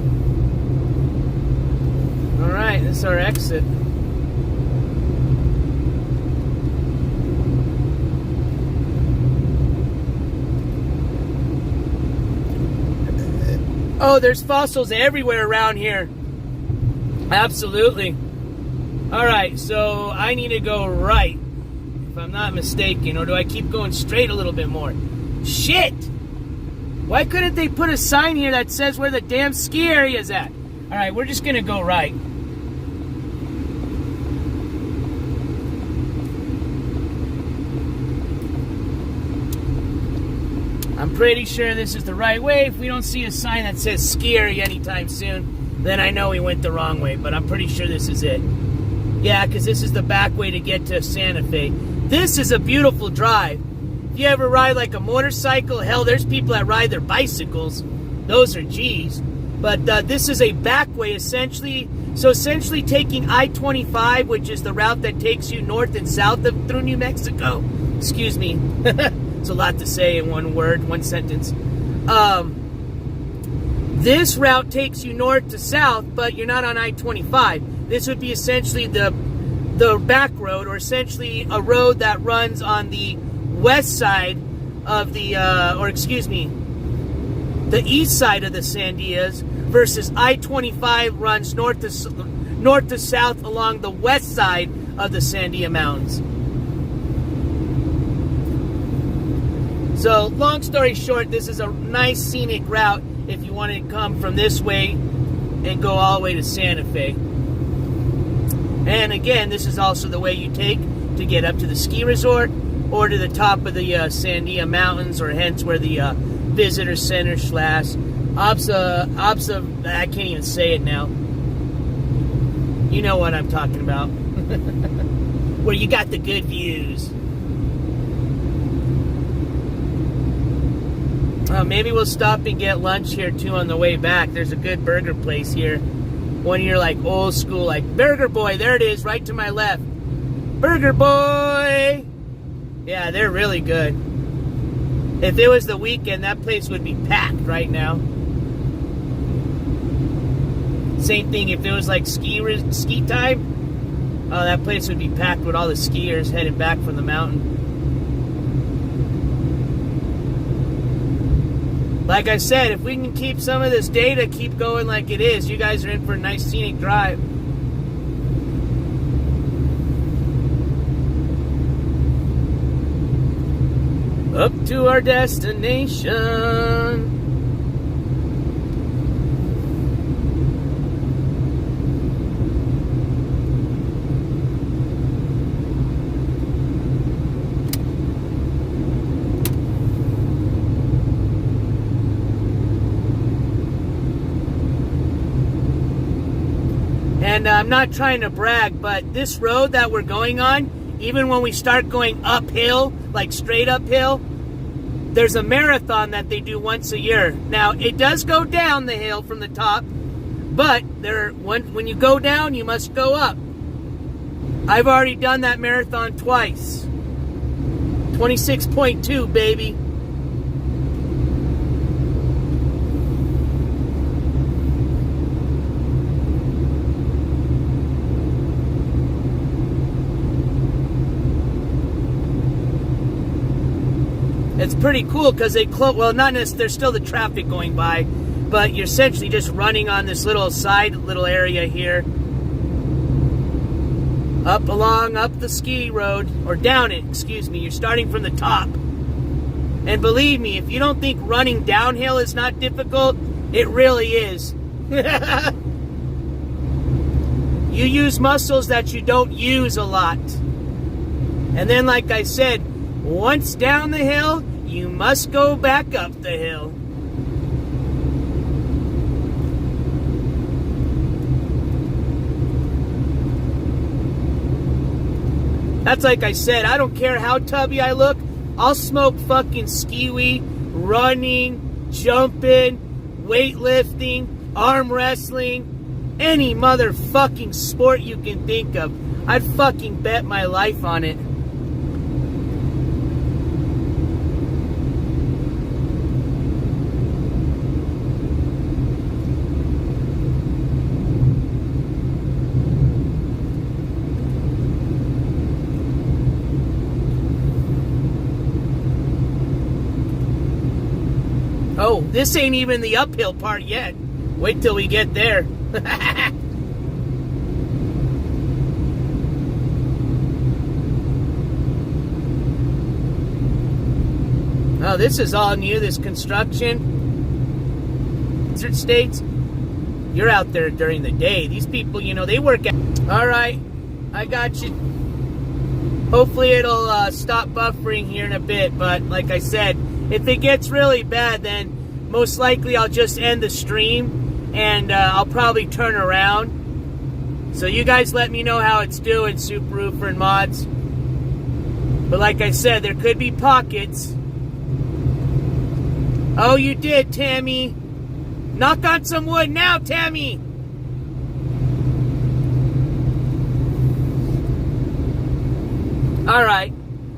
Alright, this is our exit. Oh, there's fossils everywhere around here. Absolutely. Alright, so I need to go right, if I'm not mistaken, or do I keep going straight a little bit more? Shit! Why couldn't they put a sign here that says where the damn ski area is at? Alright, we're just gonna go right. I'm pretty sure this is the right way. If we don't see a sign that says ski area anytime soon, then I know we went the wrong way, but I'm pretty sure this is it. Yeah, because this is the back way to get to Santa Fe. This is a beautiful drive. If you ever ride like a motorcycle, hell, there's people that ride their bicycles. Those are G's. But this is a back way, essentially. So essentially taking I-25, which is the route that takes you north and south through New Mexico. Excuse me. It's a lot to say in one word, one sentence. This route takes you north to south, but you're not on I-25. This would be essentially the back road, or essentially a road that runs on the west side of the, the east side of the Sandias versus I-25 runs north to south along the west side of the Sandia Mountains. So, long story short, this is a nice scenic route if you want to come from this way and go all the way to Santa Fe. And again, this is also the way you take to get up to the ski resort or to the top of the Sandia Mountains, or hence where the visitor center slash Obsa, I can't even say it now. You know what I'm talking about. Where you got the good views. Maybe we'll stop and get lunch here too on the way back. There's a good burger place here. One of your like old school, like Burger Boy. There it is, right to my left. Burger Boy! Yeah, they're really good. If it was the weekend, that place would be packed right now. Same thing, if it was like ski time, that place would be packed with all the skiers headed back from the mountain. Like I said, if we can keep some of this data keep going like it is, you guys are in for a nice scenic drive. Up to our destination. And I'm not trying to brag, but this road that we're going on, even when we start going uphill, like straight uphill, there's a marathon that they do once a year. Now, it does go down the hill from the top, but when you go down, you must go up. I've already done that marathon twice. 26.2, baby. It's pretty cool because they close, well, not necessarily, there's still the traffic going by, but you're essentially just running on this little side little area here. Up the ski road, or down it, excuse me. You're starting from the top. And believe me, if you don't think running downhill is not difficult, it really is. You use muscles that you don't use a lot. And then, like I said, once down the hill, you must go back up the hill. That's like I said, I don't care how tubby I look, I'll smoke fucking skiwi, running, jumping, weightlifting, arm wrestling, any motherfucking sport you can think of. I'd fucking bet my life on it. Oh, this ain't even the uphill part yet. Wait till we get there. Oh, this is all new, this construction. Desert states, you're out there during the day. These people, you know, they work out. All right, I got you. Hopefully it'll stop buffering here in a bit, but like I said, if it gets really bad, then most likely I'll just end the stream and I'll probably turn around. So you guys let me know how it's doing, Super Roofer and mods. But like I said, there could be pockets. Oh, you did, Tammy. Knock on some wood now, Tammy. All right.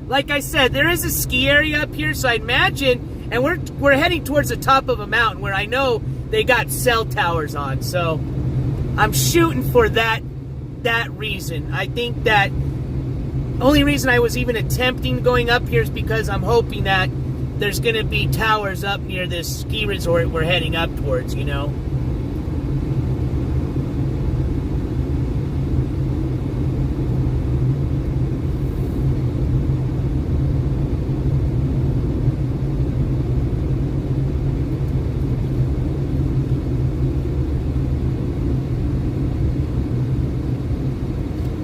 Like I said, there is a ski area up here, so I imagine, and we're heading towards the top of a mountain where I know they got cell towers on. So I'm shooting for that reason. I think that only reason I was even attempting going up here is because I'm hoping that there's going to be towers up near this ski resort we're heading up towards, you know.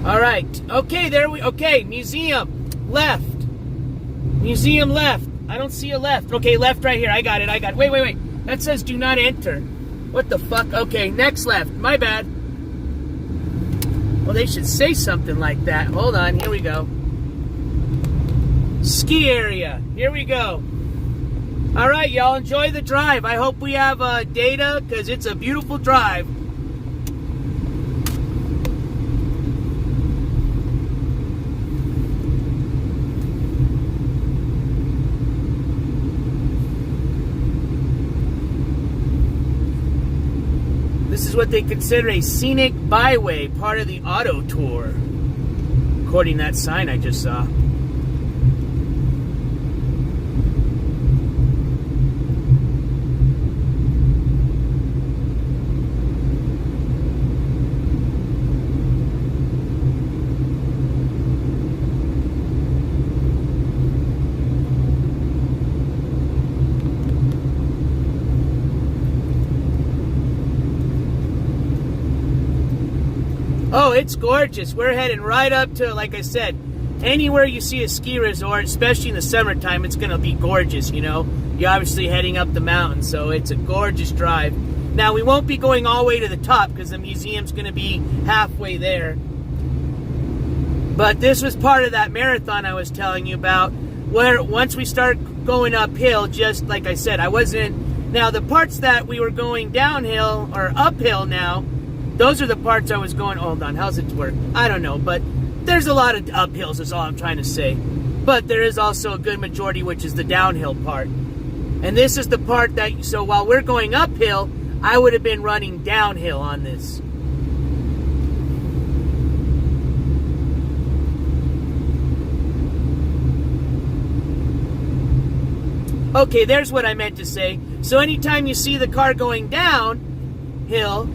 All right. Okay, okay, museum left. Museum left. I don't see a left. Okay, left right here. I got it. Wait. That says do not enter. What the fuck? Okay, next left. My bad. Well, they should say something like that. Hold on. Here we go. Ski area. Here we go. All right, y'all. Enjoy the drive. I hope we have data because it's a beautiful drive. This is what they consider a scenic byway, part of the auto tour, according to that sign I just saw. Oh, it's gorgeous. We're heading right up to, like I said, anywhere you see a ski resort, especially in the summertime, it's going to be gorgeous, you know. You're obviously heading up the mountain, so it's a gorgeous drive. Now, we won't be going all the way to the top because the museum's going to be halfway there. But this was part of that marathon I was telling you about, where once we start going uphill, just like I said, I wasn't... Now, the parts that we were going downhill, or uphill now, those are the parts I was going, hold on, how's it work? I don't know, but there's a lot of uphills is all I'm trying to say. But there is also a good majority, which is the downhill part. And this is the part that, so while we're going uphill, I would have been running downhill on this. Okay, there's what I meant to say. So anytime you see the car going downhill,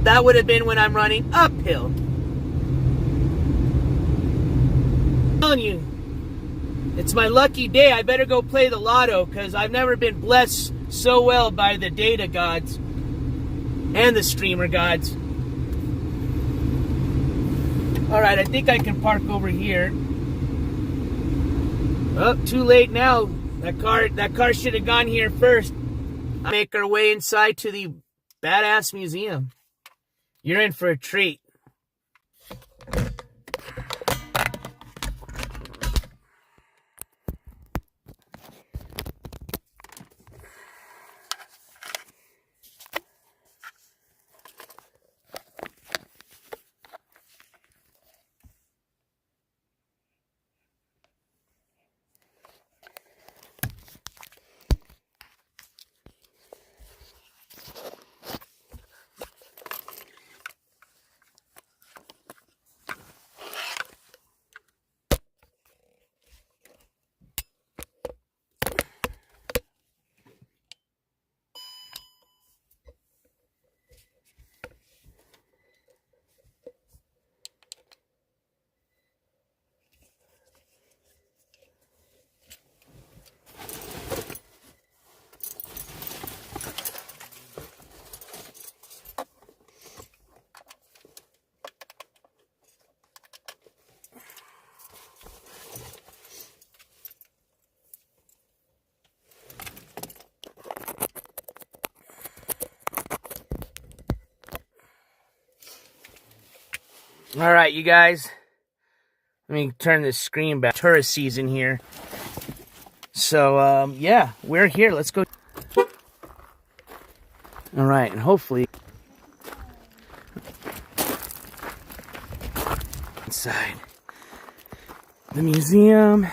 that would have been when I'm running uphill. I'm telling you, it's my lucky day. I better go play the lotto because I've never been blessed so well by the data gods and the streamer gods. Alright, I think I can park over here. Oh, too late now. That car should have gone here first. I'll make our way inside to the badass museum. You're in for a treat. All right, you guys. Let me turn this screen back. Tourist season here. So, yeah, we're here. Let's go. All right, and hopefully inside the museum.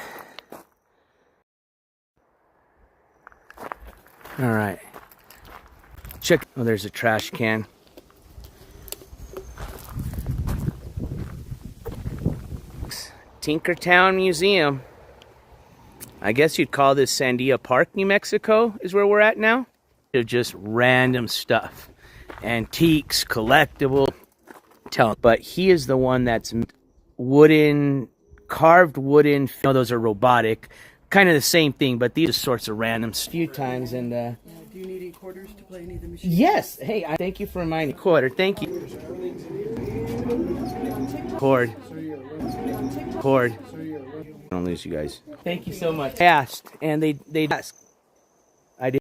All right. Check. Oh, there's a trash can. Tinkertown Museum. I guess you'd call this Sandia Park, New Mexico, is where we're at now. They're just random stuff. Antiques, collectible. But he is the one that's wooden, carved wooden. No, those are robotic. Kind of the same thing, but these are sorts of random. A few times, and do you need any quarters to play any of the machines? yes. Hey, thank you for reminding me. Quarter, thank you. Cord. Don't lose you guys. Thank you so much. I asked, and they asked.